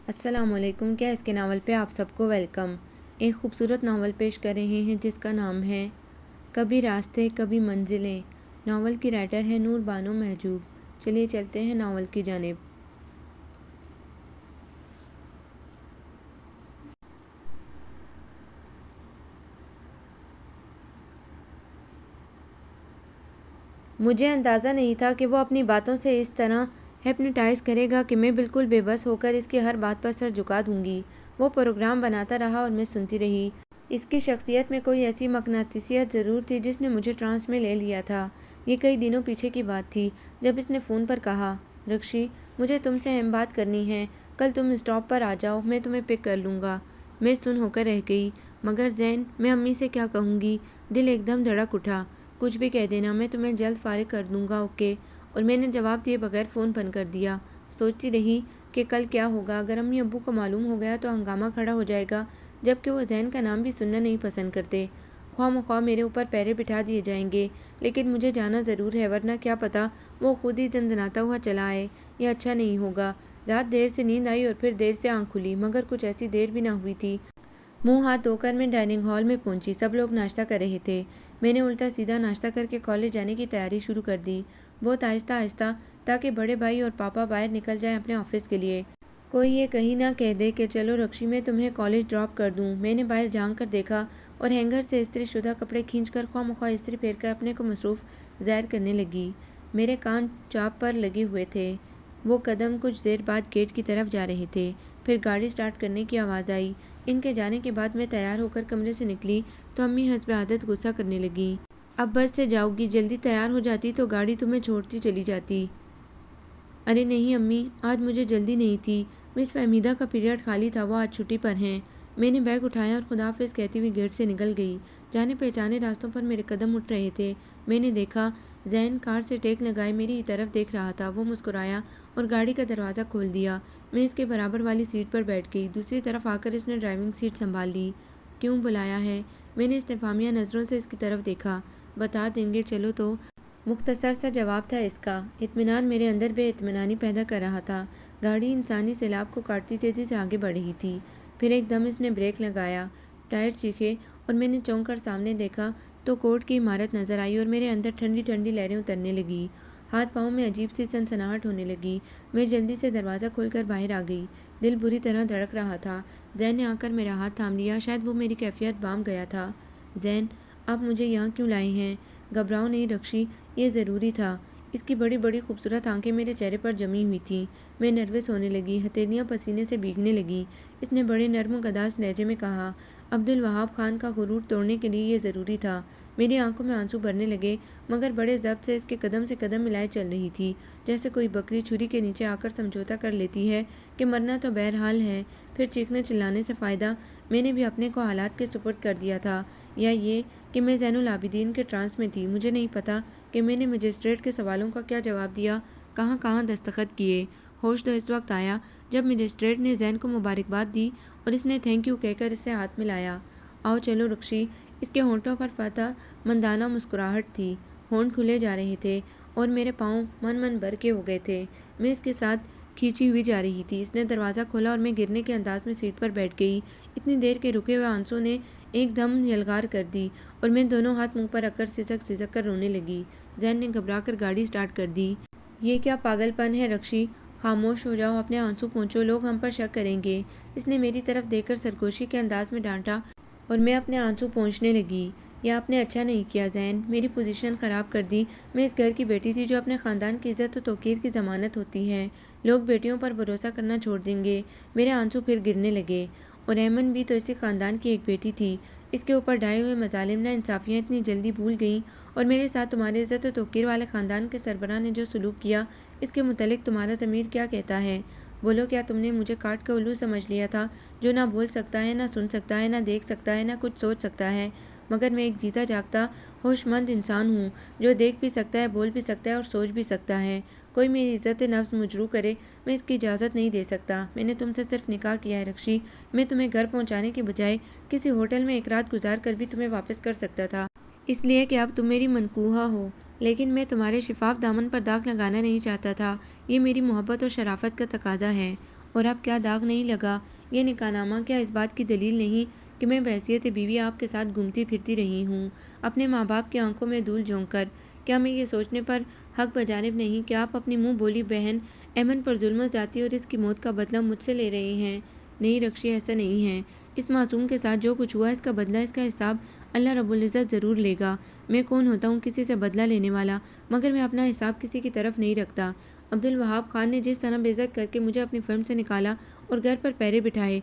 السلام علیکم۔ کیا اس کے ناول پہ آپ سب کو ویلکم۔ ایک خوبصورت ناول پیش کر رہے ہیں جس کا نام ہے کبھی راستے کبھی منزلیں۔ ناول کی رائٹر ہے نور بانو محجوب۔ چلیے چلتے ہیں ناول کی جانب۔ مجھے اندازہ نہیں تھا کہ وہ اپنی باتوں سے اس طرح ہپنوٹائز کرے گا کہ میں بالکل بے بس ہو کر اس کی ہر بات پر سر جھکا دوں گی۔ وہ پروگرام بناتا رہا اور میں سنتی رہی۔ اس کی شخصیت میں کوئی ایسی مقناطیسیت ضرور تھی جس نے مجھے ٹرانس میں لے لیا تھا۔ یہ کئی دنوں پیچھے کی بات تھی جب اس نے فون پر کہا، رکشی مجھے تم سے اہم بات کرنی ہے، کل تم اسٹاپ پر آ جاؤ، میں تمہیں پک کر لوں گا۔ میں سن ہو کر رہ گئی، مگر زین میں امی سے کیا کہوں گی؟ دل ایک دم دھڑک اٹھا۔ کچھ بھی کہہ دینا، میں تمہیں جلد فارغ کر دوں گا، اوکے؟ اور میں نے جواب دیے بغیر فون بند کر دیا۔ سوچتی رہی کہ کل کیا ہوگا۔ اگر امی ابو کو معلوم ہو گیا تو ہنگامہ کھڑا ہو جائے گا، جبکہ وہ زین کا نام بھی سننا نہیں پسند کرتے۔ خواہ مخواہ میرے اوپر پہرے بٹھا دیے جائیں گے، لیکن مجھے جانا ضرور ہے، ورنہ کیا پتا وہ خود ہی دندناتا ہوا چلا آئے۔ یہ اچھا نہیں ہوگا۔ رات دیر سے نیند آئی اور پھر دیر سے آنکھ کھلی، مگر کچھ ایسی دیر بھی نہ ہوئی تھی۔ منہ ہاتھ دھو کر میں ڈائننگ ہال میں پہنچی۔ سب لوگ ناشتہ کر رہے تھے۔ میں نے الٹا سیدھا ناشتہ کر کے کالج جانے کی تیاری شروع کر دی، بہت آہستہ آہستہ، تاکہ بڑے بھائی اور پاپا باہر نکل جائیں اپنے آفس کے لیے۔ کوئی یہ کہیں نہ کہہ دے کہ چلو رکشی میں تمہیں کالج ڈراپ کر دوں۔ میں نے باہر جھانک کر دیکھا اور ہینگر سے استری شدہ کپڑے کھینچ کر خواہ مخواہ استری پھیر کر اپنے کو مصروف ظاہر کرنے لگی۔ میرے کان چاپ پر لگے ہوئے تھے۔ وہ قدم کچھ دیر بعد گیٹ کی طرف جا رہے تھے، پھر گاڑی سٹارٹ کرنے کی آواز آئی۔ ان کے جانے کے بعد میں تیار ہو کر کمرے سے نکلی تو امی حسب عادت غصہ کرنے لگی۔ اب بس سے جاؤ گی؟ جلدی تیار ہو جاتی تو گاڑی تمہیں چھوڑتی چلی جاتی۔ ارے نہیں امی، آج مجھے جلدی نہیں تھی، مس فہمیدہ کا پیریڈ خالی تھا، وہ آج چھٹی پر ہیں۔ میں نے بیگ اٹھایا اور خدا حافظ کہتی ہوئی گیٹ سے نکل گئی۔ جانے پہچانے راستوں پر میرے قدم اٹھ رہے تھے۔ میں نے دیکھا زین کار سے ٹیک لگائے میری ہی طرف دیکھ رہا تھا۔ وہ مسکرایا اور گاڑی کا دروازہ کھول دیا۔ میں اس کے برابر والی سیٹ پر بیٹھ گئی۔ دوسری طرف آ کر اس نے ڈرائیونگ سیٹ سنبھال لی۔ کیوں بلایا ہے؟ میں نے استفہامیہ نظروں سے اس کی طرف دیکھا۔ بتا دیں گے چلو تو۔ مختصر سا جواب تھا اس کا۔ اطمینان میرے اندر بے اطمینانی پیدا کر رہا تھا۔ گاڑی انسانی سیلاب کو کاٹتی تیزی سے آگے بڑھ رہی تھی۔ پھر ایک دم اس نے بریک لگایا، ٹائر چیخے اور میں نے چونک کر سامنے دیکھا تو کورٹ کی عمارت نظر آئی اور میرے اندر ٹھنڈی ٹھنڈی لہریں اترنے لگی۔ ہاتھ پاؤں میں عجیب سی سنسناہٹ ہونے لگی۔ میں جلدی سے دروازہ کھول کر باہر آ گئی۔ دل بری طرح دھڑک رہا تھا۔ زین نے آ کر میرا ہاتھ تھام لیا، شاید وہ میری کیفیت بام گیا تھا۔ زین آپ مجھے یہاں کیوں لائے ہیں؟ گھبراؤ نہیں رکشی، یہ ضروری تھا۔ اس کی بڑی بڑی خوبصورت آنکھیں میرے چہرے پر جمی ہوئی تھیں۔ میں نروس ہونے لگی، ہتھیلیاں پسینے سے بھیگنے لگیں۔ اس نے بڑے نرم و گداز لہجے میں کہا، عبدالوہاب خان کا غرور توڑنے کے لیے یہ ضروری تھا۔ میری آنکھوں میں آنسو بھرنے لگے، مگر بڑے ضبط سے اس کے قدم سے قدم ملائے چل رہی تھی، جیسے کوئی بکری چھری کے نیچے آ کر سمجھوتا کر لیتی ہے کہ مرنا تو بہرحال ہے، پھر چیخنے چلانے سے فائدہ۔ میں نے بھی اپنے کو حالات کے سپرد کر دیا تھا، یا یہ کہ میں زین العابدین کے ٹرانس میں تھی۔ مجھے نہیں پتا کہ میں نے مجسٹریٹ کے سوالوں کا کیا جواب دیا، کہاں کہاں دستخط کیے۔ ہوش تو اس وقت آیا جب مجسٹریٹ نے زین کو مبارکباد دی اور اس نے تھینک یو کہہ کر اس سے ہاتھ ملایا۔ آؤ چلو رکشی۔ اس کے ہونٹوں پر فتح مندانہ مسکراہٹ تھی، ہونٹ کھلے جا رہے تھے اور میرے پاؤں من بھر کے ہو گئے تھے۔ میں اس کے ساتھ کھینچی ہوئی جا رہی تھی۔ اس نے دروازہ کھولا اور میں گرنے کے انداز میں سیٹ پر بیٹھ گئی۔ اتنی دیر کے رکے ہوئے آنسوں نے ایک دم یلغار کر دی اور میں دونوں ہاتھ منہ پر رکھ کر سسک کر رونے لگی۔ زین نے گھبرا کر گاڑی سٹارٹ کر دی۔ یہ کیا پاگل پن ہے رکشی؟ خاموش ہو جاؤ، اپنے آنسو پونچھو، لوگ ہم پر شک کریں گے۔ اس نے میری طرف دیکھ کر سرگوشی کے انداز میں ڈانٹا اور میں اپنے آنسو پونچھنے لگی۔ یہ آپ نے اچھا نہیں کیا زین، میری پوزیشن خراب کر دی۔ میں اس گھر کی بیٹی تھی جو اپنے خاندان کی عزت و توقیر کی ضمانت ہوتی ہے۔ لوگ بیٹیوں پر بھروسہ کرنا چھوڑ دیں گے۔ میرے آنسو پھر گرنے لگے۔ اور ایمن بھی تو اسی خاندان کی ایک بیٹی تھی۔ اس کے اوپر ڈھائے ہوئے مظالم نا انصافیاں اتنی جلدی بھول گئیں، اور میرے ساتھ تمہارے عزت و توقیر والے خاندان کے سربراہ نے جو سلوک کیا، اس کے متعلق تمہارا ضمیر کیا کہتا ہے؟ بولو، کیا تم نے مجھے کاٹ کا الو سمجھ لیا تھا، جو نہ بول سکتا ہے، نہ سن سکتا ہے، نہ دیکھ سکتا ہے، نہ کچھ سوچ سکتا ہے؟ مگر میں ایک جیتا جاگتا ہوش مند انسان ہوں، جو دیکھ بھی سکتا ہے، بول بھی سکتا ہے اور سوچ بھی سکتا ہے۔ کوئی میری عزت نفس مجروح کرے، میں اس کی اجازت نہیں دے سکتا۔ میں نے تم سے صرف نکاح کیا ہے رکشی۔ میں تمہیں گھر پہنچانے کے بجائے کسی ہوٹل میں ایک رات گزار کر بھی تمہیں واپس کر سکتا تھا، اس لیے کہ اب تم میری منکوحہ ہو، لیکن میں تمہارے شفاف دامن پر داغ لگانا نہیں چاہتا تھا۔ یہ میری محبت اور شرافت کا تقاضا ہے، اور اب کیا داغ نہیں لگا؟ یہ نکاح نامہ کیا اس بات کی دلیل نہیں کہ میں بحیثیت بیوی آپ کے ساتھ گھومتی پھرتی رہی ہوں اپنے ماں باپ کی آنکھوں میں دھول جھونک کر؟ کیا میں یہ سوچنے پر حق بجانب نہیں کہ آپ اپنی منہ بولی بہن ایمن پر ظلم و زیادتی اور اس کی موت کا بدلہ مجھ سے لے رہے ہیں؟ نہیں رکشی، ایسا نہیں ہے۔ اس معصوم کے ساتھ جو کچھ ہوا اس کا بدلہ، اس کا حساب اللہ رب العزت ضرور لے گا۔ میں کون ہوتا ہوں کسی سے بدلہ لینے والا، مگر میں اپنا حساب کسی کی طرف نہیں رکھتا۔ عبدالوہاب خان نے جس طرح بے عزت کر کے مجھے اپنی فرم سے نکالا اور گھر پر پہرے بٹھائے،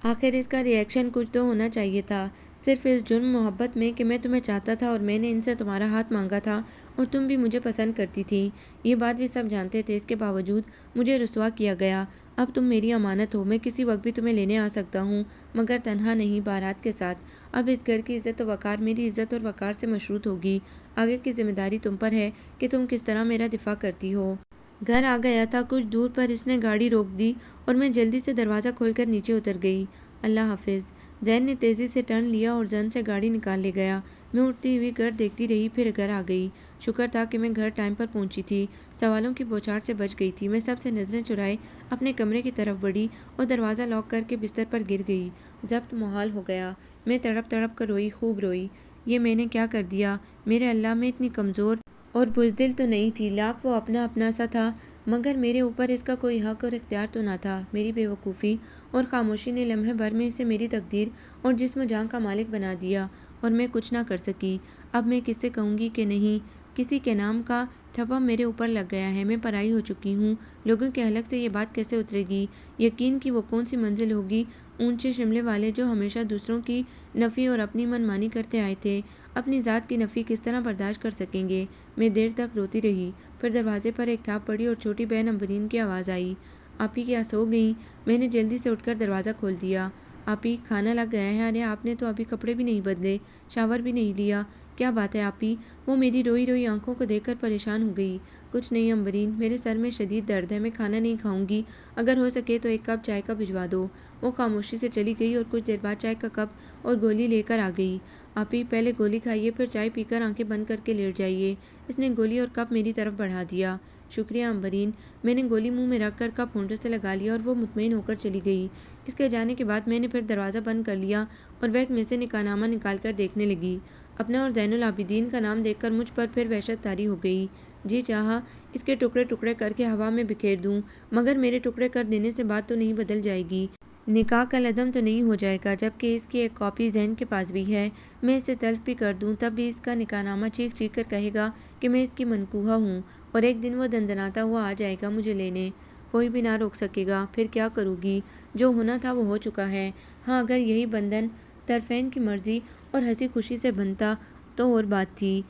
آخر اس کا ری ایکشن کچھ تو ہونا چاہیے تھا۔ صرف اس جرم محبت میں کہ میں تمہیں چاہتا تھا اور میں نے ان سے تمہارا ہاتھ مانگا تھا اور تم بھی مجھے پسند کرتی تھی، یہ بات بھی سب جانتے تھے، اس کے باوجود مجھے رسوا کیا گیا۔ اب تم میری امانت ہو، میں کسی وقت بھی تمہیں لینے آ سکتا ہوں، مگر تنہا نہیں، بارات کے ساتھ۔ اب اس گھر کی عزت و وقار میری عزت اور وقار سے مشروط ہوگی۔ آگے کی ذمہ داری تم پر ہے کہ تم کس طرح میرا دفاع کرتی ہو۔ گھر آ گیا تھا، کچھ دور پر اس نے گاڑی روک دی اور میں جلدی سے دروازہ کھول کر نیچے اتر گئی۔ اللہ حافظ۔ زین نے تیزی سے ٹرن لیا اور زن سے گاڑی نکال لے گیا۔ میں اٹھتی ہوئی گھر دیکھتی رہی، پھر گھر آ گئی۔ شکر تھا کہ میں گھر ٹائم پر پہنچی تھی، سوالوں کی بوچھاڑ سے بچ گئی تھی۔ میں سب سے نظریں چرائے اپنے کمرے کی طرف بڑھی اور دروازہ لاک کر کے بستر پر گر گئی۔ ضبط محال ہو گیا۔ میں تڑپ تڑپ کر روئی، خوب روئی۔ یہ میں نے کیا کر دیا؟ میرے اللہ، میں اتنی کمزور اور بزدل تو نہیں تھی، لاکھ وہ اپنا اپنا سا تھا، مگر میرے اوپر اس کا کوئی حق اور اختیار تو نہ تھا۔ میری بے وقوفی اور خاموشی نے لمحے بھر میں اسے میری تقدیر اور جسم و جان کا مالک بنا دیا اور میں کچھ نہ کر سکی۔ اب میں کس سے کہوں گی کہ نہیں؟ کسی کے نام کا ٹھپا میرے اوپر لگ گیا ہے، میں پرائی ہو چکی ہوں۔ لوگوں کے حلق سے یہ بات کیسے اترے گی؟ یقین کی وہ کون سی منزل ہوگی؟ اونچے شملے والے جو ہمیشہ دوسروں کی نفی اور اپنی من مانی کرتے آئے تھے، اپنی ذات کی نفی کس طرح برداشت کر سکیں گے؟ میں دیر تک روتی رہی، پھر دروازے پر ایک ٹھاپ پڑی اور چھوٹی بہن امبرین کی آواز آئی، آپی کیا سو گئیں؟ میں نے جلدی سے اٹھ کر دروازہ کھول دیا۔ آپی، کھانا لگ گیا ہے۔ ارے آپ نے تو ابھی کپڑے بھی نہیں بدلے، شاور بھی نہیں لیا، کیا بات ہے آپی؟ وہ میری روئی روئی آنکھوں کو دیکھ کر پریشان ہو گئی۔ کچھ نہیں امبرین، میرے سر میں شدید درد ہے، میں کھانا نہیں کھاؤں گی، اگر ہو سکے تو ایک کپ چائے کا بھجوا دو۔ وہ خاموشی سے چلی گئی اور کچھ دیر بعد چائے کا کپ اور گولی لے کر آ گئی۔ آپی پہلے گولی کھائیے، پھر چائے پی کر آنکھیں بند کر کے لیٹ جائیے۔ اس نے گولی اور کپ میری طرف بڑھا دیا۔ شکریہ امبرین۔ میں نے گولی منہ میں رکھ کر کپ ہونٹوں سے لگا لیا اور وہ مطمئن ہو کر چلی گئی۔ اس کے جانے کے بعد میں نے پھر دروازہ بند کر لیا اور بیگ میں سے نکاح نامہ نکال کر دیکھنے لگی۔ اپنا اور زین العابدین کا نام دیکھ کر مجھ پر پھر وحشت طاری ہو گئی۔ جی چاہا اس کے ٹکڑے ٹکڑے کر کے ہوا میں بکھیر دوں، مگر میرے ٹکڑے کر دینے سے بات تو نہیں بدل جائے گی، نکاح کا عدم تو نہیں ہو جائے گا، جبکہ اس کی ایک کاپی زین کے پاس بھی ہے۔ میں اسے تلف بھی کر دوں تب بھی اس کا نکاح نامہ چیخ چیخ کر کہے گا کہ میں اس کی منکوحہ ہوں، اور ایک دن وہ دندناتا ہوا آ جائے گا مجھے لینے، کوئی بھی نہ روک سکے گا۔ پھر کیا کروں گی؟ جو ہونا تھا وہ ہو چکا ہے۔ ہاں، اگر یہی بندھن طرفین کی مرضی اور ہنسی خوشی سے بنتا تو اور بات تھی۔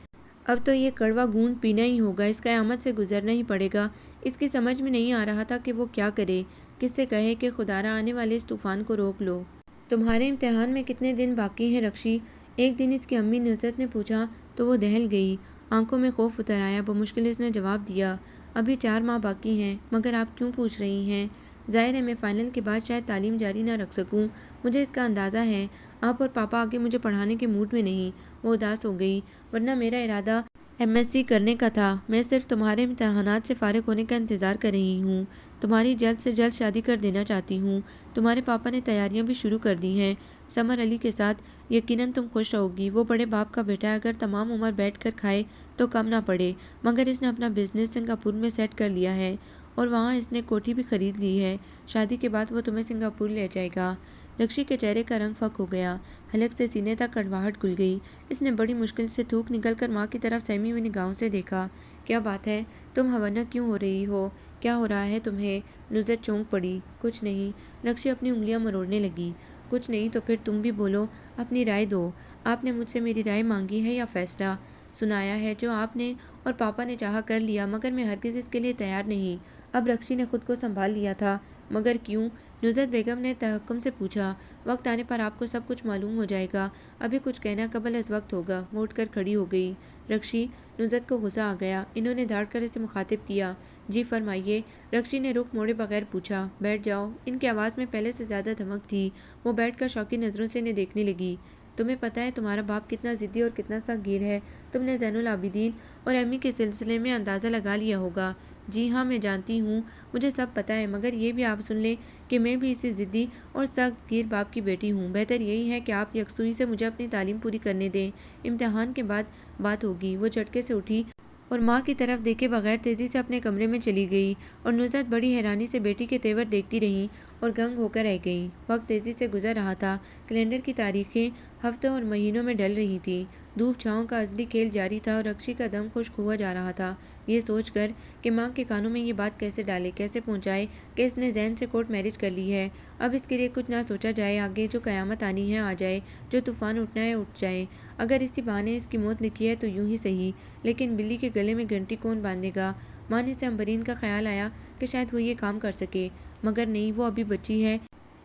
اب تو یہ کڑوا گھونٹ پینا ہی ہوگا، اس قیامت سے گزرنا ہی پڑے گا۔ اس کی سمجھ میں نہیں آ رہا تھا کہ وہ کیا کرے، کس سے کہے کہ خدارا آنے والے اس طوفان کو روک لو۔ تمہارے امتحان میں کتنے دن باقی ہیں رکشی؟ ایک دن اس کی امی نصرت نے پوچھا تو وہ دہل گئی، آنکھوں میں خوف اتر آیا۔ بمشکل اس نے جواب دیا، ابھی 4 ماہ باقی ہیں۔ مگر آپ کیوں پوچھ رہی ہیں؟ ظاہر ہے میں فائنل کے بعد شاید تعلیم جاری نہ رکھ سکوں، مجھے اس کا اندازہ ہے۔ آپ اور پاپا آگے مجھے پڑھانے کے موڈ میں نہیں۔ وہ اداس ہو گئی، ورنہ میرا ارادہ MSc کرنے کا تھا۔ میں صرف تمہارے امتحانات سے فارغ ہونے کا انتظار کر رہی ہوں۔ تمہاری جلد سے جلد شادی کر دینا چاہتی ہوں۔ تمہارے پاپا نے تیاریاں بھی شروع کر دی ہیں سمر علی کے ساتھ، یقیناً تم خوش رہو گی۔ وہ بڑے باپ کا بیٹا ہے، اگر تمام عمر بیٹھ کر کھائے تو کم نہ پڑے، مگر اس نے اپنا بزنس سنگاپور میں سیٹ کر لیا ہے اور وہاں اس نے کوٹھی بھی خرید لی ہے۔ شادی کے بعد وہ تمہیں سنگاپور لے جائے گا۔ رکشی کے چہرے کا رنگ فک ہو گیا، حلق سے سینے تک کڑواہٹ گھل گئی۔ اس نے بڑی مشکل سے تھوک نکل کر ماں کی طرف سہمی ہوئی نگاہوں سے دیکھا۔ کیا بات ہے؟ تم حوانہ کیوں ہو رہی ہو؟ کیا ہو رہا ہے تمہیں؟ نصرت چونک پڑی۔ کچھ نہیں۔ رکشی اپنی انگلیاں مروڑنے لگی۔ کچھ نہیں تو پھر تم بھی بولو، اپنی رائے دو۔ آپ نے مجھ سے میری رائے مانگی ہے یا فیصلہ سنایا ہے؟ جو آپ نے اور پاپا نے چاہا کر لیا، مگر میں ہرگز اس کے لیے تیار نہیں۔ اب رکشی نے خود کو سنبھال لیا تھا۔ مگر کیوں؟ نصرت بیگم نے تحکم سے پوچھا۔ وقت آنے پر آپ کو سب کچھ معلوم ہو جائے گا، ابھی کچھ کہنا قبل از وقت ہوگا۔ وہ اٹھ کر کھڑی ہو گئی۔ رکشی، نصرت کو غصہ آ گیا، انہوں نے دھاڑ کر اسے مخاطب کیا۔ جی فرمائیے۔ رکشی نے رخ موڑے بغیر پوچھا۔ بیٹھ جاؤ۔ ان کی آواز میں پہلے سے زیادہ دھمک تھی۔ وہ بیٹھ کر شوقی نظروں سے انہیں دیکھنے لگی۔ تمہیں پتہ ہے تمہارا باپ کتنا ضدی اور کتنا سخت گیر ہے، تم نے زین العابدین اور امی کے سلسلے میں اندازہ لگا لیا ہوگا۔ جی ہاں میں جانتی ہوں، مجھے سب پتہ ہے، مگر یہ بھی آپ سن لیں کہ میں بھی اسی ضدی اور سخت گیر باپ کی بیٹی ہوں۔ بہتر یہی ہے کہ آپ یکسوئی سے مجھے اپنی تعلیم پوری کرنے دیں، امتحان کے بعد بات ہوگی۔ وہ جھٹکے سے اٹھی اور ماں کی طرف دیکھے بغیر تیزی سے اپنے کمرے میں چلی گئی اور نصرت بڑی حیرانی سے بیٹی کے تیور دیکھتی رہی اور دنگ ہو کر رہ گئی۔ وقت تیزی سے گزر رہا تھا، کیلنڈر کی تاریخیں ہفتوں اور مہینوں میں ڈل رہی تھیں، دھوپ چھاؤں کا ازلی کھیل جاری تھا اور رکشی کا دم خشک ہوا جا رہا تھا، یہ سوچ کر کہ ماں کے کانوں میں یہ بات کیسے ڈالے، کیسے پہنچائے کہ اس نے زین سے کورٹ میرج کر لی ہے۔ اب اس کے لیے کچھ نہ سوچا جائے، آگے جو قیامت آنی ہے آ جائے، جو طوفان اٹھنا ہے اٹھ جائے، اگر اسی بہانے اس کی موت لکھی ہے تو یوں ہی صحیح، لیکن بلی کے گلے میں گھنٹی کون باندھے گا؟ ماں نے سے امبرین کا خیال آیا کہ شاید وہ یہ کام کر سکے، مگر نہیں، وہ ابھی بچی ہے،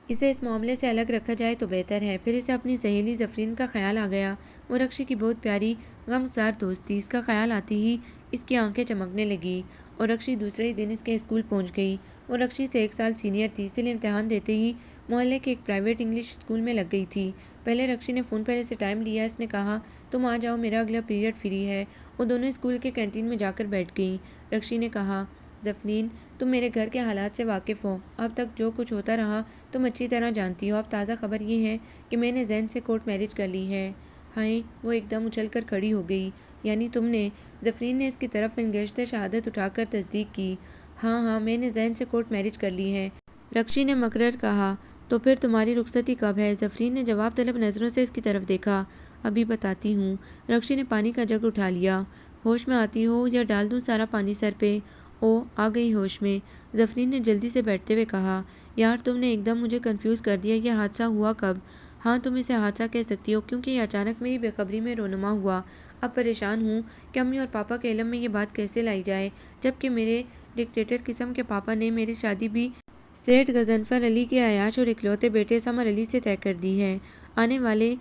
اسے اس معاملے سے الگ رکھا جائے تو بہتر ہے۔ پھر اسے اپنی سہیلی زفرین کا خیال آ گیا، وہ رکشی کی بہت پیاری غمگسار دوست تھی، اس کا خیال آتے ہی اس کی آنکھیں چمکنے لگیں اور رکشی دوسرے ہی دن اس کے اسکول پہنچ گئی۔ وہ رکشی سے 1 سال سینئر تھی، اس لیے امتحان دیتے ہی محلے کے ایک پرائیویٹ انگلش اسکول میں لگ گئی تھی۔ پہلے رکشی نے فون پر اسے ٹائم لیا، اس نے کہا تم آ جاؤ، میرا اگلا پیریڈ فری ہے۔ وہ دونوں اسکول کے کینٹین میں جا کر بیٹھ گئیں۔ رکشی نے کہا زفرین تم میرے گھر کے حالات سے واقف ہو، اب تک جو کچھ ہوتا رہا تم اچھی طرح جانتی ہو، اب تازہ خبر یہ ہے کہ میں نے زین سے کورٹ میرج کر لی ہے۔ ہائے، وہ ایک دم اچھل کر کھڑی ہو گئی۔ یعنی تم نے؟ زفرین نے اس کی طرف انگشتِ شہادت اٹھا کر تصدیق کی۔ ہاں ہاں، میں نے زین سے کورٹ میرج کر لی ہے، رکشی نے مکرر کہا۔ تو پھر تمہاری رخصتی کب ہے؟ زفرین نے جواب طلب نظروں سے اس کی طرف دیکھا۔ ابھی بتاتی ہوں۔ رکشی نے پانی کا جگ اٹھا لیا۔ ہوش میں آتی ہو یا ڈال دوں سارا پانی سر پہ؟ او، آ گئی ہوش میں، زفرین نے جلدی سے بیٹھتے ہوئے کہا۔ یار تم نے ایک دم مجھے کنفیوز کر دیا، یہ حادثہ ہوا کب؟ ہاں تم اسے حادثہ کہہ سکتی ہو کیونکہ یہ اچانک میری بے خبری میں رونما ہوا۔ اب پریشان ہوں کہ امی اور پاپا کے علم میں یہ بات کیسے لائی جائے، جبکہ میرے ڈکٹیٹر قسم کے پاپا نے میری شادی بھی سیٹھ غضنفر علی کے عیاش اور اکلوتے بیٹے سمر علی سے طے کر دی ہے۔ آنے والے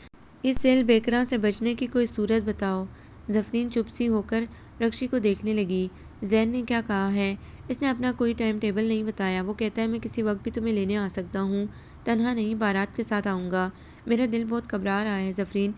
اس سیل بیکراں سے بچنے کی کوئی صورت بتاؤ۔ زفرین چپ سی ہو کر رکشی کو دیکھنے لگی۔ زین نے کیا کہا ہے؟ اس نے اپنا کوئی ٹائم ٹیبل نہیں بتایا، وہ کہتا ہے میں کسی وقت بھی تمہیں لینے آ سکتا ہوں، تنہا نہیں، بارات کے ساتھ آؤں گا۔ میرا دل بہت گھبرا رہا ہے زفرین،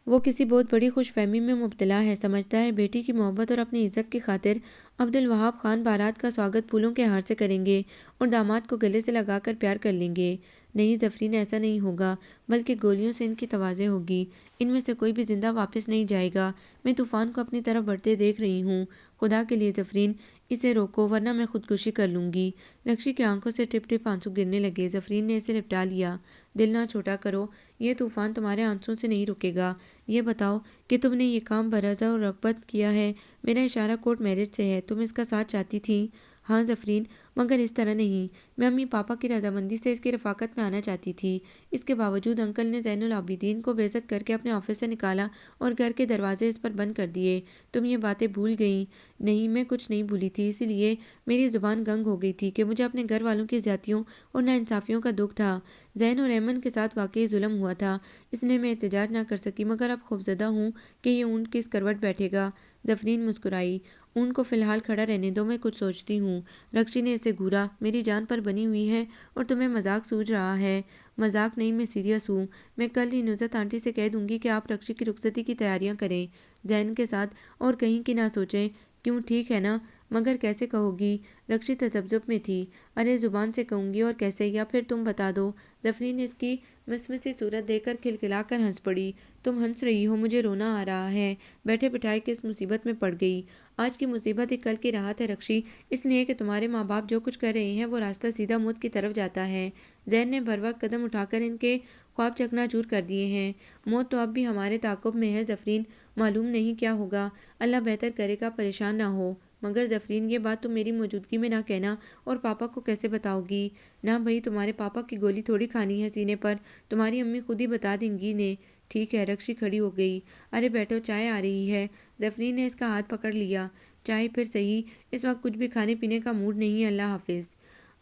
وہ کسی بہت بڑی خوش فہمی میں مبتلا ہے، سمجھتا ہے بیٹی کی محبت اور اپنی عزت کی خاطر عبدالوہاب خان بارات کا سواگت پھولوں کے ہار سے کریں گے اور داماد کو گلے سے لگا کر پیار کر لیں گے۔ نہیں زفرین، ایسا نہیں ہوگا، بلکہ گولیوں سے ان کی توازیں ہوگی، ان میں سے کوئی بھی زندہ واپس نہیں جائے گا۔ میں طوفان کو اپنی طرف بڑھتے دیکھ رہی ہوں، خدا کے لیے زفرین اسے روکو ورنہ میں خودکشی کر لوں گی۔ رکشی کی آنکھوں سے ٹپ ٹپ آنسو گرنے لگے۔ زفرین نے اسے لپٹا لیا۔ دل نہ چھوٹا کرو، یہ طوفان تمہارے آنسوؤں سے نہیں رکے گا۔ یہ بتاؤ کہ تم نے یہ کام برضا و رغبت کیا ہے؟ میرا اشارہ کورٹ میرج سے ہے، تم اس کا ساتھ چاہتی تھی؟ ہاں زفرین، مگر اس طرح نہیں، میں امی پاپا کی رضامندی سے اس کی رفاقت میں آنا چاہتی تھی۔ اس کے باوجود انکل نے زین العابدین کو بے عزت کر کے اپنے آفس سے نکالا اور گھر کے دروازے اس پر بند کر دیے۔ تم یہ باتیں بھول گئی؟ نہیں، میں کچھ نہیں بھولی تھی، اسی لیے میری زبان گنگ ہو گئی تھی کہ مجھے اپنے گھر والوں کی زیادتیوں اور ناانصافیوں کا دکھ تھا۔ زین اور ایمن کے ساتھ واقعی ظلم ہوا تھا، اس لیے میں احتجاج نہ کر سکی، مگر اب خوفزدہ ہوں کہ یہ اونٹ کس کروٹ بیٹھے گا۔ زفرین مسکرائی۔ اونٹ کو فی الحال کھڑا رہنے دو، میں کچھ سوچتی ہوں۔ رکشی نے اسے گھورا۔ میری جان پر بنی ہوئی ہے اور تمہیں مذاق سوجھ رہا ہے؟ مذاق نہیں، میں سیریس ہوں۔ میں کل ہی نصرت آنٹی سے کہہ دوں گی کہ آپ رکشی کی رخصتی کی تیاریاں کریں، زین کے ساتھ، اور کہیں کی نہ سوچیں۔ کیوں، ٹھیک ہے نا؟ مگر کیسے کہو گی؟ رکشی تذبذب میں تھی۔ ارے زبان سے کہوں گی، اور کیسے، یا پھر تم بتا دو۔ زفرین نے اس کی مسمسی صورت دیکھ کر کھلکھلا کر ہنس پڑی۔ تم ہنس رہی ہو، مجھے رونا آ رہا ہے۔ بیٹھے بٹھائے کس مصیبت میں پڑ گئی؟ آج کی مصیبت ایک کل کی راحت ہے رکشی، اس لیے کہ تمہارے ماں باپ جو کچھ کر رہے ہیں وہ راستہ سیدھا موت کی طرف جاتا ہے۔ زین نے بروقت قدم اٹھا کر ان کے خواب چکنا چور کر دیے ہیں۔ موت تو اب بھی ہمارے تعاقب میں ہے زفرین، معلوم نہیں کیا ہوگا، اللہ بہتر کرے گا، پریشان نہ ہو۔ مگر زفرین، یہ بات تم میری موجودگی میں نہ کہنا، اور پاپا کو کیسے بتاؤ گی؟ نہ بھئی، تمہارے پاپا کی گولی تھوڑی کھانی ہے سینے پر، تمہاری امی خود ہی بتا دیں گی نے۔ ٹھیک ہے، رکشی کھڑی ہو گئی۔ ارے بیٹھو، چائے آ رہی ہے۔ زفرین نے اس کا ہاتھ پکڑ لیا۔ چائے پھر صحیح، اس وقت کچھ بھی کھانے پینے کا موڈ نہیں ہے، اللہ حافظ۔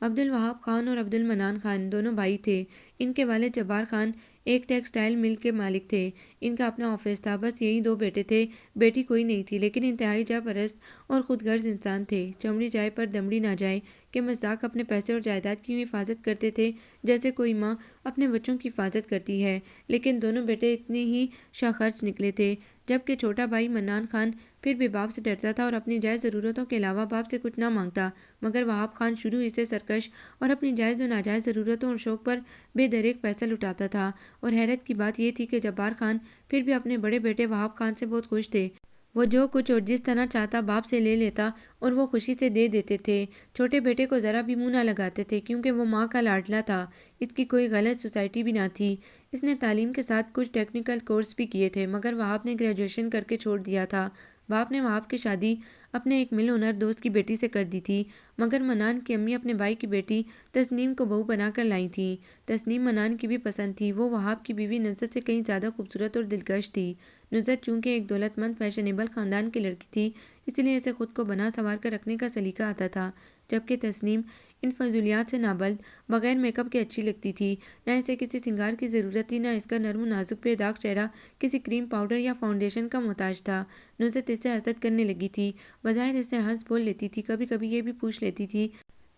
عبدالوہاب خان اور عبدالمنان خان دونوں بھائی تھے۔ ان کے والد جبار خان ایک ٹیکسٹائل مل کے مالک تھے، ان کا اپنا آفس تھا، بس یہی 2 بیٹے تھے، بیٹی کوئی نہیں تھی، لیکن انتہائی جاں پرست اور خود غرض انسان تھے۔ چمڑی جائے پر دمڑی نہ جائے کہ مصداق اپنے پیسے اور جائیداد کی یوں حفاظت کرتے تھے جیسے کوئی ماں اپنے بچوں کی حفاظت کرتی ہے، لیکن دونوں بیٹے اتنے ہی شاخرچ نکلے تھے، جبکہ چھوٹا بھائی منان خان پھر بھی باپ سے ڈرتا تھا اور اپنی جائز ضرورتوں کے علاوہ باپ سے کچھ نہ مانگتا، مگر وہاب خان شروع ہی سے سرکش اور اپنی جائز و ناجائز ضرورتوں اور شوق پر بے دریغ پیسہ لٹاتا تھا۔ اور حیرت کی بات یہ تھی کہ جبار خان پھر بھی اپنے بڑے بیٹے وہاب خان سے بہت خوش تھے۔ وہ جو کچھ اور جس طرح چاہتا باپ سے لے لیتا اور وہ خوشی سے دے دیتے تھے۔ چھوٹے بیٹے کو ذرا بھی منہ نہ لگاتے تھے کیونکہ وہ ماں کا لاڈلا تھا۔ اس کی کوئی غلط سوسائٹی بھی نہ تھی۔ اس نے تعلیم کے ساتھ کچھ ٹیکنیکل کورس بھی کیے تھے، مگر وہاب نے گریجویشن کر کے چھوڑ دیا تھا۔ باپ نے وہاب کی شادی اپنے ایک مل اونر دوست کی بیٹی سے کر دی تھی، مگر منان کی امی اپنے بھائی کی بیٹی تسنیم کو بہو بنا کر لائی تھیں۔ تسنیم منان کی بھی پسند تھی۔ وہ وہاب کی بیوی نصرت سے کہیں زیادہ خوبصورت اور دلکش تھی۔ نصرت چونکہ ایک دولت مند فیشنیبل خاندان کی لڑکی تھی، اس لیے اسے خود کو بنا سنوار کر رکھنے کا سلیقہ آتا تھا، جبکہ تسنیم ان فضولیات سے نابلد، بغیر میک اپ کے اچھی لگتی تھی۔ نہ اسے کسی سنگار کی ضرورت تھی، نہ اس کا نرم و نازک بے داغ چہرہ کسی کریم پاؤڈر یا فاؤنڈیشن کا محتاج تھا۔ نصرت اس سے حسد کرنے لگی تھی، بظاہر اس سے ہنس بول لیتی تھی، کبھی کبھی یہ بھی پوچھ لیتی تھی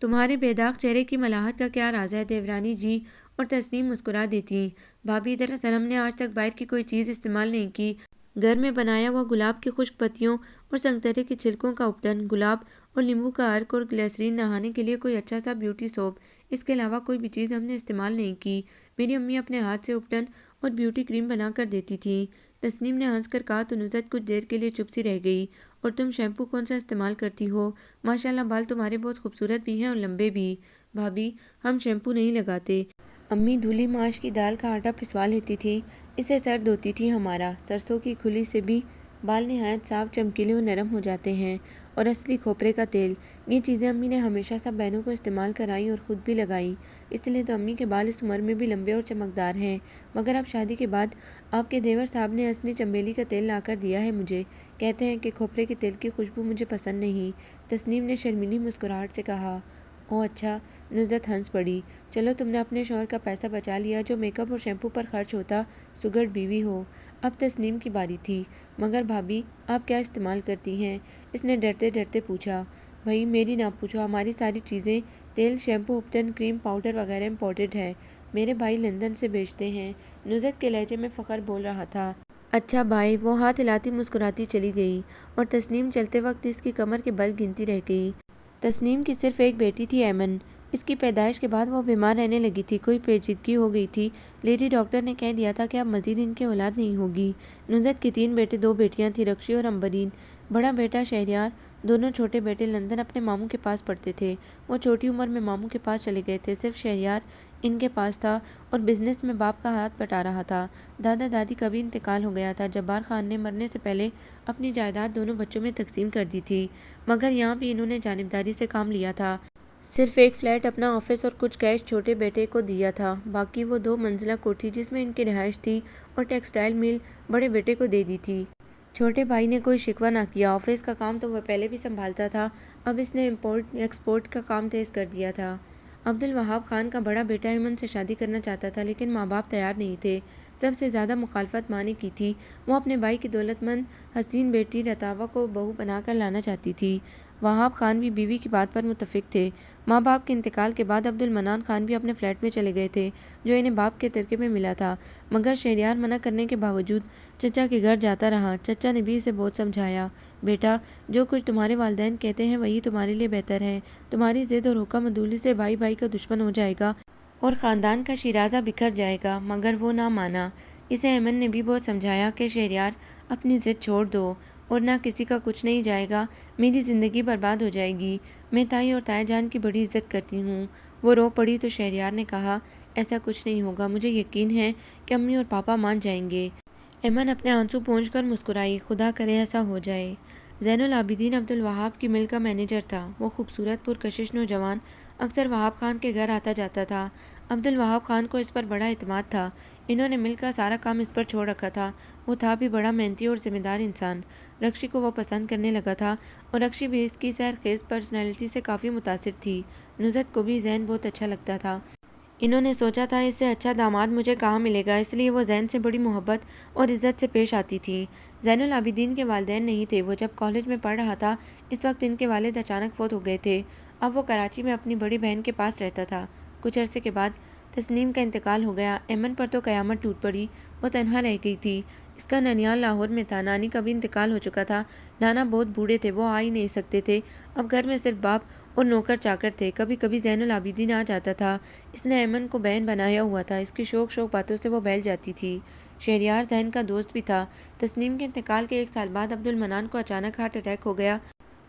تمہارے بے داغ چہرے کی ملاحت کا کیا راز ہے دیورانی جی؟ اور تسنیم مسکرا دیتی، بھابی دراصل ہم نے آج تک باہر کی کوئی چیز استعمال نہیں کی، گھر میں بنایا ہوا گلاب کی خشک پتیوں اور سنگترے کے چھلکوں کا اپٹن، گلاب اور لیموں کا عرق اور گلیسرین، نہانے کے لیے کوئی اچھا سا بیوٹی سوپ، اس کے علاوہ کوئی بھی چیز ہم نے استعمال نہیں کی۔ میری امی اپنے ہاتھ سے اپٹن اور بیوٹی کریم بنا کر دیتی تھیں۔ تسنیم نے ہنس کر کہا تو نصرت کچھ دیر کے لیے چپ سی رہ گئی۔ اور تم شیمپو کون سا استعمال کرتی ہو؟ ماشاءاللہ بال تمہارے بہت خوبصورت بھی ہیں اور لمبے بھی۔ بھابی ہم شیمپو نہیں لگاتے، امی دھلی ماش کی دال کا آٹا پسوا لیتی تھی، اسے سر دھوتی تھی ہمارا، سرسوں کی کھلی سے بھی بال نہایت صاف، چمکیلے اور نرم ہو جاتے ہیں، اور اصلی کھوپرے کا تیل۔ یہ چیزیں امی نے ہمیشہ سب بہنوں کو استعمال کرائیں اور خود بھی لگائیں، اس لیے تو امی کے بال اس عمر میں بھی لمبے اور چمکدار ہیں۔ مگر اب شادی کے بعد آپ کے دیور صاحب نے اصلی چنبیلی کا تیل لا کر دیا ہے مجھے، کہتے ہیں کہ کھوپرے کے تیل کی خوشبو مجھے پسند نہیں۔ تسنیم نے شرمیلی مسکراہٹ سے کہا۔ اوہ اچھا، نصرت ہنس پڑی، چلو تم نے اپنے شوہر کا پیسہ بچا لیا جو میک اپ اور شیمپو پر خرچ ہوتا، سگڑ بیوی ہو۔ اب تسنیم کی باری تھی، مگر بھابی آپ کیا استعمال کرتی ہیں؟ اس نے ڈرتے ڈرتے پوچھا۔ بھائی میری نہ پوچھو، ہماری ساری چیزیں تیل، شیمپو، اپٹن، کریم، پاؤڈر وغیرہ امپورٹڈ ہے، میرے بھائی لندن سے بھیجتے ہیں، نصرت کے لہجے میں فخر بول رہا تھا۔ اچھا بھائی، وہ ہاتھ ہلاتی مسکراتی چلی گئی، اور تسنیم چلتے وقت اس کی کمر کے بل گنتی رہ گئی۔ تسنیم کی صرف ایک بیٹی تھی، ایمن۔ اس کی پیدائش کے بعد وہ بیمار رہنے لگی تھی، کوئی پیچیدگی ہو گئی تھی، لیڈی ڈاکٹر نے کہہ دیا تھا کہ اب مزید ان کی اولاد نہیں ہوگی۔ نصرت کے 3 بیٹے 2 بیٹیاں تھیں، رکشی اور امبرین۔ بڑا بیٹا شہریار، دونوں چھوٹے بیٹے لندن اپنے ماموں کے پاس پڑھتے تھے۔ وہ چھوٹی عمر میں ماموں کے پاس چلے گئے تھے، صرف شہریار ان کے پاس تھا اور بزنس میں باپ کا ہاتھ بٹا رہا تھا۔ دادا دادی کا بھی انتقال ہو گیا تھا۔ جبار خان نے مرنے سے پہلے اپنی جائیداد دونوں بچوں میں تقسیم کر دی تھی، مگر یہاں بھی انہوں نے جانبداری سے کام لیا تھا۔ صرف ایک فلیٹ، اپنا آفس اور کچھ کیش چھوٹے بیٹے کو دیا تھا، باقی وہ 2 منزلہ کوٹھی جس میں ان کی رہائش تھی اور ٹیکسٹائل مل بڑے بیٹے کو دے دی تھی۔ چھوٹے بھائی نے کوئی شکوہ نہ کیا، آفس کا کام تو وہ پہلے بھی سنبھالتا تھا، اب اس نے امپورٹ ایکسپورٹ کا کام تیز کر دیا تھا۔ عبدالوہاب خان کا بڑا بیٹا ایمن سے شادی کرنا چاہتا تھا، لیکن ماں باپ تیار نہیں تھے۔ سب سے زیادہ مخالفت ماں نے کی تھی، وہ اپنے بھائی کی دولت مند حسین بیٹی رتاوا کو بہو بنا کر لانا چاہتی تھی۔ وہاب خان بھی بیوی کی بات پر متفق تھے۔ ماں باپ کے انتقال کے بعد عبدالمنان خان بھی اپنے فلیٹ میں چلے گئے تھے جو انہیں باپ کے ترکے میں ملا تھا، مگر شہریار منع کرنے کے باوجود چچا کے گھر جاتا رہا۔ چچا نے بھی اسے بہت سمجھایا، بیٹا جو کچھ تمہارے والدین کہتے ہیں وہی تمہارے لیے بہتر ہے، تمہاری ضد اور حکم عدولی سے بھائی بھائی کا دشمن ہو جائے گا اور خاندان کا شیرازہ بکھر جائے گا، مگر وہ نہ مانا۔ اسے ایمن نے بھی بہت سمجھایا کہ شہریار اپنی ضد چھوڑ دو، اور نہ کسی کا کچھ نہیں جائے گا، میری زندگی برباد ہو جائے گی، میں تائی اور تایا جان کی بڑی عزت کرتی ہوں۔ وہ رو پڑی تو شہریار نے کہا، ایسا کچھ نہیں ہوگا، مجھے یقین ہے کہ امی اور پاپا مان جائیں گے۔ ایمن اپنے آنسو پونچھ کر مسکرائی، خدا کرے ایسا ہو جائے۔ زین العابدین عبدالوہاب کی مل کا مینیجر تھا۔ وہ خوبصورت پرکشش نوجوان اکثر وہاب خان کے گھر آتا جاتا تھا۔ عبدالوہاب خان کو اس پر بڑا اعتماد تھا، انہوں نے مل کا سارا کام اس پر چھوڑ رکھا تھا۔ وہ تھا بھی بڑا محنتی اور ذمہ دار انسان۔ رکشی کو وہ پسند کرنے لگا تھا، اور رکشی بھی اس کی سحرخیز پرسنالٹی سے کافی متاثر تھی۔ نصرت کو بھی زین بہت اچھا لگتا تھا۔ انہوں نے سوچا تھا اس سے اچھا داماد مجھے کہاں ملے گا، اس لیے وہ زین سے بڑی محبت اور عزت سے پیش آتی تھی۔ زین العابدین کے والدین نہیں تھے، وہ جب کالج میں پڑھ رہا تھا اس وقت ان کے والد اچانک فوت ہو گئے تھے۔ اب وہ کراچی میں اپنی بڑی بہن کے پاس رہتا تھا۔ کچھ عرصے کے بعد تسنیم کا انتقال ہو گیا۔ ایمن پر تو قیامت ٹوٹ پڑی، وہ تنہا رہ گئی تھی۔ اس کا ننیال لاہور میں تھا، نانی کا بھی انتقال ہو چکا تھا، نانا بہت بوڑھے تھے، وہ آ ہی نہیں سکتے تھے، اب گھر میں صرف باپ اور نوکر چاکر تھے۔ کبھی کبھی زین العابدین آ جاتا تھا، اس نے ایمن کو بہن بنایا ہوا تھا، اس کی شوق باتوں سے وہ بہل جاتی تھی۔ شہریار ذہن کا دوست بھی تھا۔ تسنیم کے انتقال کے 1 سال بعد عبد المنان کو اچانک ہارٹ اٹیک ہو گیا۔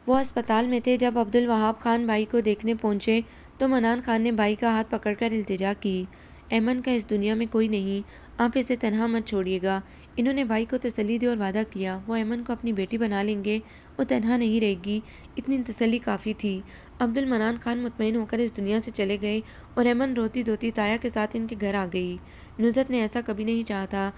وہ اسپتال میں تھے جب عبد الوہاب خان بھائی کو دیکھنے پہنچے تو منان خان نے بھائی کا ہاتھ پکڑ کر التجا کی، ایمن کا اس دنیا میں کوئی نہیں، آپ اسے تنہا مت چھوڑیے گا۔ انہوں نے بھائی کو تسلی دی اور وعدہ کیا وہ ایمن کو اپنی بیٹی بنا لیں گے، وہ تنہا نہیں رہے گی، اتنی تسلی کافی تھی۔ عبد المنان خان مطمئن ہو کر اس دنیا سے چلے گئے اور ایمن روتی دھوتی تایا کے ساتھ ان کے گھر آ گئی۔ نصرت نے ایسا کبھی نہیں چاہا تھا،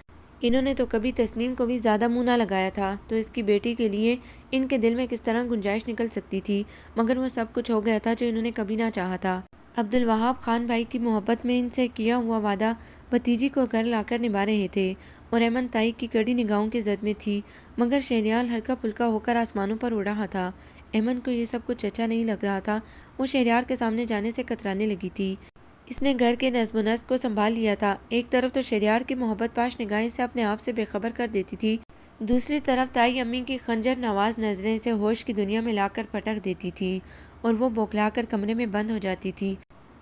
انہوں نے تو کبھی تسنیم کو بھی زیادہ منہ نہ لگایا تھا، تو اس کی بیٹی کے لیے ان کے دل میں کس طرح گنجائش نکل سکتی تھی، مگر وہ سب کچھ ہو گیا تھا جو انہوں نے کبھی نہ چاہا تھا۔ عبد الوہاب خان بھائی کی محبت میں ان سے کیا ہوا وعدہ بھتیجی کو گھر لا کر نبھا رہے تھے، اور ایمن تائی کی کڑی نگاہوں کی زد میں تھی، مگر شہریار ہلکا پھلکا ہو کر آسمانوں پر اڑ رہا تھا۔ ایمن کو یہ سب کچھ اچھا نہیں لگ رہا تھا، وہ شہریار کے سامنے جانے سے کترانے لگی تھی۔ اس نے گھر کے نظم و نسق کو سنبھال لیا تھا، ایک طرف تو شہریار کی محبت پاش نگاہیں سے اپنے آپ سے بے خبر کر دیتی تھی، دوسری طرف تائی امی کی خنجر نواز نظریں اسے ہوش کی دنیا میں لا کر پٹک دیتی تھی اور وہ بوکھلا کر کمرے میں بند ہو جاتی تھی۔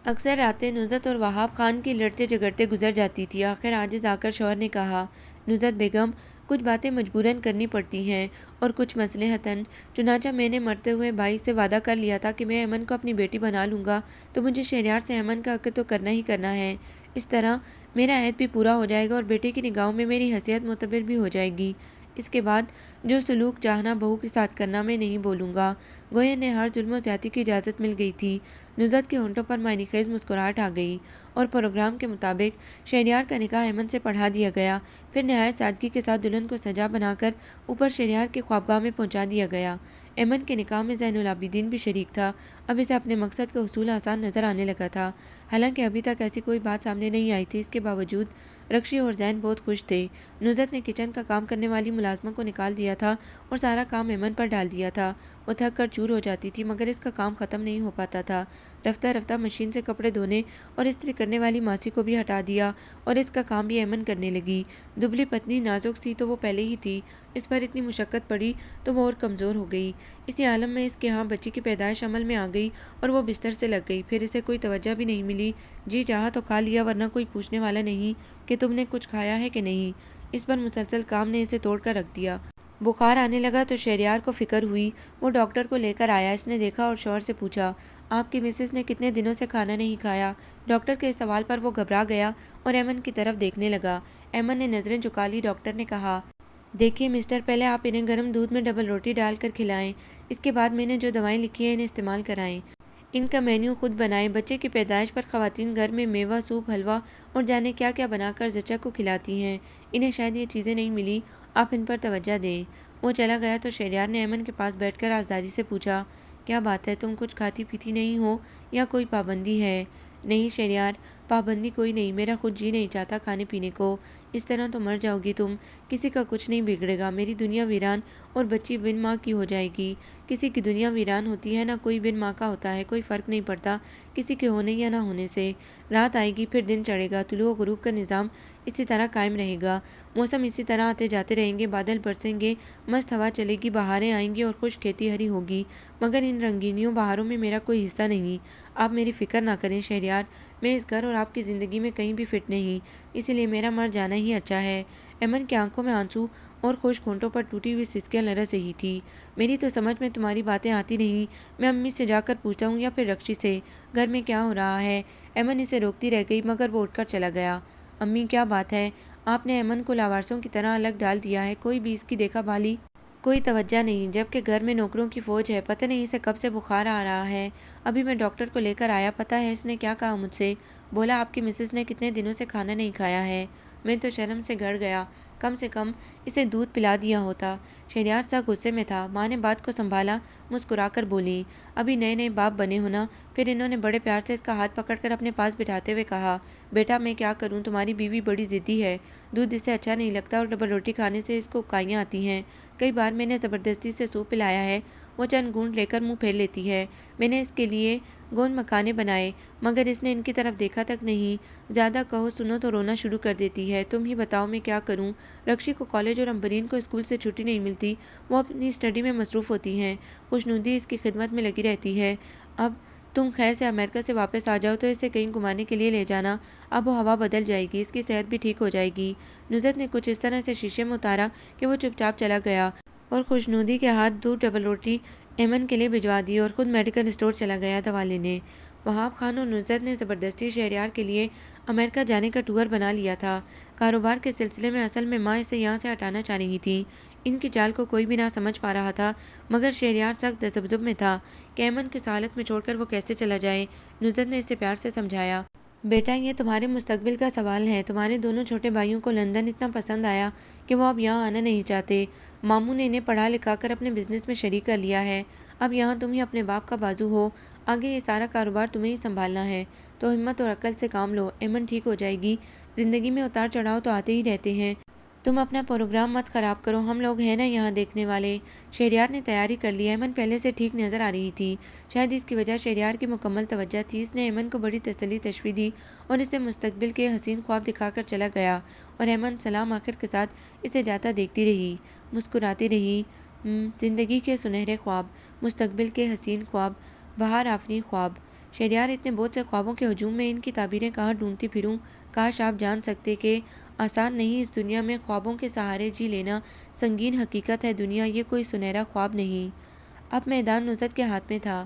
اکثر راتیں نصرت اور وہاب خان کی لڑتے جھگڑتے گزر جاتی تھی۔ آخر عاجز آ کر شوہر نے کہا، نصرت بیگم، کچھ باتیں مجبوراً کرنی پڑتی ہیں اور کچھ مصلحتاً، چنانچہ میں نے مرتے ہوئے بھائی سے وعدہ کر لیا تھا کہ میں ایمن کو اپنی بیٹی بنا لوں گا، تو مجھے شہریار سے ایمن کا عقد تو کرنا ہی کرنا ہے، اس طرح میرا عہد بھی پورا ہو جائے گا اور بیٹے کی نگاہوں میں میری حیثیت معتبر بھی ہو جائے گی۔ اس کے بعد جو سلوک چاہنا بہو کے ساتھ کرنا میں نہیں بولوں گا۔ گویا انہیں ہر ظلم و زیادتی کی اجازت مل گئی تھی۔ نصرت کے ہونٹوں پر معنی خیز مسکراہٹ آ گئی اور پروگرام کے مطابق شہریار کا نکاح ایمن سے پڑھا دیا گیا، پھر نہایت سادگی کے ساتھ دلہن کو سجا بنا کر اوپر شہریار کی خوابگاہ میں پہنچا دیا گیا۔ ایمن کے نکاح میں زین العابدین بھی شریک تھا، اب اسے اپنے مقصد کا حصول آسان نظر آنے لگا تھا، حالانکہ ابھی تک ایسی کوئی بات سامنے نہیں آئی تھی۔ اس کے باوجود رکشی اور زین بہت خوش تھے۔ نصرت نے کچن کا کام کرنے والی ملازمہ کو نکال دیا تھا اور سارا کام ایمن پر ڈال دیا تھا، وہ تھک کر چور ہو جاتی تھی مگر اس کا کام ختم نہیں ہو پاتا تھا۔ رفتہ رفتہ مشین سے کپڑے دھونے اور استری کرنے والی ماسی کو بھی ہٹا دیا اور اس کا کام بھی ایمن کرنے لگی۔ دبلی پتلی نازک سی تو وہ پہلے ہی تھی، اس پر اتنی مشقت پڑی تو وہ اور کمزور ہو گئی۔ اسی عالم میں اس کے ہاں بچی کی پیدائش عمل میں آ گئی اور وہ بستر سے لگ گئی، پھر اسے کوئی توجہ بھی نہیں ملی، جی چاہا تو کھا لیا ورنہ کوئی پوچھنے والا نہیں کہ تم نے کچھ کھایا ہے کہ نہیں۔ اس پر مسلسل کام نے اسے توڑ کر رکھ دیا۔ بخار آنے لگا تو شہریار کو فکر ہوئی، وہ ڈاکٹر کو لے کر آیا، اس نے دیکھا اور شوہر سے پوچھا، آپ کی مسز نے کتنے دنوں سے کھانا نہیں کھایا؟ ڈاکٹر کے اس سوال پر وہ گھبرا گیا اور ایمن کی طرف دیکھنے لگا۔ ایمن نے نظریں جھکا لی۔ ڈاکٹر نے کہا، دیکھیے مسٹر، پہلے آپ انہیں گرم دودھ میں ڈبل روٹی ڈال کر کھلائیں، اس کے بعد میں نے جو دوائیں لکھی ہیں انہیں استعمال کرائیں، ان کا مینیو خود بنائیں۔ بچے کی پیدائش پر خواتین گھر میں میوہ، سوپ، حلوہ اور جانے کیا کیا بنا کر زچہ کو کھلاتی ہیں، انہیں شاید یہ چیزیں نہیں ملی، آپ ان پر توجہ دیں۔ وہ چلا گیا تو شہریار نے ایمن کے پاس بیٹھ کر رازداری سے پوچھا، کیا بات ہے، تم کچھ کھاتی پیتی نہیں ہو یا کوئی پابندی ہے؟ نہیں شہریار، پابندی کوئی نہیں، میرا خود جی نہیں چاہتا کھانے پینے کو، اس طرح تو مر جاؤ گی تم، کسی کا کچھ نہیں بگڑے گا، میری دنیا ویران اور بچی بن ماں کی ہو جائے گی۔ کسی کی دنیا ویران ہوتی ہے، نہ کوئی بن ماں کا ہوتا ہے، کوئی فرق نہیں پڑتا کسی کے ہونے یا نہ ہونے سے۔ رات آئے گی، پھر دن چڑھے گا، طلوع و غروب کا نظام اسی طرح قائم رہے گا، موسم اسی طرح آتے جاتے رہیں گے، بادل برسیں گے، مست ہوا چلے گی، بہاریں آئیں گی اور خوش کھیتی ہری ہوگی، مگر ان رنگینیوں بہاروں میں میرا کوئی حصہ نہیں۔ آپ میری فکر نہ کریں شہریار، میں اس گھر اور آپ کی زندگی میں کہیں بھی فٹ نہیں، اسی لیے میرا مر جانا ہی اچھا ہے۔ ایمن کی آنکھوں میں آنسو اور خشک ہونٹوں پر ٹوٹی ہوئی سسکیاں لرز رہی تھی۔ میری تو سمجھ میں تمہاری باتیں آتی نہیں، میں امی سے جا کر پوچھتا ہوں یا پھر رکشی سے، گھر میں کیا ہو رہا ہے؟ ایمن اسے روکتی رہ گئی مگر وہ اٹھ کر چلا گیا۔ امی کیا بات ہے؟ آپ نے ایمن کو لاوارثوں کی طرح الگ ڈال دیا ہے، کوئی بھی اس کی دیکھا بھالی، کوئی توجہ نہیں، جبکہ گھر میں نوکروں کی فوج ہے، پتہ نہیں اسے کب سے بخار آ رہا ہے، ابھی میں ڈاکٹر کو لے کر آیا، پتہ ہے اس نے کیا کہا مجھ بولا آپ کی مسز نے کتنے دنوں سے کھانا نہیں کھایا ہے۔ میں تو شرم سے گڑ گیا، کم سے کم اسے دودھ پلا دیا ہوتا۔ شہریار سا غصے میں تھا، ماں نے بات کو سنبھالا، مسکرا کر بولی، ابھی نئے نئے باپ بنے ہو نا؟ پھر انہوں نے بڑے پیار سے اس کا ہاتھ پکڑ کر اپنے پاس بٹھاتے ہوئے کہا، بیٹا میں کیا کروں، تمہاری بیوی بڑی ضدی ہے، دودھ اسے اچھا نہیں لگتا اور ڈبل روٹی کھانے سے اس کو اکائیاں آتی ہیں، کئی بار میں نے زبردستی سے سوپ پلایا ہے وہ چند گونٹ لے کر منہ پھیر لیتی ہے۔ میں نے اس کے لیے گوند مکھانے بنائے مگر اس نے ان کی طرف دیکھا تک نہیں۔ زیادہ کہو سنو تو رونا شروع کر دیتی ہے۔ تم ہی بتاؤ میں کیا کروں؟ رکشی کو کالج اور امبرین کو اسکول سے چھٹی نہیں ملتی، وہ اپنی اسٹڈی میں مصروف ہوتی ہیں۔ خوشنودی اس کی خدمت میں لگی رہتی ہے۔ اب تم خیر سے امریکہ سے واپس آ جاؤ تو اسے کہیں گھمانے کے لیے لے جانا، اب وہ ہوا بدل جائے گی، اس کی صحت بھی ٹھیک ہو جائے گی۔ نصرت نے کچھ اس طرح سے شیشے میں اتارا کہ وہ چپ چاپ چلا گیا اور خوشنودی کے ہاتھ دودھ ڈبل روٹی ایمن کے لیے بھجوا دی اور خود میڈیکل اسٹور چلا گیا دوا لینے۔ وہاب خان اور نصرت نے زبردستی شہریار کے لیے امریکہ جانے کا ٹور بنا لیا تھا۔ کاروبار کے سلسلے میں اصل میں ماں اسے یہاں سے ہٹانا چاہ رہی تھی۔ ان کی چال کو کوئی بھی نہ سمجھ پا رہا تھا مگر شہریار سخت تذبذب میں تھا کہ ایمن کو اس حالت میں چھوڑ کر وہ کیسے چلا جائے۔ نصرت نے اسے پیار سے سمجھایا، بیٹا یہ تمہارے مستقبل کا سوال ہے۔ تمہارے دونوں چھوٹے بھائیوں کو لندن اتنا پسند آیا کہ وہ اب یہاں آنا نہیں چاہتے۔ ماموں نے انہیں پڑھا لکھا کر اپنے بزنس میں شریک کر لیا ہے۔ اب یہاں تم ہی اپنے باپ کا بازو ہو، آگے یہ سارا کاروبار تمہیں ہی سنبھالنا ہے، تو ہمت اور عقل سے کام لو۔ ایمن ٹھیک ہو جائے گی، زندگی میں اتار چڑھاؤ تو آتے ہی رہتے ہیں، تم اپنا پروگرام مت خراب کرو، ہم لوگ ہیں نا یہاں دیکھنے والے۔ شہریار نے تیاری کر لی، ایمن پہلے سے ٹھیک نظر آ رہی تھی، شاید اس کی وجہ شہریار کی مکمل توجہ تھی۔ اس نے ایمن کو بڑی تسلی تشفی دی اور اسے مستقبل کے حسین خواب دکھا کر چلا گیا اور ایمن سلام آخر کے ساتھ اسے جاتا دیکھتی رہی، مسکراتی رہی۔ زندگی کے سنہرے خواب، مستقبل کے حسین خواب، بہار آفریں خواب۔ شہریار اتنے بہت سے خوابوں کے ہجوم میں ان کی تعبیریں کہاں ڈھونڈتی پھروں۔ کاش آپ جان سکتے کہ آسان نہیں اس دنیا میں خوابوں کے سہارے جی لینا، سنگین حقیقت ہے دنیا، یہ کوئی سنہرا خواب نہیں۔ اب میدان نصرت کے ہاتھ میں تھا۔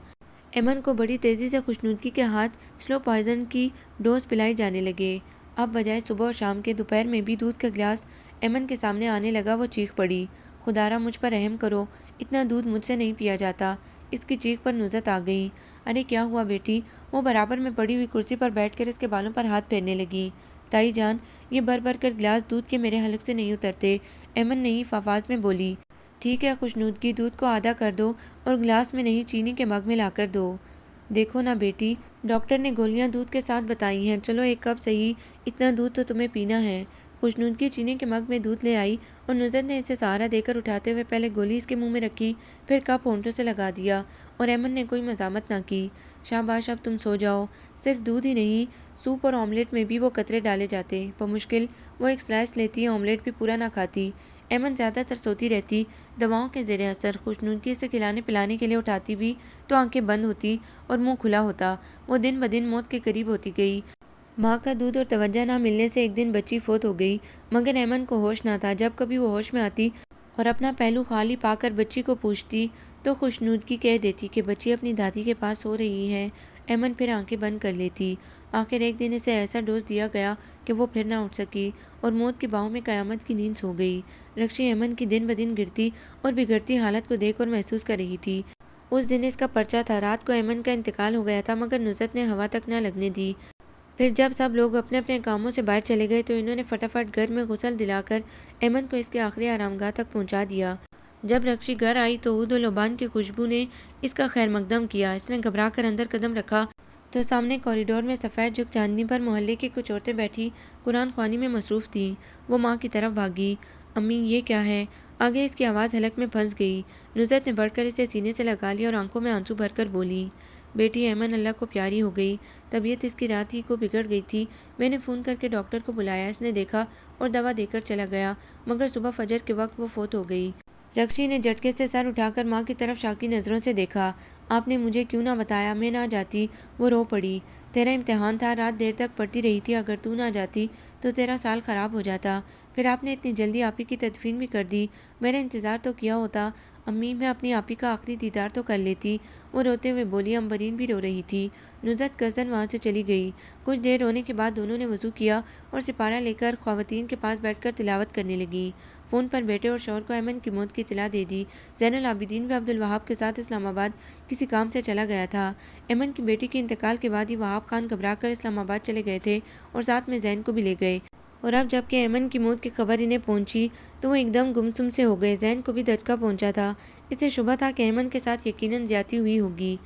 ایمن کو بڑی تیزی سے خوشنودگی کے ہاتھ سلو پوائزن کی ڈوز پلائی جانے لگے۔ اب بجائے صبح اور شام کے دوپہر میں بھی دودھ کا گلاس ایمن کے سامنے آنے لگا۔ وہ چیخ پڑی، خدارا مجھ پر رحم کرو، اتنا دودھ مجھ سے نہیں پیا جاتا۔ اس کی چیخ پر نصرت آ گئی۔ ارے کیا ہوا بیٹی؟ وہ برابر میں پڑی ہوئی کرسی پر بیٹھ کر اس کے بالوں پر ہاتھ پھیرنے لگی۔ تائی جان یہ بھر بھر کر گلاس دودھ کے میرے حلق سے نہیں اترتے، ایمن نحیف آواز میں بولی۔ ٹھیک ہے خوشنودگی، دودھ کو آدھا کر دو اور گلاس میں نہیں چینی کے مگ میں لا کر دو۔ دیکھو نا بیٹی، ڈاکٹر نے گولیاں دودھ کے ساتھ بتائی ہیں، چلو ایک کپ صحیح، اتنا دودھ تو تمہیں پینا ہے۔ خوشنودگی چینی کے مگ میں دودھ لے آئی اور نصرت نے اسے سہارا دے کر اٹھاتے ہوئے پہلے گولی اس کے منہ میں رکھی، پھر کپ ہونٹوں سے لگا دیا اور ایمن نے کوئی مزاحمت نہ کی۔ شاباش اب تم سو جاؤ۔ صرف دودھ ہی نہیں، سوپ اور آملیٹ میں بھی وہ قطرے ڈالے جاتے، بمشکل وہ ایک سلائس لیتی، آملیٹ بھی پورا نہ کھاتی۔ ایمن زیادہ تر سوتی رہتی، دواؤں کے زیر اثر۔ خوشنودگی سے کھلانے پلانے کے لیے اٹھاتی بھی تو آنکھیں بند ہوتی اور منہ کھلا ہوتا۔ وہ دن بدن موت کے قریب ہوتی گئی۔ ماں کا دودھ اور توجہ نہ ملنے سے ایک دن بچی فوت ہو گئی، مگر ایمن کو ہوش نہ تھا۔ جب کبھی وہ ہوش میں آتی اور اپنا پہلو خالی پا کر بچی کو پوچھتی تو خوشنودگی کہہ دیتی کہ بچی اپنی دادی کے پاس سو رہی ہے۔ ایمن پھر آنکھیں بند کر لیتی۔ آخر ایک دن اسے ایسا ڈوز دیا گیا کہ وہ پھر نہ اٹھ سکی اور موت کی باہوں میں قیامت کی نیند سو گئی۔ رکشی ایمن کی دن بدن گرتی اور بگڑتی حالت کو دیکھ اور محسوس کر رہی تھی۔ اس دن اس کا پرچہ تھا، رات کو ایمن کا انتقال ہو گیا تھا مگر نصرت نے ہوا تک نہ لگنے دی۔ پھر جب سب لوگ اپنے اپنے کاموں سے باہر چلے گئے تو انہوں نے فٹافٹ گھر میں غسل دلا کر ایمن کو اس کے آخری آرام گاہ تک پہنچا دیا۔ جب رکشی گھر آئی تو عود و لبان کی خوشبو نے اس کا خیر مقدم کیا۔ اس نے گھبرا کر اندر قدم رکھا تو سامنے کوریڈور میں سفید جھک چاندنی پر محلے کی کچھ عورتیں بیٹھی قرآن خوانی میں مصروف تھیں۔ وہ ماں کی طرف بھاگی، امی یہ کیا ہے؟ آگے اس کی آواز حلق میں پھنس گئی۔ نصرت نے بڑھ کر اسے سینے سے لگا لیا اور آنکھوں میں آنسو بھر کر بولی، بیٹی ایمن اللہ کو پیاری ہو گئی، طبیعت اس کی رات ہی کو بگڑ گئی تھی، میں نے فون کر کے ڈاکٹر کو بلایا، اس نے دیکھا اور دوا دے کر چلا گیا مگر صبح فجر کے وقت وہ فوت ہو گئی۔ رکشی نے جھٹکے سے سر اٹھا کر ماں کی طرف شاکی نظروں سے دیکھا۔ آپ نے مجھے کیوں نہ بتایا، میں نہ جاتی۔ وہ رو پڑی، تیرا امتحان تھا، رات دیر تک پڑھتی رہی تھی، اگر تو نہ جاتی تو تیرا سال خراب ہو جاتا، پھر آپ نے اتنی جلدی آپی کی تدفین بھی کر دی، میرا انتظار تو کیا ہوتا۔ امی میں اپنی آپی کا آخری دیدار تو کر لیتی۔ وہ روتے ہوئے بولی، امبرین بھی رو رہی تھی۔ نصرت گزن وہاں سے چلی گئی۔ کچھ دیر رونے کے بعد دونوں نے وضو کیا اور سپارہ لے کر خواتین کے پاس بیٹھ کر تلاوت کرنے لگی۔ فون پر بیٹے اور شوہر کو ایمن کی موت کی اطلاع دے دی۔ زین العابدین بھی عبدالوہاب کے ساتھ اسلام آباد کسی کام سے چلا گیا تھا۔ ایمن کی بیٹی کے انتقال کے بعد ہی وہاب خان گھبرا کر اسلام آباد چلے گئے تھے اور ساتھ میں زین کو بھی لے گئے، اور اب جب کہ ایمن کی موت کی خبر انہیں پہنچی تو وہ ایک دم گمسم سے ہو گئے۔ زین کو بھی دھچکا پہنچا تھا، اسے شبہ تھا کہ ایمن کے ساتھ یقیناً زیادتی ہوئی ہوگی۔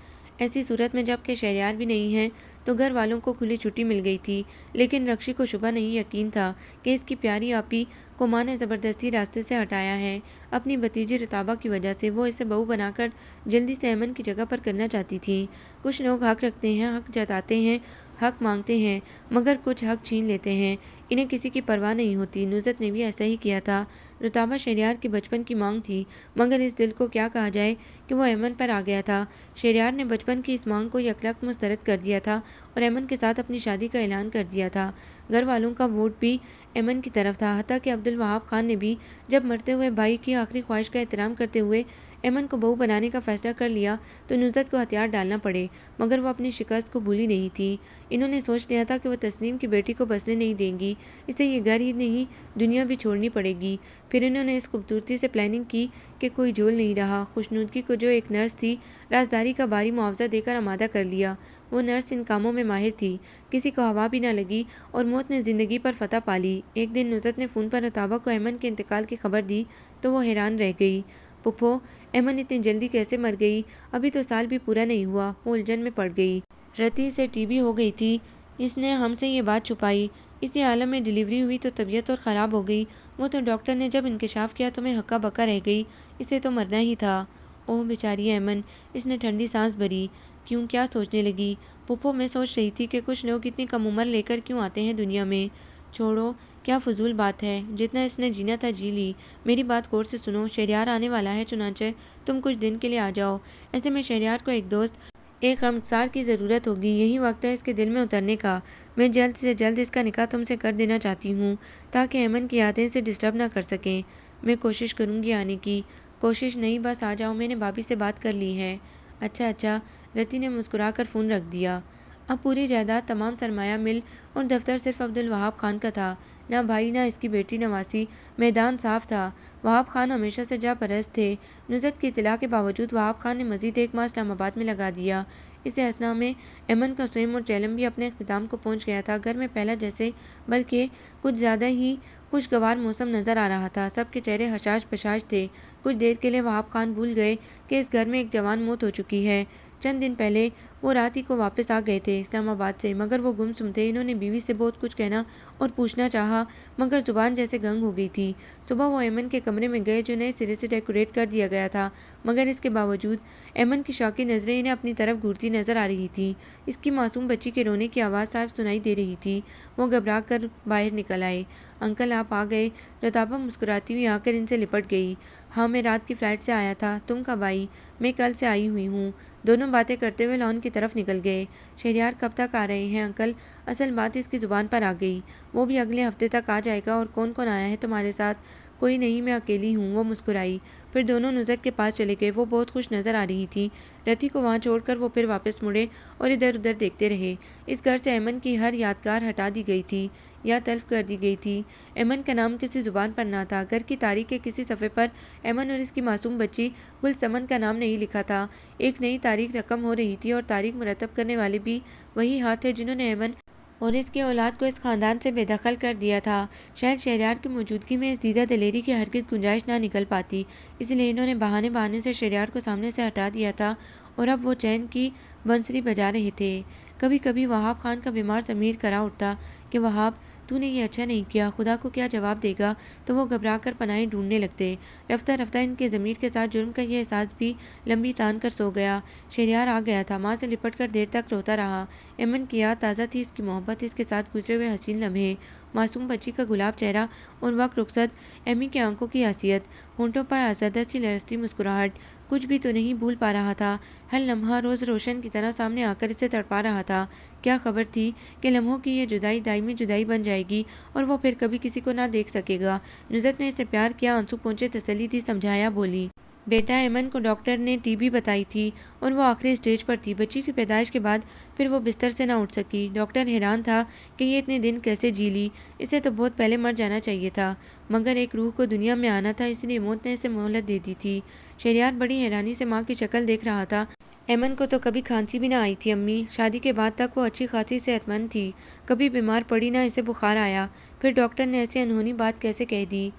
ایسی صورت میں جب کہ شہریار بھی نہیں ہے تو گھر والوں کو کھلی چھٹی مل گئی تھی، لیکن رکشی کو شبہ نہیں یقین تھا کہ اس کی پیاری آپی کو ماں نے زبردستی راستے سے ہٹایا ہے۔ اپنی بھتیجی رتابہ کی وجہ سے وہ اسے بہو بنا کر جلدی سے ایمن کی جگہ پر کرنا چاہتی تھی۔ کچھ لوگ حق رکھتے ہیں، حق جتاتے ہیں، حق مانگتے ہیں، مگر کچھ حق چھین لیتے ہیں، انہیں کسی کی پرواہ نہیں ہوتی۔ نصرت نے بھی ایسا ہی کیا تھا۔ رتابہ شہریار کی بچپن کی مانگ تھی، مگر اس دل کو کیا کہا جائے کہ وہ ایمن پر آ گیا تھا۔ شہریار نے بچپن کی اس مانگ کو یکلخت مسترد کر دیا تھا اور ایمن کے ساتھ اپنی شادی کا اعلان کر دیا تھا۔ گھر والوں کا ووٹ بھی ایمن کی طرف تھا، حتیٰ کہ عبدالوہاب خان نے بھی جب مرتے ہوئے بھائی کی آخری خواہش کا احترام کرتے ہوئے ایمن کو بہو بنانے کا فیصلہ کر لیا تو نصرت کو ہتھیار ڈالنا پڑے، مگر وہ اپنی شکست کو بھولی نہیں تھی۔ انہوں نے سوچ لیا تھا کہ وہ تسنیم کی بیٹی کو بسنے نہیں دیں گی، اسے یہ گھر ہی نہیں دنیا بھی چھوڑنی پڑے گی۔ پھر انہوں نے اس خوبصورتی سے پلاننگ کی کہ کوئی جول نہیں رہا۔ خوشنودگی کو جو ایک نرس تھی رازداری کا بھاری معاوضہ دے کر آمادہ کر لیا۔ وہ نرس ان کاموں میں ماہر تھی، کسی کو ہوا بھی نہ لگی اور موت نے زندگی پر فتح پا لی۔ ایک دن نصرت نے فون پر رتابہ کو ایمن کے انتقال کی خبر دی تو وہ حیران رہ گئی۔ پھپھو، ایمن اتنی جلدی کیسے مر گئی؟ ابھی تو سال بھی پورا نہیں ہوا۔ وہ الجھن میں پڑ گئی۔ رتی سے ٹی بی ہو گئی تھی، اس نے ہم سے یہ بات چھپائی۔ اسی عالم میں ڈیلیوری ہوئی تو طبیعت اور خراب ہو گئی۔ وہ تو ڈاکٹر نے جب انکشاف کیا تو میں ہکا بکا رہ گئی، اسے تو مرنا ہی تھا۔ اوہ بیچاری ایمن، اس نے ٹھنڈی سانس بھری۔ کیوں، کیا سوچنے لگی؟ پھپھو، میں سوچ رہی تھی کہ کچھ لوگ اتنی کم عمر لے کر کیوں آتے ہیں دنیا میں۔ چھوڑو، کیا فضول بات ہے، جتنا اس نے جینا تھا جی لی۔ میری بات غور سے سنو، شہریار آنے والا ہے، چنانچہ تم کچھ دن کے لیے آ جاؤ۔ ایسے میں شہریار کو ایک دوست، ایک غمگسار کی ضرورت ہوگی، یہی وقت ہے اس کے دل میں اترنے کا۔ میں جلد سے جلد اس کا نکاح تم سے کر دینا چاہتی ہوں تاکہ ایمن کی یادیں اسے ڈسٹرب نہ کر سکیں۔ میں کوشش کروں گی آنے کی۔ کوشش نہیں، بس آ جاؤ، میں نے بھابھی سے بات کر لی ہے۔ اچھا اچھا، رتی نے مسکرا کر فون رکھ دیا۔ اب پوری جائیداد، تمام سرمایہ مل اور دفتر صرف عبدالوہاب خان کا تھا، نہ بھائی نہ اس کی بیٹی نواسی۔ میدان صاف تھا۔ وہاب خان ہمیشہ سے جاں پرست تھے۔ نصرت کی اطلاع کے باوجود وہاب خان نے مزید ایک ماہ اسلام آباد میں لگا دیا۔ اس اثنا میں ایمن کا سوئم اور چیلم بھی اپنے اختتام کو پہنچ گیا تھا۔ گھر میں پہلا جیسے بلکہ کچھ زیادہ ہی خوشگوار موسم نظر آ رہا تھا۔ سب کے چہرے حشاش بشاش تھے۔ کچھ دیر کے لیے وہاب خان بھول گئے کہ اس گھر میں ایک جوان موت ہو چکی ہے۔ چند دن پہلے وہ رات ہی کو واپس آ گئے تھے اسلام آباد سے، مگر وہ گمسم تھے۔ انہوں نے بیوی سے بہت کچھ کہنا اور پوچھنا چاہا، مگر زبان جیسے گنگ ہو گئی تھی۔ صبح وہ ایمن کے کمرے میں گئے جو نئے سرے سے ڈیکوریٹ کر دیا گیا تھا، مگر اس کے باوجود ایمن کی شوقی نظریں انہیں اپنی طرف گھورتی نظر آ رہی تھیں۔ اس کی معصوم بچی کے رونے کی آواز صاف سنائی دے رہی تھی۔ وہ گھبرا کر باہر نکل آئے۔ انکل آپ آ گئے؟ رتابہ مسکراتی ہوئی آ کر ان سے لپٹ گئی۔ ہاں، میں رات کی فلائٹ سے آیا تھا۔ تم کب آئی؟ میں کل سے آئی ہوئی ہوں۔ دونوں باتیں کرتے ہوئے لان کی طرف نکل گئے۔ شہریار کب تک آ رہے ہیں انکل؟ اصل بات اس کی زبان پر آ گئی۔ وہ بھی اگلے ہفتے تک آ جائے گا۔ اور کون کون آیا ہے تمہارے ساتھ؟ کوئی نہیں، میں اکیلی ہوں۔ وہ مسکرائی۔ پھر دونوں نصرت کے پاس چلے گئے۔ وہ بہت خوش نظر آ رہی تھی۔ رتی کو وہاں چھوڑ کر وہ پھر واپس مڑے اور ادھر ادھر دیکھتے رہے۔ اس گھر سے ایمن کی ہر یادگار ہٹا دی گئی تھی یا تلف کر دی گئی تھی۔ ایمن کا نام کسی زبان پر نہ تھا۔ گھر کی تاریخ کے کسی صفحے پر ایمن اور اس کی معصوم بچی گلسمن کا نام نہیں لکھا تھا۔ ایک نئی تاریخ رقم ہو رہی تھی اور تاریخ مرتب کرنے والے بھی وہی ہاتھ تھے جنہوں نے ایمن اور اس کی اولاد کو اس خاندان سے بے دخل کر دیا تھا۔ شاید شہریار کی موجودگی میں اس دیدہ دلیری کی ہرگز گنجائش نہ نکل پاتی، اس لیے انہوں نے بہانے سے شہریار کو سامنے سے ہٹا دیا تھا اور اب وہ چین کی بنسری بجا رہے تھے۔ کبھی کبھی وہاب خان کا بیمار ضمیر کرا اٹھتا کہ وہاب، تو نے یہ اچھا نہیں کیا، خدا کو کیا جواب دے گا، تو وہ گھبرا کر پناہیں ڈھونڈنے لگتے۔ رفتہ رفتہ ان کے ضمیر کے ساتھ جرم کا یہ احساس بھی لمبی تان کر سو گیا۔ شہریار آ گیا تھا، ماں سے لپٹ کر دیر تک روتا رہا۔ ایمن کی یاد تازہ تھی، اس کی محبت، اس کے ساتھ گزرے ہوئے حسین لمحے، معصوم بچی کا گلاب چہرہ اور وقت رخصت ایمی کی آنکھوں کی حیثیت، ہونٹوں پر آزادہ سی لرزتی مسکراہٹ۔ کچھ بھی تو نہیں بھول پا رہا تھا۔ ہر لمحہ روز روشن کی طرح سامنے آ کر اسے تڑپا رہا تھا۔ کیا خبر تھی کہ لمحوں کی یہ جدائی دائمی جدائی بن جائے گی اور وہ پھر کبھی کسی کو نہ دیکھ سکے گا۔ نصرت نے اسے پیار کیا، آنسو پہنچے تسلی دی، سمجھایا، بولی، بیٹا ایمن کو ڈاکٹر نے ٹی بی بتائی تھی اور وہ آخری اسٹیج پر تھی۔ بچی کی پیدائش کے بعد پھر وہ بستر سے نہ اٹھ سکی۔ ڈاکٹر حیران تھا کہ یہ اتنے دن کیسے جی لی، اسے تو بہت پہلے مر جانا چاہیے تھا، مگر ایک روح کو دنیا میں آنا تھا، اس لیے موت نے اسے مہلت دے دی تھی۔ شہریار بڑی حیرانی سے ماں کی شکل دیکھ رہا تھا۔ ایمن کو تو کبھی کھانسی بھی نہ آئی تھی امی، شادی کے بعد تک وہ اچھی خاصی صحت مند تھی، کبھی بیمار پڑی نہ اسے بخار آیا، پھر ڈاکٹر نے ایسی انہونی بات کیسے کہہ دی؟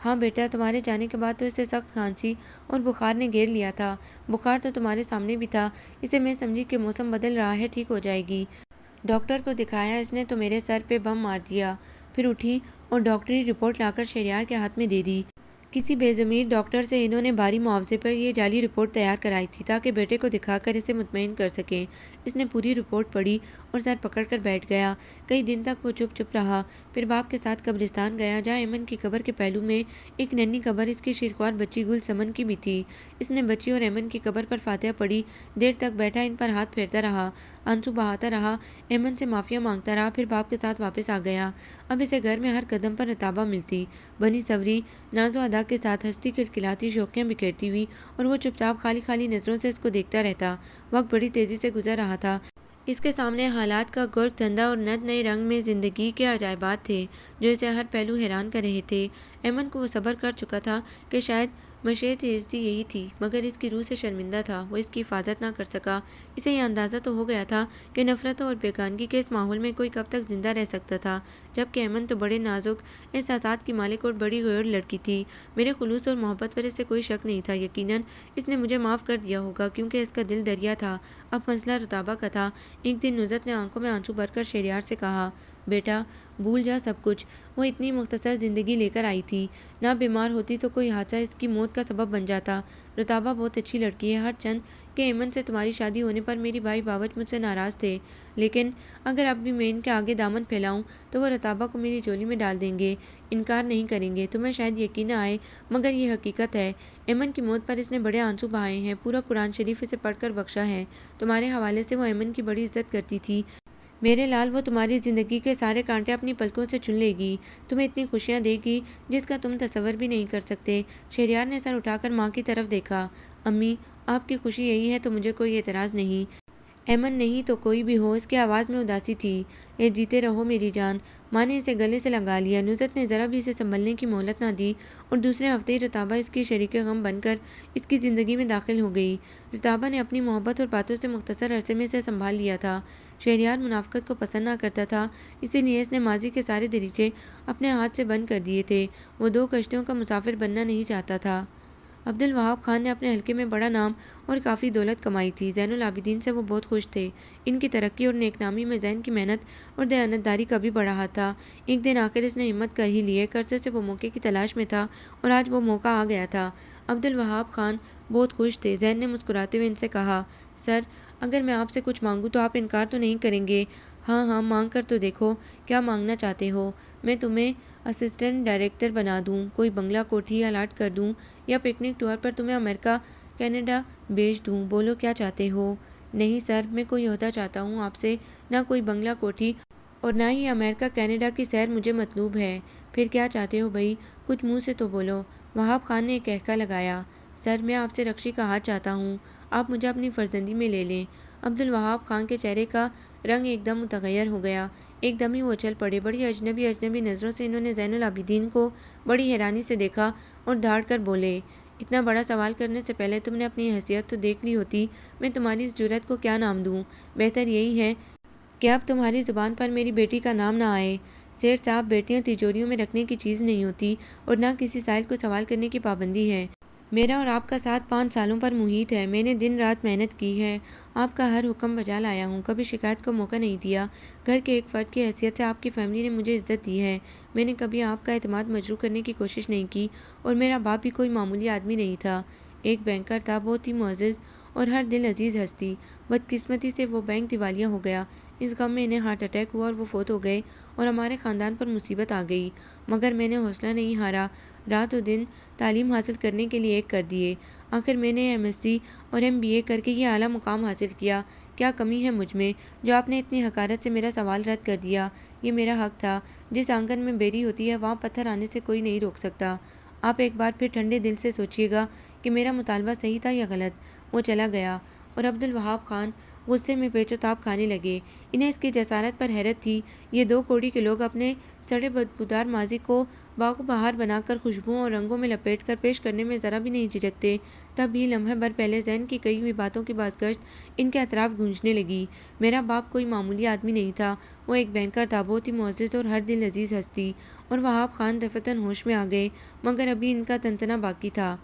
ہاں بیٹا، تمہارے جانے کے بعد تو اسے سخت کھانسی اور بخار نے گھیر لیا تھا۔ بخار تو تمہارے سامنے بھی تھا، اسے میں سمجھی کہ موسم بدل رہا ہے، ٹھیک ہو جائے گی۔ ڈاکٹر کو دکھایا، اس نے تو میرے سر پہ بم مار دیا۔ پھر اٹھی اور ڈاکٹری رپورٹ لا کر شہریار کے ہاتھ میں دے دی۔ کسی بے ضمیر ڈاکٹر سے انہوں نے بھاری معاوضے پر یہ جعلی رپورٹ تیار کرائی تھی تاکہ بیٹے کو دکھا کر اسے مطمئن کر سکیں۔ اس نے پوری رپورٹ پڑھی اور سر پکڑ کر بیٹھ گیا۔ کئی دن تک وہ چپ چپ رہا، پھر باپ کے ساتھ قبرستان گیا جہاں ایمن کی قبر کے پہلو میں ایک ننھی قبر اس کی شیرخوار بچی گل سمن کی بھی تھی۔ اس نے بچی اور ایمن کی قبر پر فاتحہ پڑھی، دیر تک بیٹھا ان پر ہاتھ پھیرتا رہا، آنسو بہاتا رہا، ایمن سے معافیا مانگتا رہا، پھر باپ کے ساتھ واپس آ گیا۔ اب اسے گھر میں ہر قدم پر رتابہ ملتی، بنی سوری، ناز و ادا کے ساتھ ہنستی کھلکھلاتی، شوخیاں بکھیرتی ہوئی، اور وہ چپ چاپ خالی خالی نظروں سے اس کو دیکھتا رہتا۔ وقت بڑی تیزی سے گزر رہا تھا۔ اس کے سامنے حالات کا گرگ دھندا اور نت نئے رنگ میں زندگی کے عجائبات تھے جو اسے ہر پہلو حیران کر رہے تھے۔ ایمن کو وہ صبر کر چکا تھا کہ شاید مشیت عزتی یہی تھی، مگر اس کی روح سے شرمندہ تھا، وہ اس کی حفاظت نہ کر سکا۔ اسے یہ اندازہ تو ہو گیا تھا کہ نفرتوں اور بیگانگی کے اس ماحول میں کوئی کب تک زندہ رہ سکتا تھا، جبکہ ایمن تو بڑے نازک احساسات کی مالک اور بڑی غیور لڑکی تھی۔ میرے خلوص اور محبت پر اسے کوئی شک نہیں تھا، یقیناً اس نے مجھے معاف کر دیا ہوگا کیونکہ اس کا دل دریا تھا۔ اب مسئلہ رتابہ کا تھا۔ ایک دن نصرت نے آنکھوں میں آنسو بھر کر شہریار سے کہا، بیٹا بھول جا سب کچھ، وہ اتنی مختصر زندگی لے کر آئی تھی، نہ بیمار ہوتی تو کوئی حادثہ اس کی موت کا سبب بن جاتا۔ رتابہ بہت اچھی لڑکی ہے، ہر چند کہ ایمن سے تمہاری شادی ہونے پر میری بھائی باوچ مجھ سے ناراض تھے، لیکن اگر اب بھی میں ان کے آگے دامن پھیلاؤں تو وہ رتابہ کو میری جولی میں ڈال دیں گے، انکار نہیں کریں گے۔ تمہیں شاید یقین نہ آئے مگر یہ حقیقت ہے، ایمن کی موت پر اس نے بڑے آنسو بہائے ہیں، پورا قرآن شریف اسے پڑھ کر بخشا ہے۔ تمہارے حوالے سے وہ ایمن کی بڑی عزت کرتی تھی۔ میرے لال، وہ تمہاری زندگی کے سارے کانٹے اپنی پلکوں سے چن لے گی، تمہیں اتنی خوشیاں دے گی جس کا تم تصور بھی نہیں کر سکتے۔ شہریار نے سر اٹھا کر ماں کی طرف دیکھا۔ امی، آپ کی خوشی یہی ہے تو مجھے کوئی اعتراض نہیں۔ ایمن نہیں تو کوئی بھی ہو، اس کی آواز میں اداسی تھی۔ اے جیتے رہو میری جان۔ ماں نے اسے گلے سے لگا لیا۔ نصرت نے ذرا بھی اسے سنبھلنے کی مہلت نہ دی اور دوسرے ہفتے ہی رتابہ اس کی شریک غم بن کر اس کی زندگی میں داخل ہو گئی۔ رتابہ نے اپنی محبت اور باتوں سے مختصر عرصے میں اسے سنبھال لیا تھا۔ شہریار منافقت کو پسند نہ کرتا تھا، اسی لیے اس نے ماضی کے سارے دریچے اپنے ہاتھ سے بند کر دیے تھے۔ وہ دو کشتیوں کا مسافر بننا نہیں چاہتا تھا۔ عبدالوہاب خان نے اپنے حلقے میں بڑا نام اور کافی دولت کمائی تھی۔ زین العابدین سے وہ بہت خوش تھے۔ ان کی ترقی اور نیک نامی میں زین کی محنت اور دیانتداری کا بھی بڑا ہاتھ تھا۔ ایک دن آخر اس نے ہمت کر ہی لی، ایک عرصے سے وہ موقع کی تلاش میں تھا اور آج وہ موقع آ گیا تھا۔ عبدالوہاب خان بہت خوش تھے۔ زین نے مسکراتے ہوئے ان سے کہا، سر، اگر میں آپ سے کچھ مانگوں تو آپ انکار تو نہیں کریں گے؟ ہاں ہاں، مانگ کر تو دیکھو، کیا مانگنا چاہتے ہو؟ میں تمہیں اسسٹنٹ ڈائریکٹر بنا دوں، کوئی بنگلہ کوٹھی الاٹ کر دوں یا پکنک ٹور پر تمہیں امریکہ کینیڈا بھیج دوں، بولو کیا چاہتے ہو؟ نہیں سر، میں کوئی عہدہ چاہتا ہوں آپ سے، نہ کوئی بنگلہ کوٹھی اور نہ ہی امریکہ کینیڈا کی سیر مجھے مطلوب ہے۔ پھر کیا چاہتے ہو بھائی؟ کچھ منہ سے تو بولو۔ وہاب خان نے ایک کہکا لگایا، سر میں آپ سے رکشی کا ہاتھ چاہتا ہوں، آپ مجھے اپنی فرزندی میں لے لیں۔ عبدالوہاب خان کے چہرے کا رنگ ایک دم متغیر ہو گیا، ایک دم ہی وہ چل پڑے۔ بڑی اجنبی نظروں سے انہوں نے زین العابدین کو بڑی حیرانی سے دیکھا اور دھاڑ کر بولے، اتنا بڑا سوال کرنے سے پہلے تم نے اپنی حیثیت تو دیکھ لی ہوتی، میں تمہاری اس جرأت کو کیا نام دوں؟ بہتر یہی ہے کہ اب تمہاری زبان پر میری بیٹی کا نام نہ آئے۔ سیٹھ صاحب، بیٹیاں تجوریوں میں رکھنے کی چیز نہیں ہوتی اور نہ کسی سائل کو سوال کرنے کی پابندی ہے۔ میرا اور آپ کا ساتھ 5 سالوں پر محیط ہے، میں نے دن رات محنت کی ہے، آپ کا ہر حکم بجا لایا ہوں، کبھی شکایت کو موقع نہیں دیا۔ گھر کے ایک فرد کی حیثیت سے آپ کی فیملی نے مجھے عزت دی ہے، میں نے کبھی آپ کا اعتماد مجروح کرنے کی کوشش نہیں کی، اور میرا باپ بھی کوئی معمولی آدمی نہیں تھا، ایک بینکر تھا، بہت ہی معزز اور ہر دل عزیز ہستی۔ بدقسمتی سے وہ بینک دیوالیہ ہو گیا، اس غم میں انہیں ہارٹ اٹیک ہوا اور وہ فوت ہو گئے اور ہمارے خاندان پر مصیبت آ گئی، مگر میں نے حوصلہ نہیں ہارا، رات و دن تعلیم حاصل کرنے کے لیے ایک کر دیے، آخر میں نے MSc اور MBA کر کے یہ اعلیٰ مقام حاصل کیا۔ کیا کمی ہے مجھ میں جو آپ نے اتنی حقارت سے میرا سوال رد کر دیا؟ یہ میرا حق تھا، جس آنگن میں بیری ہوتی ہے وہاں پتھر آنے سے کوئی نہیں روک سکتا۔ آپ ایک بار پھر ٹھنڈے دل سے سوچیے گا کہ میرا مطالبہ صحیح تھا یا غلط۔ وہ چلا گیا اور عبدالوہاب خان غصے میں پیچ و تاب کھانے لگے۔ انہیں اس کی جسارت پر حیرت تھی۔ یہ 2 کوڑی کے لوگ اپنے سڑے بدبودار ماضی کو باغ و بہار بنا کر خوشبوؤں اور رنگوں میں لپیٹ کر پیش کرنے میں ذرا بھی نہیں جھجکتے۔ تب ہی لمحے بھر پہلے ذہن کی کہی ہوئی باتوں کی بازگشت ان کے اطراف گونجنے لگی۔ میرا باپ کوئی معمولی آدمی نہیں تھا، وہ ایک بینکر تھا، بہت ہی معزز اور ہر دل عزیز ہستی۔ اور وہاب خان دفتن ہوش میں آ گئے، مگر ابھی ان کا تنتنا باقی تھا۔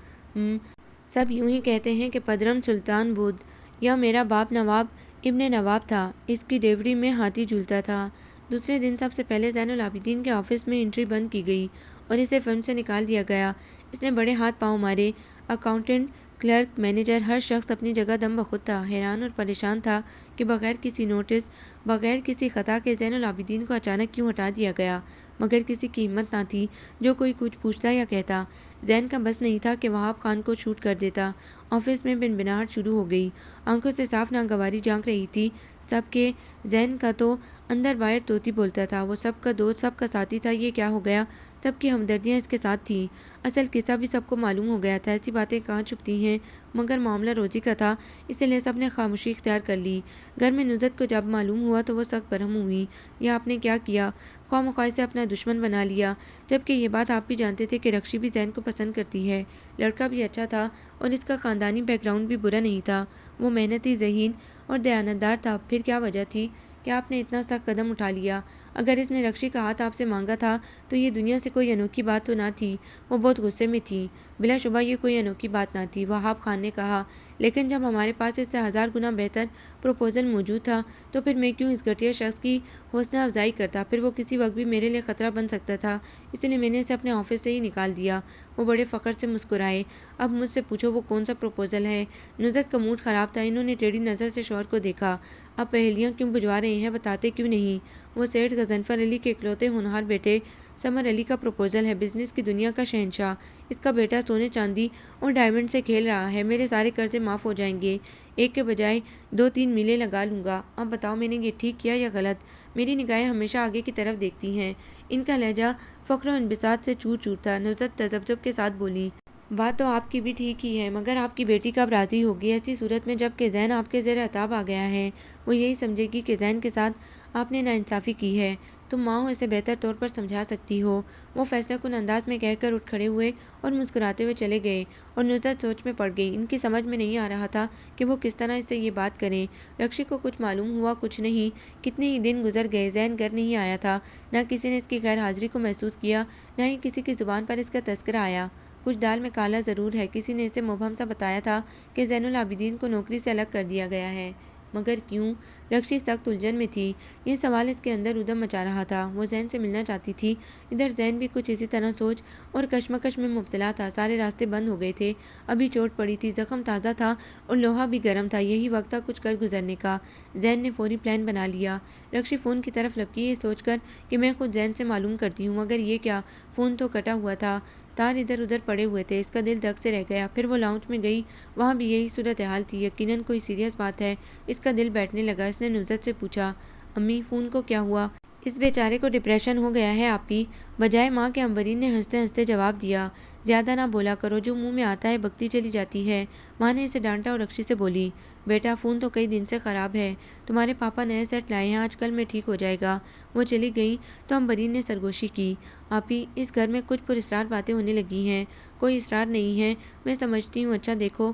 سب یوں ہی کہتے ہیں کہ پدرم سلطان بدھ یا میرا باپ نواب ابن نواب تھا، اس کی ڈیوڑی میں ہاتھی جھولتا تھا۔ دوسرے دن سب سے پہلے زین العابدین کے آفس میں انٹری بند کی گئی اور اسے فرم سے نکال دیا گیا۔ اس نے بڑے ہاتھ پاؤں مارے۔ اکاؤنٹنٹ، کلرک، مینیجر، ہر شخص اپنی جگہ دم بخود تھا، حیران اور پریشان تھا کہ بغیر کسی نوٹس، بغیر کسی خطا کے زین العابدین کو اچانک کیوں ہٹا دیا گیا، مگر کسی کی ہمت نہ تھی جو کوئی کچھ پوچھتا یا کہتا۔ زین کا بس نہیں تھا کہ وہاب خان کو شوٹ کر دیتا۔ آفس میں بنبناہٹ شروع ہو گئی، آنکھوں سے صاف ناگواری جھانک رہی تھی سب کے۔ زین کا تو اندر باہر طوطی بولتا تھا، وہ سب کا دوست، سب کا ساتھی تھا۔ یہ کیا ہو گیا؟ سب کی ہمدردیاں اس کے ساتھ تھیں۔ اصل قصہ بھی سب کو معلوم ہو گیا تھا۔ ایسی باتیں کہاں چھپتی ہیں؟ مگر معاملہ روزی کا تھا، اسی لیے سب نے خاموشی اختیار کر لی۔ گھر میں نصرت کو جب معلوم ہوا تو وہ سخت برہم ہوئی۔ یہ آپ نے کیا کیا؟ خواہ مخواہ سے اپنا دشمن بنا لیا، جبکہ یہ بات آپ بھی جانتے تھے کہ رکشی بھی زین کو پسند کرتی ہے۔ لڑکا بھی اچھا تھا اور اس کا خاندانی بیک گراؤنڈ بھی برا نہیں تھا۔ وہ محنتی، ذہین اور دیانتدار تھا۔ پھر کیا وجہ تھی کہ آپ نے اتنا سخت قدم اٹھا لیا؟ اگر اس نے رکشی کا ہاتھ آپ سے مانگا تھا تو یہ دنیا سے کوئی انوکھی بات تو نہ تھی۔ وہ بہت غصے میں تھی۔ بلا شبہ یہ کوئی انوکھی بات نہ تھی، وہاب خان نے کہا، لیکن جب ہمارے پاس اس سے 1000 گنا بہتر پروپوزل موجود تھا تو پھر میں کیوں اس گھٹیا شخص کی حوصلہ افزائی کرتا؟ پھر وہ کسی وقت بھی میرے لیے خطرہ بن سکتا تھا، اسی لیے میں نے اسے اپنے آفس سے ہی نکال دیا۔ وہ بڑے فخر سے مسکرائے۔ اب مجھ سے پوچھو وہ کون سا پروپوزل ہے؟ نصرت کا موڈ خراب تھا، انہوں نے ٹیڑھی نظر سے شوہر کو دیکھا۔ اب پہیلیاں کیوں بجھوا رہے ہیں، بتاتے کیوں نہیں؟ وہ سیٹھ غضنفر علی کے اکلوتے ہونہار بیٹے سمر علی کا پروپوزل ہے، بزنس کی دنیا کا شہنشاہ۔ اس کا بیٹا سونے چاندی اور ڈائمنڈ سے کھیل رہا ہے۔ میرے سارے قرضے معاف ہو جائیں گے، ایک کے بجائے 2-3 میلیں لگا لوں گا۔ اب بتاؤ میں نے یہ ٹھیک کیا یا غلط؟ میری نگاہیں ہمیشہ آگے کی طرف دیکھتی ہیں۔ ان کا لہجہ فخر و انبساط سے چور چور تھا۔ نصرت تذبذب کے ساتھ بولی، بات تو آپ کی بھی ٹھیک ہی ہے، مگر آپ کی بیٹی کب راضی ہوگی؟ ایسی صورت میں جب کہ زین آپ کے زیر عتاب آ گیا ہے، وہ یہی سمجھے گی کہ زین کے ساتھ آپ نے ناانصافی کی ہے۔ تم ماں ہو، اسے بہتر طور پر سمجھا سکتی ہو۔ وہ فیصلہ کن انداز میں کہہ کر اٹھ کھڑے ہوئے اور مسکراتے ہوئے چلے گئے، اور نصرت سوچ میں پڑ گئی۔ ان کی سمجھ میں نہیں آ رہا تھا کہ وہ کس طرح اس سے یہ بات کریں۔ رکشی کو کچھ معلوم ہوا؟ کچھ نہیں۔ کتنے ہی دن گزر گئے، زین گھر نہیں آیا تھا، نہ کسی نے اس کی غیر حاضری کو محسوس کیا، نہ ہی کسی کی زبان پر اس کا تذکرہ آیا۔ کچھ دال میں کالا ضرور ہے، کسی نے اسے مبہم سا بتایا تھا کہ زین العابدین کو نوکری سے الگ کر دیا گیا ہے، مگر کیوں؟ رکشی سخت الجھن میں تھی۔ یہ سوال اس کے اندر ادھم مچا رہا تھا۔ وہ زین سے ملنا چاہتی تھی۔ ادھر زین بھی کچھ اسی طرح سوچ اور کشمکش میں مبتلا تھا۔ سارے راستے بند ہو گئے تھے، ابھی چوٹ پڑی تھی، زخم تازہ تھا اور لوہا بھی گرم تھا۔ یہی وقت تھا کچھ کر گزرنے کا۔ زین نے فوری پلان بنا لیا۔ رکشی فون کی طرف لپکی، یہ سوچ کر کہ میں خود زین سے معلوم کرتی ہوں، مگر یہ کیا؟ فون تو کٹا ہوا تھا، تار ادھر ادھر پڑے ہوئے تھے۔ اس کا دل دھک سے رہ گیا۔ پھر وہ لاؤنج میں گئی، وہاں بھی یہی صورتحال تھی۔ یقیناً کوئی سیریس بات ہے۔ اس کا دل بیٹھنے لگا۔ اس نے نصرت سے پوچھا، امی فون کو کیا ہوا؟ اس بیچارے کو ڈپریشن ہو گیا ہے آپی۔ بجائے ماں کے امبرین نے ہنستے ہنستے جواب دیا، زیادہ نہ بولا کرو، جو منہ میں آتا ہے بکتی چلی جاتی ہے۔ ماں نے اسے ڈانٹا اور رکشی سے بولی، بیٹا فون تو کئی دن سے خراب ہے، تمہارے پاپا نئے سیٹ لائے ہیں، آج کل میں ٹھیک ہو جائے گا۔ وہ چلی گئی تو امبرین نے سرگوشی کی، آپی اس گھر میں کچھ پراسرار باتیں ہونے لگی ہیں۔ کوئی اسرار نہیں ہے، میں سمجھتی ہوں۔ اچھا دیکھو،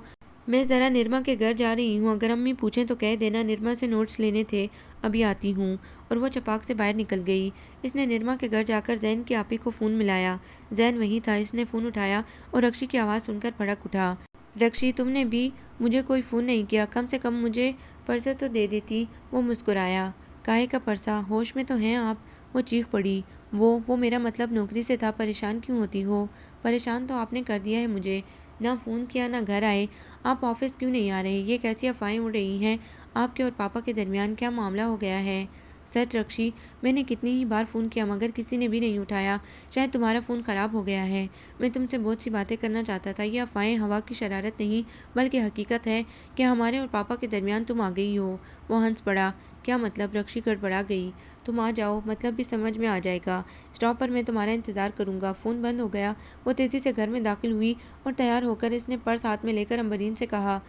میں ذرا نرما کے گھر جا رہی ہوں، اگر امی پوچھیں تو کہہ دینا نرما سے نوٹس لینے تھے، ابھی آتی ہوں۔ اور وہ چپاک سے باہر نکل گئی۔ اس نے نرما کے گھر جا کر زین کی آپی کو فون ملایا۔ زین وہیں تھا۔ اس نے فون اٹھایا اور رکشی کی آواز سن کر بھڑک اٹھا، رکشی تم نے بھی مجھے کوئی فون نہیں کیا؟ کم سے کم مجھے پرسہ تو دے دیتی۔ وہ مسکرایا، کاہے کا پرسہ، ہوش میں تو ہیں آپ؟ وہ چیخ پڑی، وہ میرا مطلب نوکری سے تھا، پریشان کیوں ہوتی ہو؟ پریشان تو آپ نے کر دیا ہے مجھے، نہ فون کیا نہ گھر آئے۔ آپ آفس کیوں نہیں آ رہے؟ یہ کیسی افواہیں اڑ رہی ہیں؟ آپ کے اور پاپا کے درمیان کیا معاملہ ہو گیا ہے؟ سچ رکشی، میں نے کتنی ہی بار فون کیا مگر کسی نے بھی نہیں اٹھایا۔ شاید تمہارا فون خراب ہو گیا ہے۔ میں تم سے بہت سی باتیں کرنا چاہتا تھا۔ یہ افواہیں ہوا کی شرارت نہیں بلکہ حقیقت ہے کہ ہمارے اور پاپا کے درمیان تم آ گئی ہو۔ وہ ہنس پڑا، کیا مطلب؟ رکشی گڑبڑا گئی، تم آ جاؤ، مطلب بھی سمجھ میں آ جائے گا۔ اسٹاپ پر میں تمہارا انتظار کروں گا۔ فون بند ہو گیا۔ وہ تیزی سے گھر میں داخل ہوئی اور تیار ہو کر اس نے پرس ہاتھ میں لے کر امبرین سے کہا،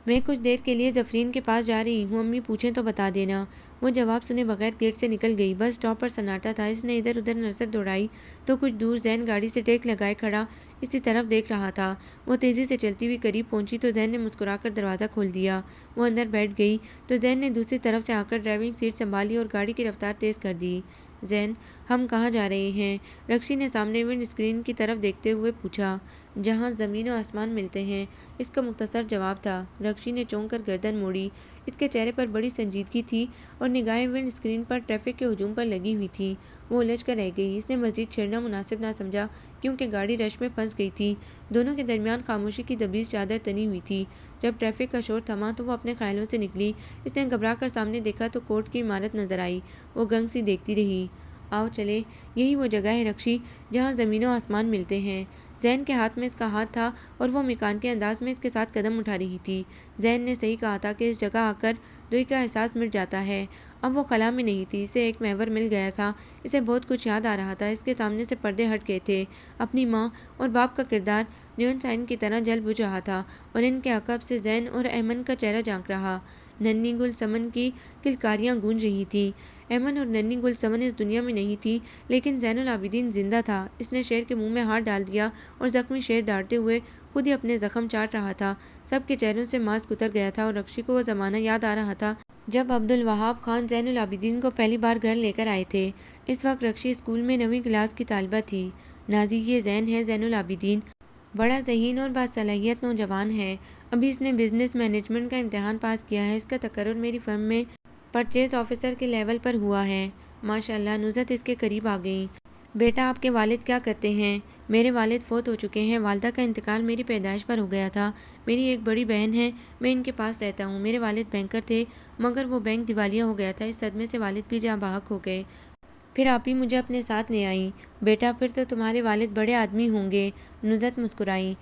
میں کچھ دیر کے لیے زفرین کے پاس جا رہی ہوں، امی پوچھیں تو بتا دینا۔ وہ جواب سنے بغیر گیٹ سے نکل گئی۔ بس اسٹاپ پر سناٹا تھا۔ اس نے ادھر ادھر نظر دوڑائی تو کچھ دور زین گاڑی سے ٹیک لگائے کھڑا اسی طرف دیکھ رہا تھا۔ وہ تیزی سے چلتی ہوئی قریب پہنچی تو زین نے مسکرا کر دروازہ کھول دیا۔ وہ اندر بیٹھ گئی تو زین نے دوسری طرف سے آ کر ڈرائیونگ سیٹ سنبھالی اور گاڑی کی رفتار تیز کر دی۔ زین، ہم کہاں جا رہے ہیں؟ رکشی نے سامنے ونڈ اسکرین کی طرف دیکھتے ہوئے پوچھا۔ جہاں زمین و آسمان ملتے ہیں، اس کا مختصر جواب تھا۔ رکشی نے چونک کر گردن موڑی۔ اس کے چہرے پر بڑی سنجیدگی تھی اور نگاہیں ونڈ اسکرین پر ٹریفک کے ہجوم پر لگی ہوئی تھیں۔ وہ الجھ کر رہ گئی۔ اس نے مزید چھیڑنا مناسب نہ سمجھا کیونکہ گاڑی رش میں پھنس گئی تھی۔ دونوں کے درمیان خاموشی کی دبیج چادر تنی ہوئی تھی۔ جب ٹریفک کا شور تھما تو وہ اپنے خیالوں سے نکلی۔ اس نے گھبرا کر سامنے دیکھا تو کورٹ کی عمارت نظر آئی۔ وہ گنگ سی دیکھتی رہی۔ آؤ چلے، یہی وہ جگہ ہے رکشی جہاں زمین و آسمان ملتے ہیں۔ زین کے ہاتھ میں اس کا ہاتھ تھا اور وہ مکان کے انداز میں اس کے ساتھ قدم اٹھا رہی تھی۔ زین نے صحیح کہا تھا کہ اس جگہ آ کر دوئی کا احساس مٹ جاتا ہے۔ اب وہ خلا میں نہیں تھی، اسے ایک محور مل گیا تھا۔ اسے بہت کچھ یاد آ رہا تھا۔ اس کے سامنے سے پردے ہٹ گئے تھے۔ اپنی ماں اور باپ کا کردار نیون سائن کی طرح جل بجھ رہا تھا اور ان کے عقب سے زین اور ایمن کا چہرہ جھانک رہا۔ ننھی گل سمن کی کلکاریاں گونج رہی تھیں۔ ایمن اور ننھی گل سمن اس دنیا میں نہیں تھی لیکن زین العابدین زندہ تھا۔ اس نے شیر کے منہ میں ہاتھ ڈال دیا اور زخمی شیر دھاڑتے ہوئے خود ہی اپنے زخم چاٹ رہا تھا۔ سب کے چہروں سے ماسک اتر گیا تھا اور رکشی کو وہ زمانہ یاد آ رہا تھا جب عبدالوہاب خان زین العابدین کو پہلی بار گھر لے کر آئے تھے۔ اس وقت رکشی اسکول میں 9ویں کلاس کی طالبہ تھی۔ نازی، یہ زین ہے زین العابدین، بڑا ذہین اور باصلاحیت نوجوان ہے۔ ابھی اس نے بزنس مینجمنٹ کا امتحان پاس کیا ہے۔ اس کا تقرر میری فرم میں پرچیز آفیسر کے لیول پر ہوا ہے۔ ماشاءاللہ، نصرت اس کے قریب آ گئی۔ بیٹا، آپ کے والد کیا کرتے ہیں؟ میرے والد فوت ہو چکے ہیں۔ والدہ کا انتقال میری پیدائش پر ہو گیا تھا۔ میری ایک بڑی بہن ہے، میں ان کے پاس رہتا ہوں۔ میرے والد بینکر تھے مگر وہ بینک دیوالیہ ہو گیا تھا۔ اس صدمے سے والد بھی جاں بحق ہو گئے۔ پھر آپ ہی مجھے اپنے ساتھ لے آئیں۔ بیٹا، پھر تو تمہارے والد بڑے آدمی ہوں گے۔ نصرت مسکرائی۔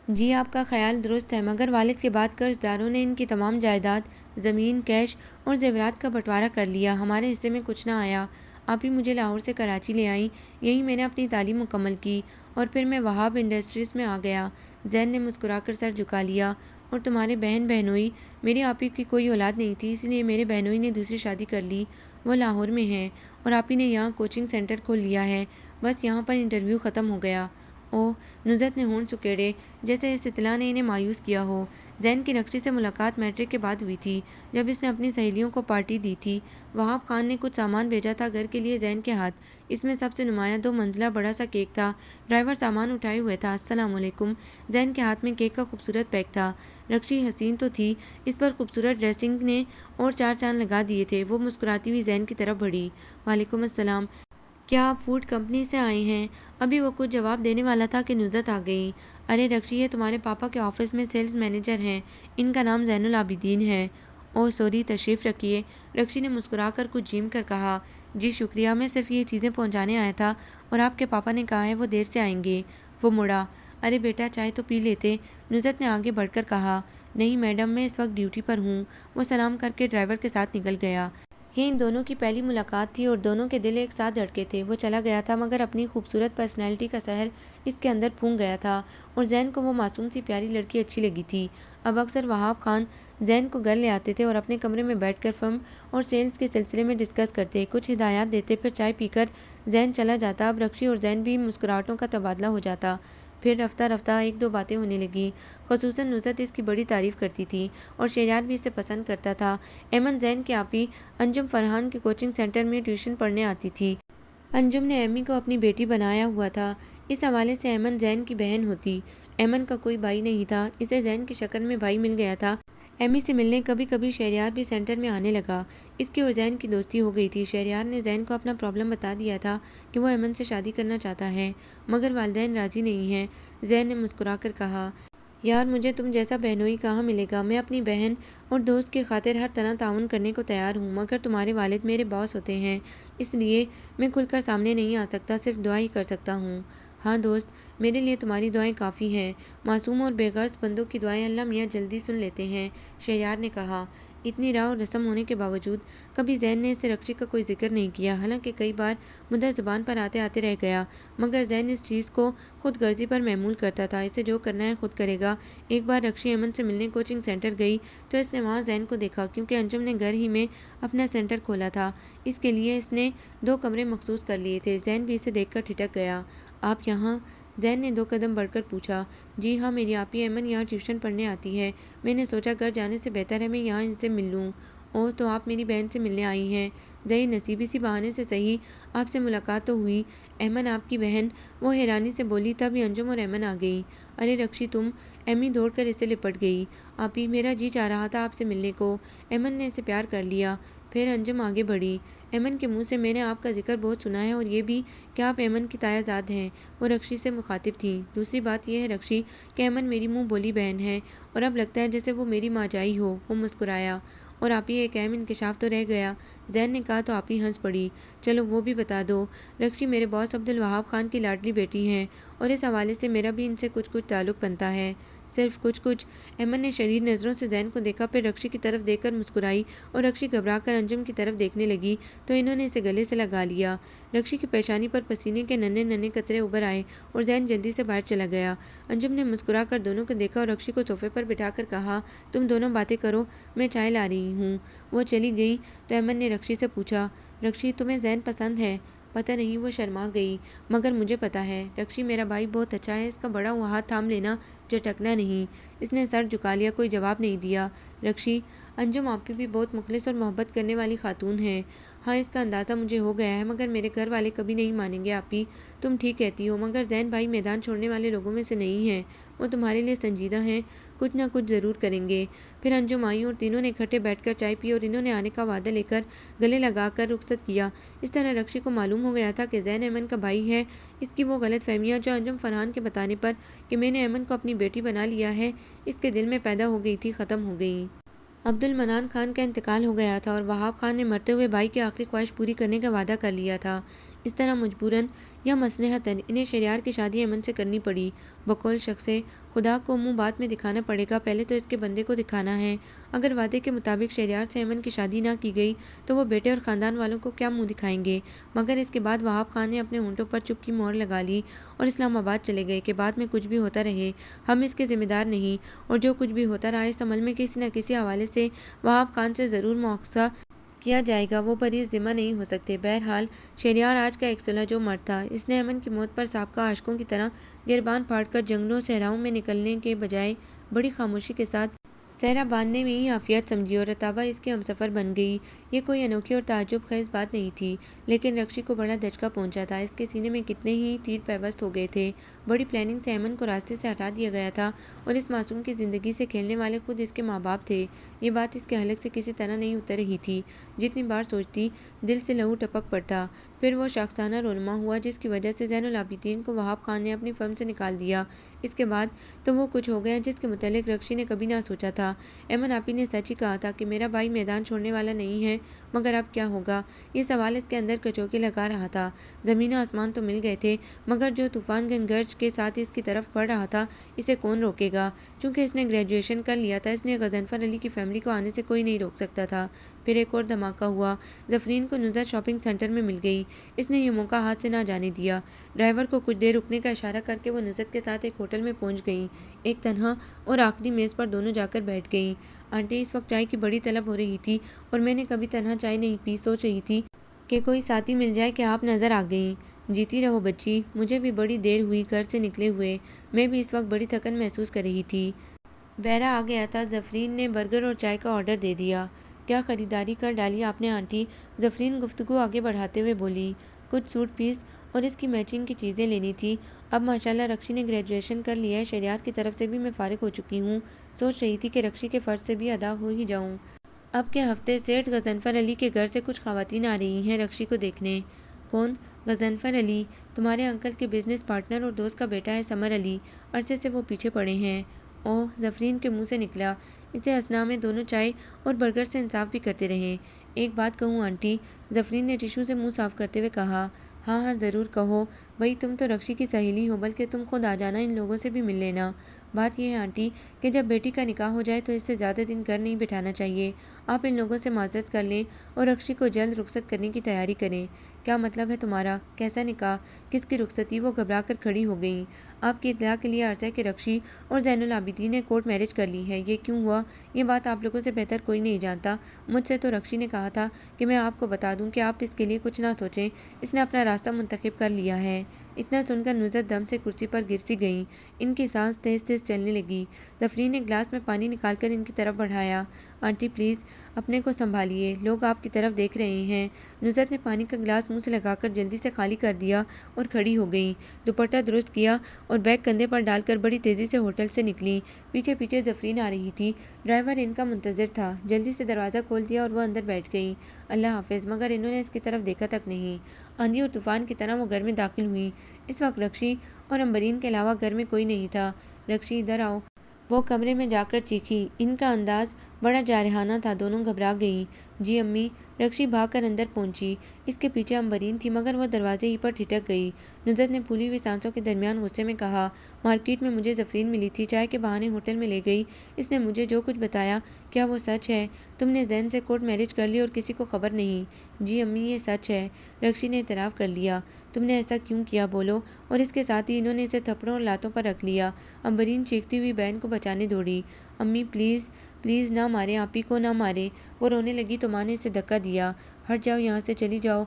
جی، آپ کا خیال درست ہے، مگر والد کے بعد قرض داروں نے ان کی تمام جائیداد، زمین، کیش اور زیورات کا بٹوارہ کر لیا۔ ہمارے حصے میں کچھ نہ آیا۔ آپ ہی مجھے لاہور سے کراچی لے آئیں۔ یہیں میں نے اپنی تعلیم مکمل کی اور پھر میں وہاب انڈسٹریز میں آ گیا۔ زین نے مسکرا کر سر جھکا لیا۔ اور تمہارے بہن بہنوئی؟ میری آپ ہی کی کوئی اولاد نہیں تھی، اس لیے میرے بہنوئی نے دوسری شادی کر لی۔ وہ لاہور میں ہیں اور آپ ہی نے یہاں کوچنگ سینٹر کھول لیا ہے۔ بس یہاں پر انٹرویو ختم ہو گیا۔ اوہ، نصرت نے ہونٹ سکیڑے جیسے اس اطلاع نے انہیں مایوس کیا ہو۔ زین کی رکشی سے ملاقات میٹرک کے بعد ہوئی تھی جب اس نے اپنی سہیلیوں کو پارٹی دی تھی۔ وہاب خان نے کچھ سامان بھیجا تھا گھر کے لیے زین کے ہاتھ۔ اس میں سب سے نمایاں 2 منزلہ بڑا سا کیک تھا۔ ڈرائیور سامان اٹھائے ہوئے تھا۔ السلام علیکم۔ زین کے ہاتھ میں کیک کا خوبصورت پیک تھا۔ رکشی حسین تو تھی، اس پر خوبصورت ڈریسنگ نے اور 4 چاند لگا دیے تھے۔ وہ مسکراتی ہوئی زین کی طرف بڑھی۔ وعلیکم السلام، کیا آپ فوڈ کمپنی سے آئے ہیں؟ ابھی وہ کچھ جواب دینے والا تھا کہ نصرت آ گئی۔ ارے رکشی، یہ تمہارے پاپا کے آفس میں سیلز مینیجر ہیں، ان کا نام زین العابدین ہے۔ اوہ سوری، تشریف رکھیے۔ رکشی نے مسکرا کر کچھ جھیم کر کہا۔ جی شکریہ، میں صرف یہ چیزیں پہنچانے آیا تھا اور آپ کے پاپا نے کہا ہے وہ دیر سے آئیں گے۔ وہ مڑا۔ ارے بیٹا، چائے تو پی لیتے۔ نصرت نے آگے بڑھ کر کہا۔ نہیں میڈم، میں اس وقت ڈیوٹی پر ہوں۔ وہ سلام کر کے ڈرائیور کے ساتھ نکل گیا۔ یہ ان دونوں کی پہلی ملاقات تھی اور دونوں کے دل ایک ساتھ دھڑکے تھے۔ وہ چلا گیا تھا مگر اپنی خوبصورت پرسنالٹی کا سحر اس کے اندر پھونک گیا تھا اور زین کو وہ معصوم سی پیاری لڑکی اچھی لگی تھی۔ اب اکثر وہاب خان زین کو گھر لے آتے تھے اور اپنے کمرے میں بیٹھ کر فرم اور سیلز کے سلسلے میں ڈسکس کرتے، کچھ ہدایات دیتے، پھر چائے پی کر زین چلا جاتا۔ اب رکشی اور زین بھی مسکراہٹوں کا تبادلہ ہو جاتا۔ پھر رفتہ رفتہ 1-2 باتیں ہونے لگیں۔ خصوصاً نصرت اس کی بڑی تعریف کرتی تھی اور شہریار بھی اسے پسند کرتا تھا۔ ایمن زین کی آپی انجم فرحان کے کوچنگ سینٹر میں ٹیوشن پڑھنے آتی تھی۔ انجم نے ایمی کو اپنی بیٹی بنایا ہوا تھا، اس حوالے سے ایمن زین کی بہن ہوتی۔ ایمن کا کوئی بھائی نہیں تھا، اسے زین کی شکل میں بھائی مل گیا تھا۔ ایمی سے ملنے کبھی کبھی شہریار بھی سینٹر میں آنے لگا۔ اس کی اور زین کی دوستی ہو گئی تھی۔ شہریار نے زین کو اپنا پرابلم بتا دیا تھا کہ وہ ایمن سے شادی کرنا چاہتا ہے مگر والدین راضی نہیں ہیں۔ زین نے مسکرا کر کہا، یار مجھے تم جیسا بہنوئی کہاں ملے گا؟ میں اپنی بہن اور دوست کی خاطر ہر طرح تعاون کرنے کو تیار ہوں مگر تمہارے والد میرے باس ہوتے ہیں، اس لیے میں کھل کر سامنے نہیں آ سکتا، صرف دعا ہی کر سکتا ہوں۔ ہاں دوست، میرے لیے تمہاری دعائیں کافی ہیں۔ معصوم اور بے غرض بندوں کی دعائیں اللہ میاں جلدی سن لیتے ہیں، شہریار نے کہا۔ اتنی راہ اور رسم ہونے کے باوجود کبھی زین نے اسے رکشی کا کوئی ذکر نہیں کیا، حالانکہ کئی بار مدعا زبان پر آتے آتے رہ گیا، مگر زین اس چیز کو خود غرضی پر محمول کرتا تھا، اسے جو کرنا ہے خود کرے گا۔ ایک بار رکشی ایمن سے ملنے کوچنگ سینٹر گئی تو اس نے وہاں زین کو دیکھا، کیونکہ انجم نے گھر ہی میں اپنا سینٹر کھولا تھا، اس کے لیے اس نے 2 کمرے مخصوص کر لیے تھے۔ زین بھی اسے دیکھ کر ٹھٹک گیا۔ آپ یہاں؟ زین نے 2 قدم بڑھ کر پوچھا۔ جی ہاں، میری آپی ایمن یہاں ٹیوشن پڑھنے آتی ہے، میں نے سوچا گھر جانے سے بہتر ہے میں یہاں ان سے مل لوں۔ اوہ، تو آپ میری بہن سے ملنے آئی ہیں؟ ذہی نصیبی سی بہانے سے صحیح، آپ سے ملاقات تو ہوئی۔ ایمن آپ کی بہن؟ وہ حیرانی سے بولی، تبھی انجم اور ایمن آ گئی۔ ارے رکشی تم! ایمی دوڑ کر اسے لپٹ گئی۔ آپی، میرا جی چاہ رہا تھا آپ سے ملنے کو، ایمن نے اسے پیار کر لیا۔ پھر انجم آگے بڑھی۔ ایمن کے منہ سے میں نے آپ کا ذکر بہت سنا ہے، اور یہ بھی کہ آپ ایمن کی تایا زاد ہیں۔ وہ رکشی سے مخاطب تھی۔ دوسری بات یہ ہے رکشی کہ ایمن میری منہ بولی بہن ہے، اور اب لگتا ہے جیسے وہ میری ماں جائی ہو۔ وہ مسکرایا۔ اور آپی ایک اہم انکشاف تو رہ گیا، زین نے کہا تو آپی ہنس پڑی۔ چلو وہ بھی بتا دو۔ رکشی میرے باس عبدالوہاب خان کی لاڈلی بیٹی ہیں، اور اس حوالے سے میرا بھی ان سے کچھ تعلق بنتا ہے۔ صرف کچھ؟ ایمن نے شریر نظروں سے زین کو دیکھا، پھر رکشی کی طرف دیکھ کر مسکرائی، اور رکشی گھبرا کر انجم کی طرف دیکھنے لگی تو انہوں نے اسے گلے سے لگا لیا۔ رکشی کی پیشانی پر پسینے کے ننھے ننھے قطرے ابھر آئے، اور زین جلدی سے باہر چلا گیا۔ انجم نے مسکرا کر دونوں کو دیکھا اور رکشی کو صوفے پر بٹھا کر کہا، تم دونوں باتیں کرو، میں چائے لا رہی ہوں۔ وہ چلی گئی تو ایمن نے رکشی سے پوچھا، رکشی تمہیں زین پسند ہے؟ پتہ نہیں، وہ شرما گئی۔ مگر مجھے پتہ ہے، رکشی میرا بھائی بہت اچھا ہے، اس کا بڑا ہوا ہاتھ تھام لینا، جھٹکنا نہیں۔ اس نے سر جھکا لیا، کوئی جواب نہیں دیا۔ رکشی، انجم آپی بھی بہت مخلص اور محبت کرنے والی خاتون ہے۔ ہاں، اس کا اندازہ مجھے ہو گیا ہے، مگر میرے گھر والے کبھی نہیں مانیں گے آپی۔ تم ٹھیک کہتی ہو، مگر زین بھائی میدان چھوڑنے والے لوگوں میں سے نہیں ہیں، وہ تمہارے لیے سنجیدہ ہیں، کچھ نہ کچھ ضرور کریں گے۔ پھر انجم آئی اور تینوں نے اکٹھے بیٹھ کر چائے پی، اور انہوں نے آنے کا وعدہ لے کر گلے لگا کر رخصت کیا۔ اس طرح رکشی کو معلوم ہو گیا تھا کہ زین ایمن کا بھائی ہے۔ اس کی وہ غلط فہمیاں جو انجم فرحان کے بتانے پر کہ میں نے ایمن کو اپنی بیٹی بنا لیا ہے، اس کے دل میں پیدا ہو گئی تھی، ختم ہو گئیں۔ عبدالمنان خان کا انتقال ہو گیا تھا، اور وہاب خان نے مرتے ہوئے بھائی کی آخری خواہش پوری کرنے کا وعدہ کر لیا تھا۔ اس طرح مجبوراً یا مصلحتاً انہیں شہریار کی شادی ایمن سے کرنی پڑی۔ بقول شخص خدا کو منہ بات میں دکھانا پڑے گا، پہلے تو اس کے بندے کو دکھانا ہے۔ اگر وعدے کے مطابق شہریار سے ایمن کی شادی نہ کی گئی تو وہ بیٹے اور خاندان والوں کو کیا منہ دکھائیں گے؟ مگر اس کے بعد وہاب خان نے اپنے ہونٹوں پر چپ کی مہر لگا لی اور اسلام آباد چلے گئے کہ بعد میں کچھ بھی ہوتا رہے، ہم اس کے ذمہ دار نہیں، اور جو کچھ بھی ہوتا رہا اس عمل میں کسی نہ کسی حوالے سے وہاب خان سے ضرور مواخذہ کیا جائے گا، وہ بری ذمہ نہیں ہو سکتے۔ بہرحال شہریار آج کا ایک صلح جو مرد تھا، اس نے ایمن کی موت پر سابقہ عاشقوں کی طرح گربان پھاڑ کر جنگلوں صحراؤں میں نکلنے کے بجائے بڑی خاموشی کے ساتھ صحرا باندھنے میں ہی عافیت سمجھی، اور رتابہ اس کی ہمسفر بن گئی۔ یہ کوئی انوکھی اور تعجب خیز بات نہیں تھی، لیکن رکشی کو بڑا دھچکا پہنچا تھا۔ اس کے سینے میں کتنے ہی تیر پیوست ہو گئے تھے۔ بڑی پلاننگ سے ایمن کو راستے سے ہٹا دیا گیا تھا، اور اس معصوم کی زندگی سے کھیلنے والے خود اس کے ماں باپ تھے۔ یہ بات اس کے حلق سے کسی طرح نہیں اتر رہی تھی، جتنی بار سوچتی دل سے لہو ٹپک پڑتا۔ پھر وہ شاخسانہ رونما ہوا جس کی وجہ سے زین العابدین کو وہاب خان نے اپنی فرم سے نکال دیا۔ اس کے بعد تو وہ کچھ ہو گیا جس کے متعلق رکشی نے کبھی نہ سوچا تھا۔ ایمن آپی نے سچ ہی کہا تھا کہ میرا بھائی میدان چھوڑنے والا نہیں ہے، مگر اب کیا ہوگا؟ یہ سوال اس کے اندر کچوکے لگا رہا تھا۔ زمین و آسمان تو مل گئے تھے، مگر جو طوفان گرج کے ساتھ اس کی طرف بڑھ رہا تھا، اسے کون روکے گا؟ چونکہ اس نے گریجویشن کر لیا تھا، اس لیے غضنفر علی کی فیملی کو آنے سے کوئی نہیں روک سکتا تھا۔ پھر ایک اور دھماکہ ہوا۔ زفرین کو نزہت شاپنگ سینٹر میں مل گئی۔ اس نے یہ موقع ہاتھ سے نہ جانے دیا۔ ڈرائیور کو کچھ دیر رکنے کا اشارہ کر کے وہ نزہت کے ساتھ ایک ہوٹل میں پہنچ گئیں۔ ایک تنہا اور آخری میز پر دونوں جا کر بیٹھ گئیں۔ آنٹی، اس وقت چائے کی بڑی طلب ہو رہی تھی، اور میں نے کبھی تنہا چائے نہیں پی، سوچ رہی تھی کہ کوئی ساتھی مل جائے کہ آپ نظر آ گئیں۔ جیتی رہو بچی، مجھے بھی بڑی دیر ہوئی گھر سے نکلے ہوئے، میں بھی اس وقت بڑی تھکن محسوس کر رہی تھی۔ بیرا آ گیا تھا۔ زفرین نے برگر اور چائے کا آرڈر دے دیا۔ کیا خریداری کر ڈالی آپ نے آنٹی؟ زفرین گفتگو آگے بڑھاتے ہوئے بولی۔ کچھ سوٹ پیس اور اس کی میچنگ کی چیزیں لینی تھی۔ اب ماشاءاللہ رکشی نے گریجویشن کر لیا ہے، شہریار کی طرف سے بھی میں فارغ ہو چکی ہوں، سوچ رہی تھی کہ رکشی کے فرض سے بھی ادا ہو ہی جاؤں۔ اب کے ہفتے سیٹھ غضنفر علی کے گھر سے کچھ خواتین آ رہی ہیں رکشی کو دیکھنے۔ کون؟ غضنفر علی؟ تمہارے انکل کے بزنس پارٹنر اور دوست کا بیٹا ہے سمر علی، عرصے سے وہ پیچھے پڑے ہیں۔ اوہ، زفرین کے منہ سے نکلا۔ اسے اثنا میں دونوں چائے اور برگر سے انصاف بھی کرتے رہے۔ ایک بات کہوں آنٹی؟ زفرین نے ٹشو سے منہ صاف کرتے ہوئے کہا۔ ہاں ہاں ضرور کہو، بھئی تم تو رکشی کی سہیلی ہو، بلکہ تم خود آ جانا، ان لوگوں سے بھی مل لینا۔ بات یہ ہے آنٹی کہ جب بیٹی کا نکاح ہو جائے تو اس سے زیادہ دن گھر نہیں بٹھانا چاہیے۔ آپ ان لوگوں سے معذرت کر لیں اور رکشی کو جلد رخصت کرنے کی تیاری کریں۔ کیا مطلب ہے تمہارا؟ کیسا نکاح؟ کس کی رخصتی؟ وہ گھبرا کر کھڑی ہو گئیں۔ آپ کی اطلاع کے لیے عرض ہے کہ رکشی اور زین العابدین نے کورٹ میرج کر لی ہے۔ یہ کیوں ہوا یہ بات آپ لوگوں سے بہتر کوئی نہیں جانتا۔ مجھ سے تو رکشی نے کہا تھا کہ میں آپ کو بتا دوں کہ آپ اس کے لیے کچھ نہ سوچیں، اس نے اپنا راستہ منتخب کر لیا ہے۔ اتنا سن کر نصرت دم سے کرسی پر گر سی گئیں۔ ان کی سانس تیز تیز چلنے لگی۔ ظفرین نے گلاس میں پانی نکال کر ان کی طرف بڑھایا۔ آنٹی پلیز اپنے کو سنبھالیے، لوگ آپ کی طرف دیکھ رہے ہیں۔ نصرت نے پانی کا گلاس منہ سے لگا کر جلدی سے خالی کر دیا اور کھڑی ہو گئیں۔ دوپٹہ درست کیا اور بیگ کندھے پر ڈال کر بڑی تیزی سے ہوٹل سے نکلیں۔ پیچھے پیچھے ظفرین آ رہی تھی۔ ڈرائیور ان کا منتظر تھا۔ جلدی سے دروازہ کھول دیا اور وہ اندر بیٹھ گئیں۔ اللہ حافظ، مگر انہوں نے اس کی طرف دیکھا تک نہیں۔ آندھی اور طوفان کی طرح وہ گھر میں داخل ہوئیں۔ اس وقت رکشی اور امبرین کے علاوہ گھر میں کوئی نہیں تھا۔ رکشی ادھر آؤ، وہ کمرے میں جا کر چیخی۔ ان کا انداز بڑا جارحانہ تھا۔ دونوں گھبرا گئیں۔ جی امی۔ رکشی بھاگ کر اندر پہنچی۔ اس کے پیچھے امبرین تھی مگر وہ دروازے ہی پر ٹھٹک گئی۔ نصرت نے پھولی ہوئی سانسوں کے درمیان غصے میں کہا، مارکیٹ میں مجھے ظفرین ملی تھی، چائے کے بہانے ہوٹل میں لے گئی، اس نے مجھے جو کچھ بتایا کیا وہ سچ ہے؟ تم نے زین سے کورٹ میرج کر لی اور کسی کو خبر نہیں؟ جی امی یہ سچ ہے، رکشی نے اعتراف کر لیا۔ تم نے ایسا کیوں کیا بولو؟ اور اس کے ساتھ ہی انہوں نے اسے تھپڑوں اور لاتوں پر رکھ لیا۔ امبرین چیختی ہوئی بہن کو بچانے دوڑی۔ امی پلیز پلیز نہ مارے، آپی کو نہ مارے۔ وہ رونے لگی تو ماں نے اسے دھکا دیا۔ ہٹ جاؤ یہاں سے، چلی جاؤ۔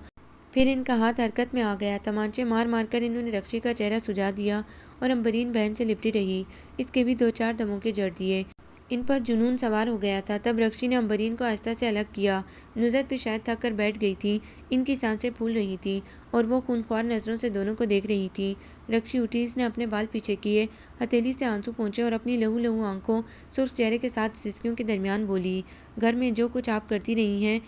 پھر ان کا ہاتھ حرکت میں آ گیا۔ تمانچے مار مار کر انہوں نے رکشی کا چہرہ سجا دیا اور امبرین بہن سے لپٹی رہی۔ اس کے بھی 2-4 دھموکے جڑ دیے۔ ان پر جنون سوار ہو گیا تھا۔ تب رکشی نے امبرین کو آہستہ سے الگ کیا۔ نصرت بھی شاید تھک کر بیٹھ گئی تھی۔ ان کی سانسیں پھول رہی تھیں اور وہ خونخوار نظروں سے دونوں کو دیکھ رہی تھی۔ رکشی اٹھی، اس نے اپنے بال پیچھے کیے، ہتھیلی سے آنسو پونچھے اور اپنی لہو لہو آنکھوں، سرخ چہرے کے ساتھ سسکیوں کے درمیان بولی، گھر میں جو کچھ آپ کرتی رہی ہیں،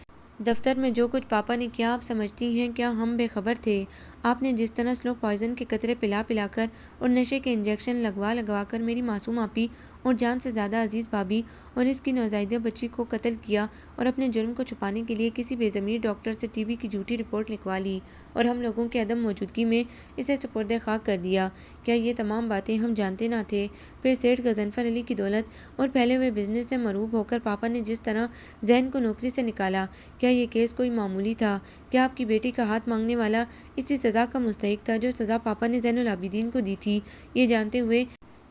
دفتر میں جو کچھ پاپا نے کیا، آپ سمجھتی ہیں کیا ہم بے خبر تھے؟ آپ نے جس طرح سلو پوائزن کے قطرے پلا پلا کر اور نشے کے انجیکشن لگوا لگوا کر میری معصوم آپی اور جان سے زیادہ عزیز بھابھی اور اس کی نوزائیدہ بچی کو قتل کیا اور اپنے جرم کو چھپانے کے لیے کسی بے ضمیر ڈاکٹر سے ٹی بی کی جھوٹی رپورٹ لکھوا لی اور ہم لوگوں کے عدم موجودگی میں اسے سپرد خاک کر دیا، کیا یہ تمام باتیں ہم جانتے نہ تھے؟ پھر سیٹھ غضنفر علی کی دولت اور پھیلے ہوئے بزنس سے مرعوب ہو کر پاپا نے جس طرح زین کو نوکری سے نکالا، کیا یہ کیس کوئی معمولی تھا؟ کیا آپ کی بیٹی کا ہاتھ مانگنے والا اسی سزا کا مستحق تھا جو سزا پاپا نے زین العابدین کو دی تھی، یہ جانتے ہوئے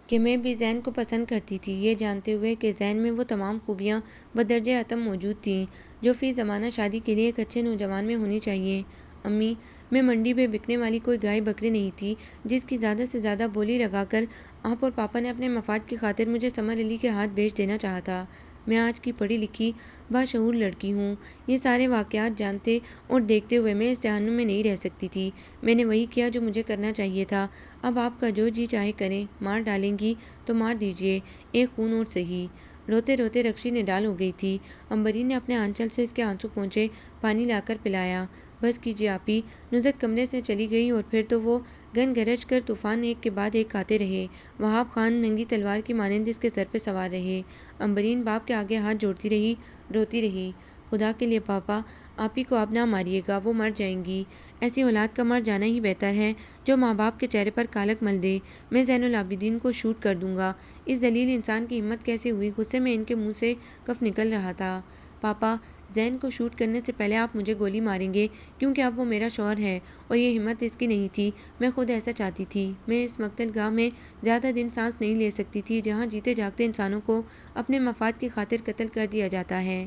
کہ میں بھی زین کو پسند کرتی تھی، یہ جانتے ہوئے کہ زین میں وہ تمام خوبیاں بدرجہ اتم موجود تھیں جو فی زمانہ شادی کے لیے ایک اچھے نوجوان میں ہونی چاہیے؟ امی، میں منڈی میں بکنے والی کوئی گائے بکری نہیں تھی جس کی زیادہ سے زیادہ بولی لگا کر آپ اور پاپا نے اپنے مفاد کی خاطر مجھے سمر علی کے ہاتھ بیچ دینا چاہا تھا۔ میں آج کی پڑھی لکھی باشعور لڑکی ہوں۔ یہ سارے واقعات جانتے اور دیکھتے ہوئے میں اس جہنم میں نہیں رہ سکتی تھی۔ میں نے وہی کیا جو مجھے کرنا چاہیے تھا۔ اب آپ کا جو جی چاہے کریں، مار ڈالیں گی تو مار دیجیے، ایک خون اور سہی۔ روتے روتے رکشی نے ڈال ہو گئی تھی۔ امبرین نے اپنے آنچل سے اس کے آنسو پونچھے، پانی لا کر پلایا۔ بس کیجیے آپی۔ نصرت کمرے سے چلی گئی اور پھر تو وہ گن گرج کر طوفان ایک کے بعد ایک آتے رہے۔ وہاب خان ننگی تلوار کی مانند اس کے سر پہ سوار رہے۔ امبرین باپ کے آگے ہاتھ جوڑتی رہی، روتی رہی، خدا کے لیے پاپا، آپی کو اب نہ ماریے گا، وہ مر جائیں گی۔ ایسی اولاد کا مر جانا ہی بہتر ہے جو ماں باپ کے چہرے پر کالک مل دے۔ میں زین العابدین کو شوٹ کر دوں گا۔ اس ذلیل انسان کی ہمت کیسے ہوئی؟ غصے میں ان کے منہ سے کف نکل رہا تھا۔ پاپا، زین کو شوٹ کرنے سے پہلے آپ مجھے گولی ماریں گے کیونکہ اب وہ میرا شوہر ہے اور یہ ہمت اس کی نہیں تھی، میں خود ایسا چاہتی تھی۔ میں اس مقتل گاہ میں زیادہ دن سانس نہیں لے سکتی تھی جہاں جیتے جاگتے انسانوں کو اپنے مفاد کی خاطر قتل کر دیا جاتا ہے۔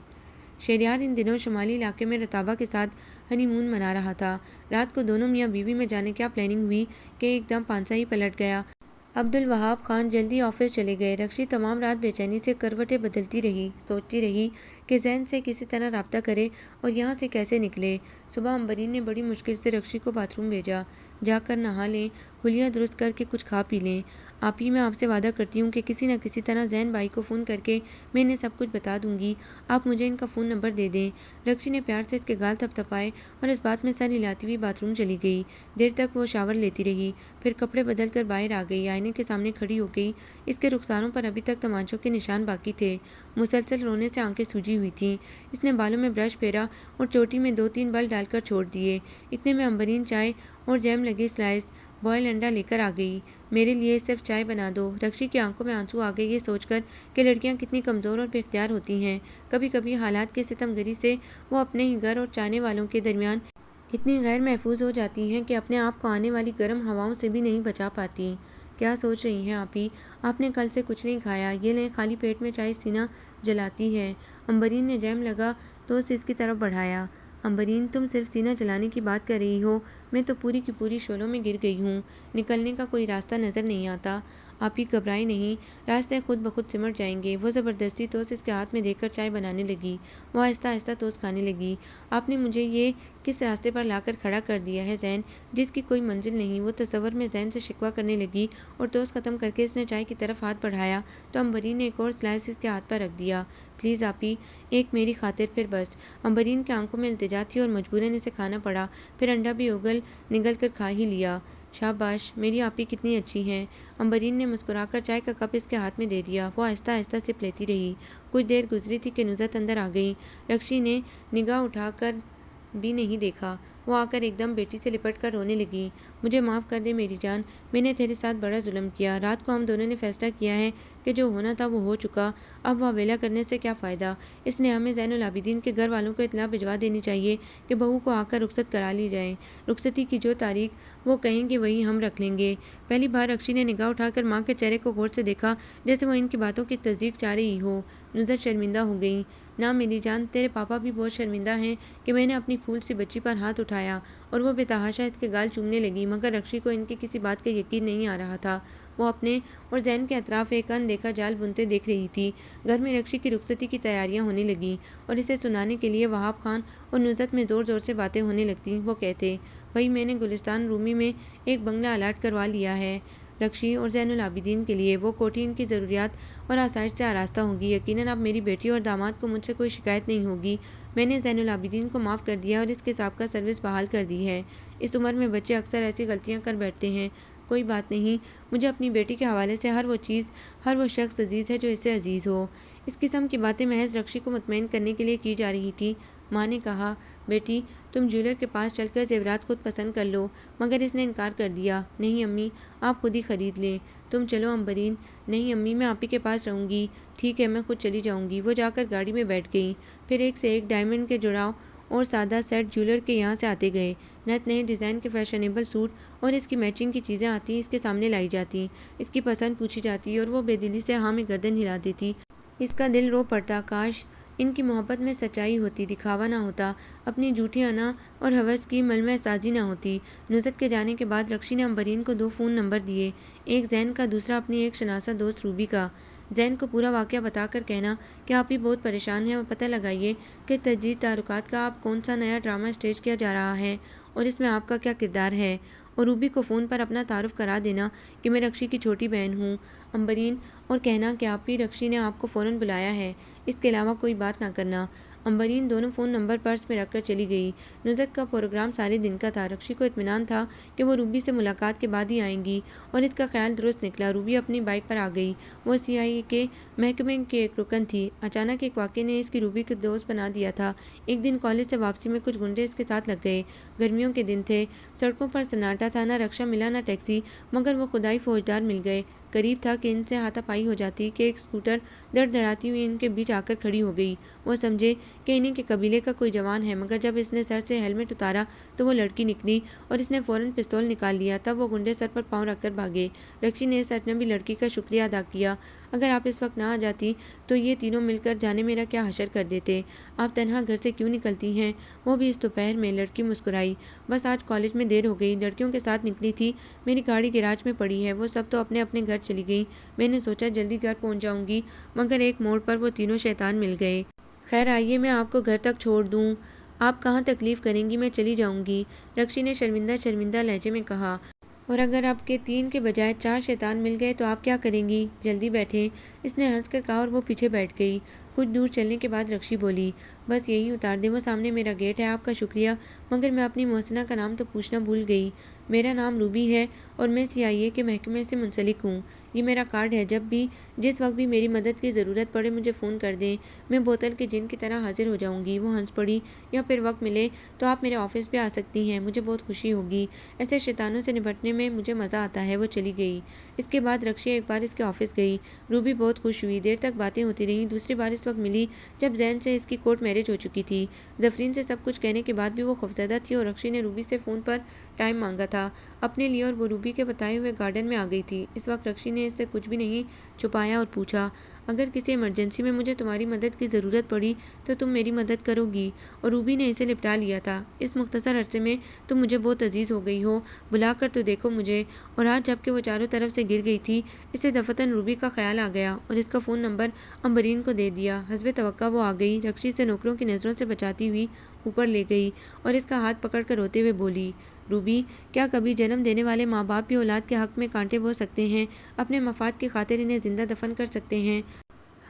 شہریار ان دنوں شمالی علاقے میں رتابہ کے ساتھ ہنی مون منا رہا تھا۔ رات کو دونوں میاں بیوی میں جانے کیا پلاننگ ہوئی کہ ایک دم پانسا ہی پلٹ گیا۔ عبدالوہاب خان جلدی آفس چلے گئے۔ رکشی تمام رات بے چینی سے کروٹیں بدلتی رہی، سوچتی رہی کہ زین سے کسی طرح رابطہ کرے اور یہاں سے کیسے نکلے۔ صبح امبرین نے بڑی مشکل سے رکشی کو باتھ روم بھیجا، جا کر نہا لیں، خلیہ درست کر کے کچھ کھا پی لیں۔ آپی، میں آپ سے وعدہ کرتی ہوں کہ کسی نہ کسی طرح زین بھائی کو فون کر کے میں انہیں سب کچھ بتا دوں گی، آپ مجھے ان کا فون نمبر دے دیں۔ رکشی نے پیار سے اس کے گال تھپ تھپائے اور اس بات میں سر ہلاتی ہوئی باتھ روم چلی گئی۔ دیر تک وہ شاور لیتی رہی، پھر کپڑے بدل کر باہر آ گئی، آئینے کے سامنے کھڑی ہو گئی۔ اس کے رخساروں پر ابھی تک تمانچوں کے نشان باقی تھے، مسلسل رونے سے آنکھیں سوجی ہوئی تھیں۔ اس نے بالوں میں برش پھیرا اور چوٹی میں 2-3 بل ڈال کر چھوڑ دیے۔ اتنے میں امبرین چائے اور جیم لگے سلائس بوائل انڈا لے کر آ گئی۔ میرے لیے صرف چائے بنا دو۔ رکشی کی آنکھوں میں آنسو آ گئے یہ سوچ کر کہ لڑکیاں کتنی کمزور اور بے اختیار ہوتی ہیں۔ کبھی کبھی حالات کے ستم گری سے وہ اپنے ہی گھر اور چاہنے والوں کے درمیان اتنی غیر محفوظ ہو جاتی ہیں کہ اپنے آپ کو آنے والی گرم ہواؤں سے بھی نہیں بچا پاتی۔ کیا سوچ رہی ہیں آپی؟ آپ نے کل سے کچھ نہیں کھایا، یہ لیں خالی پیٹ میں چائے سینہ جلاتی ہے۔ امبرین نے جیم لگا تو اسے اس کی طرف بڑھایا۔ امبرین تم صرف سینہ جلانے کی بات کر رہی ہو، میں تو پوری کی پوری شعلوں میں گر گئی ہوں، نکلنے کا کوئی راستہ نظر نہیں آتا۔ آپی گھبرائیں نہیں، راستے خود بخود سمٹ جائیں گے۔ وہ زبردستی ٹوسٹ اس کے ہاتھ میں دے کر چائے بنانے لگی۔ وہ آہستہ آہستہ ٹوسٹ کھانے لگی۔ آپ نے مجھے یہ کس راستے پر لا کر کھڑا کر دیا ہے زین، جس کی کوئی منزل نہیں؟ وہ تصور میں زین سے شکوہ کرنے لگی اور ٹوسٹ ختم کر کے اس نے چائے کی طرف ہاتھ بڑھایا تو امبرین نے ایک اور سلائس اس کے ہاتھ پر رکھ دیا۔ پلیز آپی، ایک میری خاطر پھر بس۔ امبرین کی آنکھوں میں التجا تھی اور مجبوراً اسے کھانا پڑا۔ پھر انڈا بھی اگل نگل کر کھا ہی لیا۔ شاباش، میری آپی کتنی اچھی ہیں۔ امبرین نے مسکرا کر چائے کا کپ اس کے ہاتھ میں دے دیا۔ وہ آہستہ آہستہ سپ لیتی رہی۔ کچھ دیر گزری تھی کہ نصرت اندر آ گئی۔ رکشی نے نگاہ اٹھا کر بھی نہیں دیکھا۔ وہ آ کر ایک دم بیٹی سے لپٹ کر رونے لگی۔ مجھے معاف کر دے میری جان، میں نے تیرے ساتھ بڑا ظلم کیا۔ رات کو ہم دونوں نے فیصلہ کیا ہے کہ جو ہونا تھا وہ ہو چکا، اب وہ حویلہ کرنے سے کیا فائدہ۔ اس لیے ہمیں زین العابدین کے گھر والوں کو اطلاع بھجوا دینی چاہیے کہ بہو کو آ کر رخصت کرا لی جائے۔ رخصتی کی جو تاریخ وہ کہیں گے وہی ہم رکھ لیں گے۔ پہلی بار رکشی نے نگاہ اٹھا کر ماں کے چہرے کو غور سے دیکھا، جیسے وہ ان کی باتوں کی تصدیق چاہ رہی ہو۔ نصرت شرمندہ ہو گئی۔ نہ میری جان، تیرے پاپا بھی بہت شرمندہ ہیں کہ میں نے اپنی پھول سی بچی پر ہاتھ اٹھایا۔ اور وہ بے تحاشا اس کے گال چومنے لگی، مگر رکشی کو ان کی کسی بات کا یقین نہیں آ رہا تھا۔ وہ اپنے اور زین کے اطراف ایک ان دیکھا جال بنتے دیکھ رہی تھی۔ گھر میں رکشی کی رخصتی کی تیاریاں ہونے لگیں اور اسے سنانے کے لیے وہاب خان اور نصرت میں زور زور سے باتیں ہونے لگتیں۔ وہ کہتے، بھائی میں نے گلستان رومی میں ایک بنگلہ الاٹ کروا لیا ہے رکشی اور زین العابدین کے لیے۔ وہ کوٹھی ان کی ضروریات اور آسائش سے آراستہ ہوگی۔ یقیناً اب میری بیٹی اور داماد کو مجھ سے کوئی شکایت نہیں ہوگی۔ میں نے زین العابدین کو معاف کر دیا اور اس کے سابقہ سروس بحال کر دی ہے۔ اس عمر میں بچے اکثر ایسی غلطیاں کر بیٹھتے ہیں۔ کوئی بات نہیں، مجھے اپنی بیٹی کے حوالے سے ہر وہ چیز، ہر وہ شخص عزیز ہے جو اس سے عزیز ہو۔ اس قسم کی باتیں محض رکشی کو مطمئن کرنے کے لیے کی جا رہی تھی۔ ماں نے کہا، بیٹی تم جیولر کے پاس چل کر زیورات خود پسند کر لو، مگر اس نے انکار کر دیا۔ نہیں امی، آپ خود ہی خرید لیں۔ تم چلو امبرین۔ نہیں امی، میں آپی کے پاس رہوں گی۔ ٹھیک ہے، میں خود چلی جاؤں گی۔ وہ جا کر گاڑی میں بیٹھ گئیں۔ پھر ایک سے ایک ڈائمنڈ کے جڑاؤ اور سادہ سیٹ جیولر کے یہاں سے آتے گئے۔ نت نئے ڈیزائن کے فیشنیبل سوٹ اور اس کی میچنگ کی چیزیں آتی اس کے سامنے لائی جاتی، اس کی پسند پوچھی جاتی اور وہ بے دلی سے ہاں میں گردن ہلا دیتی۔ اس کا دل رو پڑتا، کاش ان کی محبت میں سچائی ہوتی، دکھاوا نہ ہوتا، اپنی جھوٹی انا اور ہوس کی ملمہ سازی نہ ہوتی۔ نصرت کے جانے کے بعد رکشی نے امبرین کو 2 فون نمبر دیے، ایک زین کا، دوسرا اپنی ایک شناسہ دوست روبی کا۔ زین کو پورا واقعہ بتا کر کہنا کہ آپ بھی بہت پریشان ہیں اور پتہ لگائیے کہ تجدید تعلقات کا آپ کون سا نیا ڈرامہ اسٹیج کیا جا رہا ہے اور اس میں آپ کا کیا کردار ہے۔ اور روبی کو فون پر اپنا تعارف کرا دینا کہ میں رکشی کی چھوٹی بہن ہوں امبرین، اور کہنا کہ آپ بھی رکشی نے آپ کو فوراً بلایا ہے، اس کے علاوہ کوئی بات نہ کرنا۔ امبرین دونوں فون نمبر پرس میں رکھ کر چلی گئی۔ نصرت کا پروگرام سارے دن کا تھا۔ رکشی کو اطمینان تھا کہ وہ روبی سے ملاقات کے بعد ہی آئیں گی اور اس کا خیال درست نکلا۔ روبی اپنی بائک پر آ گئی۔ وہ CIA کے محکمے کی ایک رکن تھی۔ اچانک ایک واقعے نے اس کی روبی کو دوست بنا دیا تھا۔ ایک دن کالج سے واپسی میں کچھ گنڈے اس کے ساتھ لگ گئے۔ گرمیوں کے دن تھے، سڑکوں پر سناٹا تھا، نہ رکشہ ملا نہ ٹیکسی، مگر وہ خدائی فوجدار مل گئے۔ قریب تھا کہ ان سے ہاتھا پائی ہو جاتی کہ ایک اسکوٹر دڑ دڑاتی ہوئی ان کے بیچ آ کر کھڑی ہو گئی۔ وہ سمجھے کہ انہی کے قبیلے کا کوئی جوان ہے، مگر جب اس نے سر سے ہیلمٹ اتارا تو وہ لڑکی نکلی اور اس نے فوراً پستول نکال لیا۔ تب وہ گنڈے سر پر پاؤں رکھ کر بھاگے۔ رکشی نے اس اجنبی لڑکی کا شکریہ ادا کیا۔ اگر آپ اس وقت نہ آ جاتی تو یہ تینوں مل کر جانے میرا کیا حشر کر دیتے۔ آپ تنہا گھر سے کیوں نکلتی ہیں؟ وہ بھی اس دوپہر میں؟ لڑکی مسکرائی۔ بس آج کالج میں دیر ہو گئی، لڑکیوں کے ساتھ نکلی تھی، میری گاڑی گیراج میں پڑی ہے، وہ سب تو اپنے اپنے گھر چلی گئیں۔ میں نے سوچا جلدی گھر پہنچ جاؤں گی، مگر ایک موڑ پر وہ تینوں شیطان مل گئے۔ خیر آئیے میں آپ کو گھر تک چھوڑ دوں، آپ کہاں تکلیف کریں گی، میں چلی جاؤں گی، رکشی نے شرمندہ شرمندہ لہجے میں کہا۔ اور اگر آپ کے 3 کے بجائے 4 شیطان مل گئے تو آپ کیا کریں گی؟ جلدی بیٹھیں، اس نے ہنس کر کہا اور وہ پیچھے بیٹھ گئی۔ کچھ دور چلنے کے بعد رکشی بولی، بس یہی اتار دیں، وہ سامنے میرا گیٹ ہے، آپ کا شکریہ، مگر میں اپنی محسنہ کا نام تو پوچھنا بھول گئی۔ میرا نام روبی ہے اور میں CIA کے محکمے سے منسلک ہوں۔ یہ میرا کارڈ ہے، جس وقت بھی میری مدد کی ضرورت پڑے مجھے فون کر دیں، میں بوتل کے جن کی طرح حاضر ہو جاؤں گی۔ وہ ہنس پڑی۔ یا پھر وقت ملے تو آپ میرے آفس بھی آ سکتی ہیں، مجھے بہت خوشی ہوگی۔ ایسے شیطانوں سے نپٹنے میں مجھے مزہ آتا ہے۔ وہ چلی گئی۔ اس کے بعد رکشی ایک بار اس کے آفس گئی۔ روبی بہت خوش ہوئی، دیر تک باتیں ہوتی رہیں۔ دوسری بار اس وقت ملی جب زین سے اس کی کورٹ میرج ہو چکی تھی۔ زفرین سے سب کچھ کہنے کے بعد بھی وہ خوفزدہ تھی، اور رکشی نے روبی سے فون پر ٹائم مانگا تھا اپنے لیے، اور وہ روبی کے بتائے ہوئے گارڈن میں آ گئی تھی۔ اس وقت رکشی نے اس سے کچھ بھی نہیں چھپایا اور پوچھا، اگر کسی ایمرجنسی میں مجھے تمہاری مدد کی ضرورت پڑی تو تم میری مدد کرو گی؟ اور روبی نے اسے لپٹا لیا تھا۔ اس مختصر عرصے میں تم مجھے بہت عزیز ہو گئی ہو، بلا کر تو دیکھو مجھے۔ اور آج جب کہ وہ چاروں طرف سے گر گئی تھی، اسے دفتن روبی کا خیال آ گیا اور اس کا فون نمبر امبرین کو دے دیا۔ حسب توقع وہ آ گئی، رکشی سے نوکروں کی نظروں سے بچاتی ہوئی اوپر لے گئی اور اس کا ہاتھ پکڑ کر روتے ہوئے بولی، روبی، کیا کبھی جنم دینے والے ماں باپ بھی اولاد کے حق میں کانٹے بو سکتے ہیں، اپنے مفاد کی خاطر انہیں زندہ دفن کر سکتے ہیں؟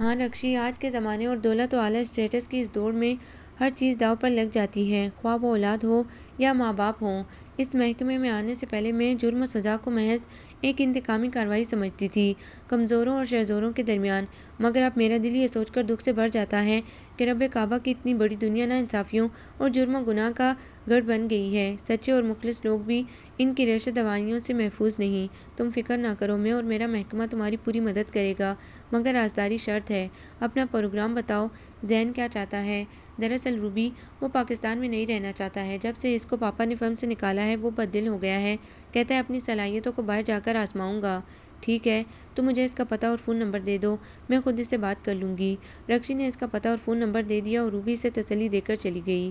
ہاں رکشی، آج کے زمانے اور دولت و اعلیٰ اسٹیٹس کی اس دوڑ میں ہر چیز داؤ پر لگ جاتی ہے، خواہ وہ اولاد ہو یا ماں باپ ہوں۔ اس محکمے میں آنے سے پہلے میں جرم و سزا کو محض ایک انتقامی کارروائی سمجھتی تھی، کمزوروں اور شہزوروں کے درمیان، مگر اب میرا دل یہ سوچ کر دکھ سے بھر جاتا ہے کہ رب کعبہ کی اتنی بڑی دنیا ناانصافیوں اور جرم و گناہ کا گڑھ بن گئی ہے۔ سچے اور مخلص لوگ بھی ان کی ریشہ دوائیوں سے محفوظ نہیں۔ تم فکر نہ کرو، میں اور میرا محکمہ تمہاری پوری مدد کرے گا، مگر رازداری شرط ہے۔ اپنا پروگرام بتاؤ، زین کیا چاہتا ہے؟ دراصل روبی، وہ پاکستان میں نہیں رہنا چاہتا ہے۔ جب سے اس کو پاپا نے فرم سے نکالا ہے وہ بد دل ہو گیا ہے، کہتا ہے اپنی صلاحیتوں کو باہر جا کر آزماؤں گا۔ ٹھیک ہے، تو مجھے اس کا پتہ اور فون نمبر دے دو، میں خود اس سے بات کر لوں گی۔ رکشی نے اس کا پتہ اور فون نمبر دے دیا اور روبی سے تسلی دے کر چلی گئی۔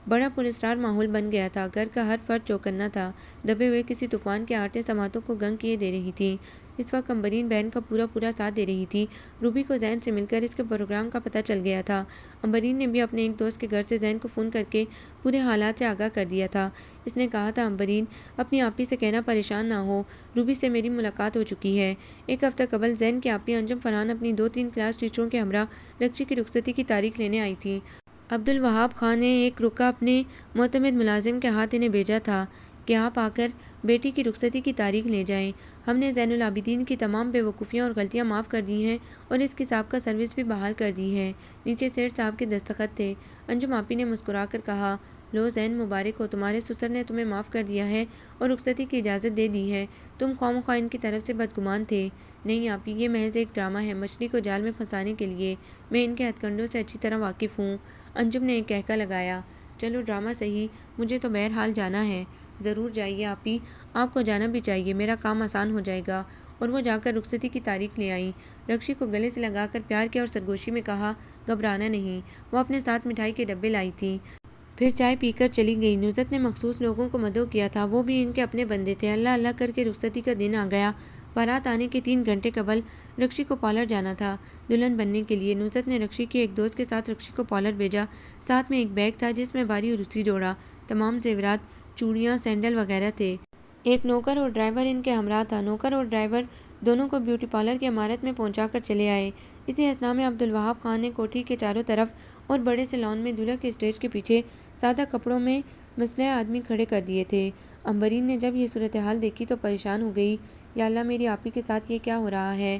بڑا پراسرار ماحول بن گیا تھا، گھر کا ہر فرد چوکنا تھا، دبے ہوئے کسی طوفان کی آہٹیں سماعتوں کو گنگ کیے دے رہی تھیں۔ اس وقت امبرین بہن کا پورا ساتھ دے رہی تھی۔ روبی کو زین سے مل کر اس کے پروگرام کا پتہ چل گیا تھا۔ امبرین نے بھی اپنے ایک دوست کے گھر سے زین کو فون کر کے پورے حالات سے آگاہ کر دیا تھا۔ اس نے کہا تھا، امبرین، اپنی آپی سے کہنا پریشان نہ ہو، روبی سے میری ملاقات ہو چکی ہے۔ ایک ہفتہ قبل زین کی آپی انجم فرحان اپنی 2-3 کلاس ٹیچروں کے ہمراہ رکشی کی رخصتی کی تاریخ لینے آئی تھی۔ عبدالوہاب خان نے ایک رکا اپنے معتمد ملازم کے ہاتھ انہیں بھیجا تھا کہ آپ آ کر بیٹی کی رخصتی کی تاریخ لے جائیں۔ ہم نے زین العابدین کی تمام بے وقوفیاں اور غلطیاں معاف کر دی ہیں اور اس کی سابقہ سروس بھی بحال کر دی ہے۔ نیچے سیٹھ صاحب کے دستخط تھے۔ انجم آپی نے مسکرا کر کہا، لو زین، مبارک ہو، تمہارے سسر نے تمہیں معاف کر دیا ہے اور رخصتی کی اجازت دے دی ہے۔ تم خواہ مخواہ ان کی طرف سے بدگمان تھے۔ نہیں آپی، یہ محض ایک ڈرامہ ہے، مچھلی کو جال میں پھنسانے کے لیے۔ میں ان کے ہتھ کنڈوں سے اچھی طرح واقف ہوں۔ انجم نے ایک کہکا لگایا، چلو ڈرامہ صحیح، مجھے تو بہرحال جانا ہے۔ ضرور جائیے آپی، آپ کو جانا بھی چاہیے، میرا کام آسان ہو جائے گا۔ اور وہ جا کر رخصتی کی تاریخ لے آئیں۔ رکشی کو گلے سے لگا کر پیار کیا اور سرگوشی میں کہا، گھبرانا نہیں۔ وہ اپنے ساتھ مٹھائی کے ڈبے لائی تھی۔ پھر چائے پی کر چلی گئی۔ نصرت نے مخصوص لوگوں کو مدعو کیا تھا، وہ بھی ان کے اپنے بندے تھے۔ اللہ اللہ کر کے رخصتی کا دن آ گیا۔ بارات آنے کے 3 گھنٹے قبل رکشی کو پارلر جانا تھا دلہن بننے کے لیے۔ نصرت نے رکشی کے ایک دوست کے ساتھ رکشی کو پارلر بھیجا۔ ساتھ میں ایک بیگ تھا جس میں بھاری عروسی جوڑا، تمام زیورات، چوڑیاں، سینڈل وغیرہ تھے۔ ایک نوکر اور ڈرائیور ان کے ہمراہ تھا۔ نوکر اور ڈرائیور دونوں کو بیوٹی پارلر کی عمارت میں پہنچا کر چلے آئے۔ اسی اثنا میں عبدالوہاب خان نے کوٹھی کے چاروں طرف اور بڑے سے لان میں دولہا کے اسٹیج کے پیچھے سادہ کپڑوں میں مسلح آدمی کھڑے کر دیے تھے۔ امبرین نے جب یہ صورتحال دیکھی تو پریشان ہو گئی، یا اللہ، میری آپی کے ساتھ یہ کیا ہو رہا ہے؟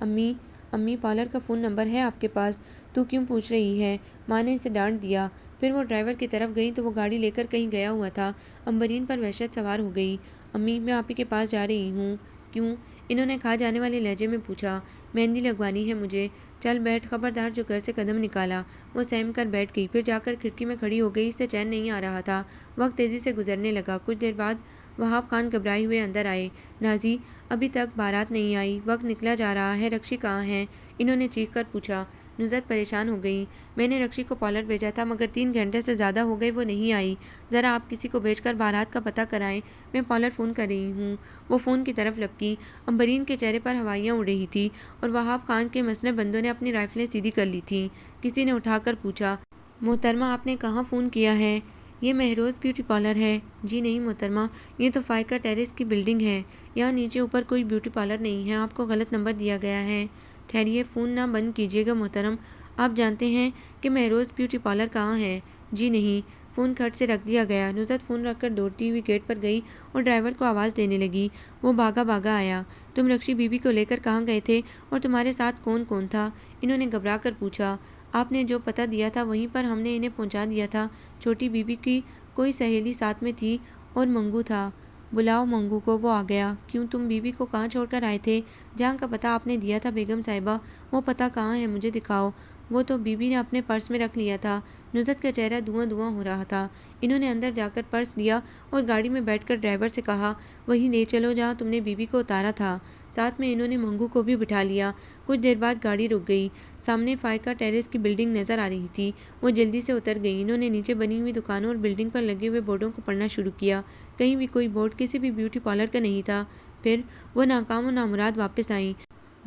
امی، پارلر کا فون نمبر ہے آپ کے پاس؟ تو کیوں پوچھ رہی ہے؟ ماں نے اسے ڈانٹ دیا۔ پھر وہ ڈرائیور کی طرف گئی تو وہ گاڑی لے کر کہیں گیا ہوا تھا۔ امبرین پر وحشت سوار ہو گئی۔ امی، میں آپی کے پاس جا رہی ہوں۔ کیوں؟ انہوں نے کھا جانے والے لہجے میں پوچھا۔ مہندی لگوانی ہے مجھے۔ چل بیٹھ، خبردار جو گھر سے قدم نکالا۔ وہ سہم کر بیٹھ گئی، پھر جا کر کھڑکی میں کھڑی ہو گئی۔ اس سے چین نہیں آ رہا تھا۔ وقت تیزی سے گزرنے لگا۔ کچھ دیر بعد وہاب خان گھبرائے ہوئے اندر آئے۔ نازی، ابھی تک بارات نہیں آئی، وقت نکلا جا رہا ہے، رکشی کہاں ہے؟ انہوں نے چیخ کر پوچھا۔ نصرت پریشان ہو گئی۔ میں نے رکشی کو پارلر بھیجا تھا مگر 3 گھنٹے سے زیادہ ہو گئے وہ نہیں آئی۔ ذرا آپ کسی کو بھیج کر بارات کا پتہ کرائیں، میں پارلر فون کر رہی ہوں۔ وہ فون کی طرف لپکی۔ امبرین کے چہرے پر ہوائیاں اڑ رہی تھیں اور وہاب خان کے مسلح بندوں نے اپنی رائفلیں سیدھی کر لی تھیں۔ کسی نے اٹھا کر پوچھا، محترمہ آپ نے کہاں فون کیا ہے؟ یہ مہروز بیوٹی پارلر ہے۔ جی نہیں محترمہ، یہ تو فائقہ ٹیریس کی بلڈنگ ہے، یہاں نیچے اوپر کوئی بیوٹی پارلر نہیں ہے، آپ کو غلط نمبر دیا گیا ہے۔ ٹھہریے، فون نہ بند کیجیے گا محترم، آپ جانتے ہیں کہ مہروز بیوٹی پارلر کہاں ہے؟ جی نہیں۔ فون کھٹ سے رکھ دیا گیا۔ نصرت فون رکھ کر دوڑتی ہوئی گیٹ پر گئی اور ڈرائیور کو آواز دینے لگی۔ وہ بھاگا آیا۔ تم رکشی بیوی کو لے کر کہاں گئے تھے اور تمہارے ساتھ کون کون تھا؟ انہوں نے گھبرا کر پوچھا۔ آپ نے جو پتہ دیا تھا وہیں پر ہم نے انہیں پہنچا دیا تھا۔ چھوٹی بیوی کی کوئی سہیلی ساتھ میں تھی اور منگو تھا۔ بلاؤ منگو کو، وہ آ گیا۔ کیوں، تم بیوی کو کہاں چھوڑ کر آئے تھے؟ جہاں کا پتہ آپ نے دیا تھا بیگم صاحبہ، وہ پتہ کہاں ہے، مجھے دکھاؤ۔ وہ تو بیوی نے اپنے پرس میں رکھ لیا تھا۔ نصرت کا چہرہ دھواں دھواں ہو رہا تھا۔ انہوں نے اندر جا کر پرس لیا اور گاڑی میں بیٹھ کر ڈرائیور سے کہا، وہیں لے چلو جہاں تم نے بیوی کو اتارا تھا۔ ساتھ میں انہوں نے منگو کو بھی بٹھا لیا۔ کچھ دیر بعد گاڑی رک گئی۔ سامنے فائقہ ٹیریس کی بلڈنگ نظر آ رہی تھی۔ وہ جلدی سے اتر گئی۔ انہوں نے نیچے بنی ہوئی دکانوں اور بلڈنگ پر لگے ہوئے بورڈوں کو پڑھنا شروع کیا۔ کہیں بھی کوئی بورڈ کسی بھی بیوٹی پارلر کا نہیں تھا۔ پھر وہ ناکام و نامراد واپس آئیں۔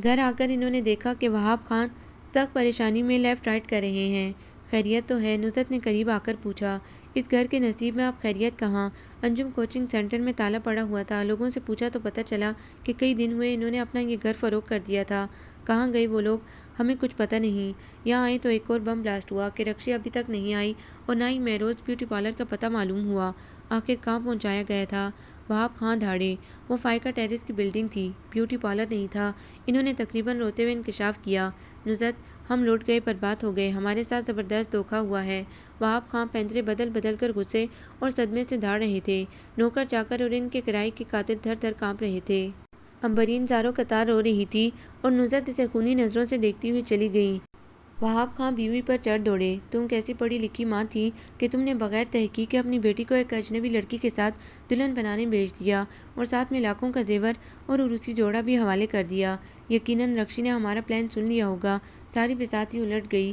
گھر آ کر انہوں نے دیکھا کہ وہاب خان سخت پریشانی میں لیفٹ رائٹ کر رہے ہیں۔ خیریت تو ہے؟ نصرت نے قریب آ کر پوچھا۔ اس گھر کے نصیب میں اب خیریت کہاں؟ انجم کوچنگ سینٹر میں تالا پڑا ہوا تھا۔ لوگوں سے پوچھا تو پتہ چلا کہ کئی دن ہوئے انہوں نے اپنا یہ گھر فروخت کر دیا تھا۔ کہاں گئے وہ لوگ؟ ہمیں کچھ پتہ نہیں۔ یہاں آئے تو ایک اور بم بلاسٹ ہوا کہ رکشی ابھی تک نہیں آئی اور نہ ہی مہروز بیوٹی پارلر کا پتہ معلوم ہوا۔ آخر کہاں پہنچایا گیا تھا؟ وہاب خان دھاڑے۔ وہ فائقہ ٹیریس کی بلڈنگ تھی، بیوٹی پارلر نہیں تھا۔ انہوں نے تقریباً روتے ہوئے انکشاف کیا۔ نصرت، ہم لوٹ گئے، برباد ہو گئے، ہمارے ساتھ زبردست دھوکہ ہوا ہے۔ وہاب خان پینترے بدل بدل کر غصے اور صدمے سے دھاڑ رہے تھے۔ نوکر چاکر اور ان کے کرائے کے قاتل تھر تھر کانپ رہے تھے۔ امبرین زاروں قطار رو رہی تھی اور نصرت اسے خونی نظروں سے دیکھتی ہوئی چلی گئی۔ وہاب خان بیوی پر چڑھ دوڑے۔ تم کیسی پڑھی لکھی ماں تھی کہ تم نے بغیر تحقیق کے اپنی بیٹی کو ایک اجنبی لڑکی کے ساتھ دلہن بنانے بھیج دیا اور ساتھ میں لاکھوں کا زیور اور عروسی جوڑا بھی حوالے کر دیا۔ یقیناً رکشی نے ہمارا پلان سن لیا ہوگا۔ ساری بساطی الٹ گئی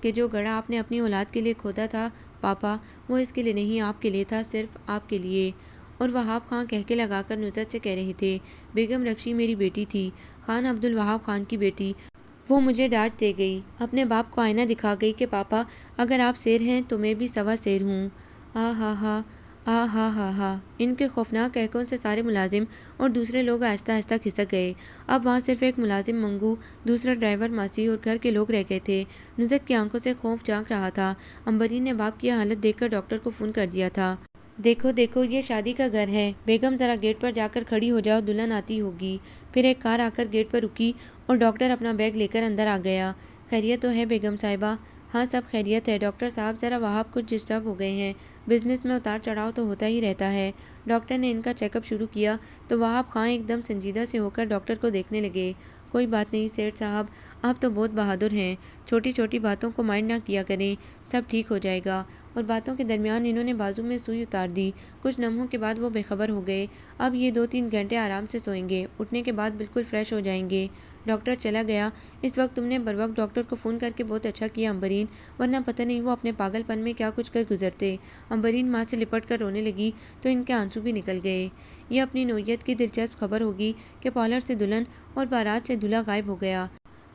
کہ جو گڑھا آپ نے اپنی اولاد کے لیے کھودا تھا پاپا، وہ اس کے لیے نہیں، آپ کے لیے تھا، صرف آپ کے لیے۔ اور وہاب خان کہکے لگا کر نصرت سے کہہ رہے تھے، بیگم رکشی میری بیٹی تھی، خان عبدالوہاب خان کی بیٹی۔ وہ مجھے ڈانٹ دے گئی، اپنے باپ کو آئینہ دکھا گئی کہ پاپا اگر آپ شیر ہیں تو میں بھی سوا شیر ہوں۔ آ ہا ہا، آ ہا ہا ہا۔ ان کے خوفناک کہکوں سے سارے ملازم اور دوسرے لوگ آہستہ آہستہ کھسک گئے۔ اب وہاں صرف ایک ملازم منگو، دوسرا ڈرائیور ماسی اور گھر کے لوگ رہ گئے تھے۔ نصرت کی آنکھوں سے خوف جھانک رہا تھا۔ امبرین نے باپ کی حالت دیکھ کر ڈاکٹر کو فون کر دیا تھا۔ دیکھو دیکھو، یہ شادی کا گھر ہے، بیگم ذرا گیٹ پر جا کر کھڑی ہو جاؤ، دلہن آتی ہوگی۔ پھر ایک کار آ کر گیٹ پر رکی اور ڈاکٹر اپنا بیگ لے کر اندر آ گیا۔ خیریت تو ہے بیگم صاحبہ؟ ہاں سب خیریت ہے ڈاکٹر صاحب، ذرا وہاب کچھ ڈسٹرب ہو گئے ہیں، بزنس میں اتار چڑھاؤ تو ہوتا ہی رہتا ہے۔ ڈاکٹر نے ان کا چیک اپ شروع کیا تو وہاب خان ایک دم سنجیدہ سے ہو کر ڈاکٹر کو دیکھنے لگے۔ کوئی بات نہیں سیٹھ صاحب، آپ تو بہت بہادر ہیں، چھوٹی چھوٹی باتوں کو مائنڈ نہ کیا کریں، سب ٹھیک ہو جائے گا۔ اور باتوں کے درمیان انہوں نے بازو میں سوئی اتار دی۔ کچھ لمحوں کے بعد وہ بے خبر ہو گئے۔ اب یہ 2-3 گھنٹے آرام سے سوئیں گے، اٹھنے کے بعد بالکل فریش ہو جائیں گے۔ ڈاکٹر چلا گیا۔ اس وقت تم نے بروقت ڈاکٹر کو فون کر کے بہت اچھا کیا امبرین، ورنہ پتہ نہیں وہ اپنے پاگل پن میں کیا کچھ کر گزرتے۔ امبرین ماں سے لپٹ کر رونے لگی تو ان کے آنسو بھی نکل گئے۔ یہ اپنی نوعیت کی دلچسپ خبر ہوگی کہ پارلر سے دلہن اور بارات سے دولہا غائب ہو گیا۔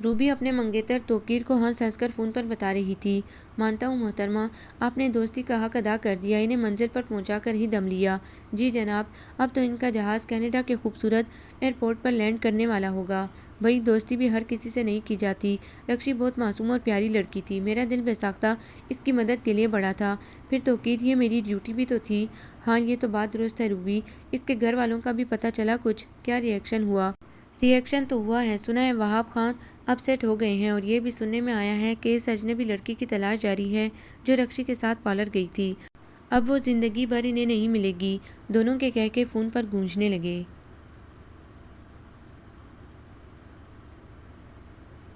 روبی اپنے منگیتر توقیر کو ہنس ہنس کر فون پر بتا رہی تھی، مانتا ہوں محترمہ، آپ نے دوستی کا حق ادا کر دیا، انہیں منزل پر پہنچا کر ہی دم لیا۔ جی جناب، اب تو ان کا جہاز کینیڈا کے خوبصورت ایئرپورٹ پر لینڈ کرنے والا ہوگا۔ بھئی دوستی بھی ہر کسی سے نہیں کی جاتی، رکشی بہت معصوم اور پیاری لڑکی تھی، میرا دل بے ساختہ اس کی مدد کے لیے بڑا تھا، پھر توقیر یہ میری ڈیوٹی بھی تو تھی۔ ہاں یہ تو بات درست ہے روبی، اس کے گھر والوں کا بھی پتہ چلا کچھ؟ کیا ری ایکشن ہوا؟ ری ایکشن تو ہوا ہے، سنا ہے وہاب خان اپ سیٹ ہو گئے ہیں، اور یہ بھی سننے میں آیا ہے کہ اس اجنبی لڑکی کی تلاش جاری ہے جو رکشی کے ساتھ پارلر گئی تھی۔ اب وہ زندگی بھر انہیں نہیں ملے گی۔ دونوں کے کہکے فون پر گونجنے لگے۔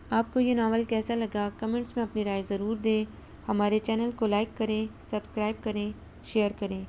آپ کو یہ ناول کیسا لگا؟ کمنٹس میں اپنی رائے ضرور دیں۔ ہمارے چینل کو لائک کریں، سبسکرائب کریں، شیئر کریں۔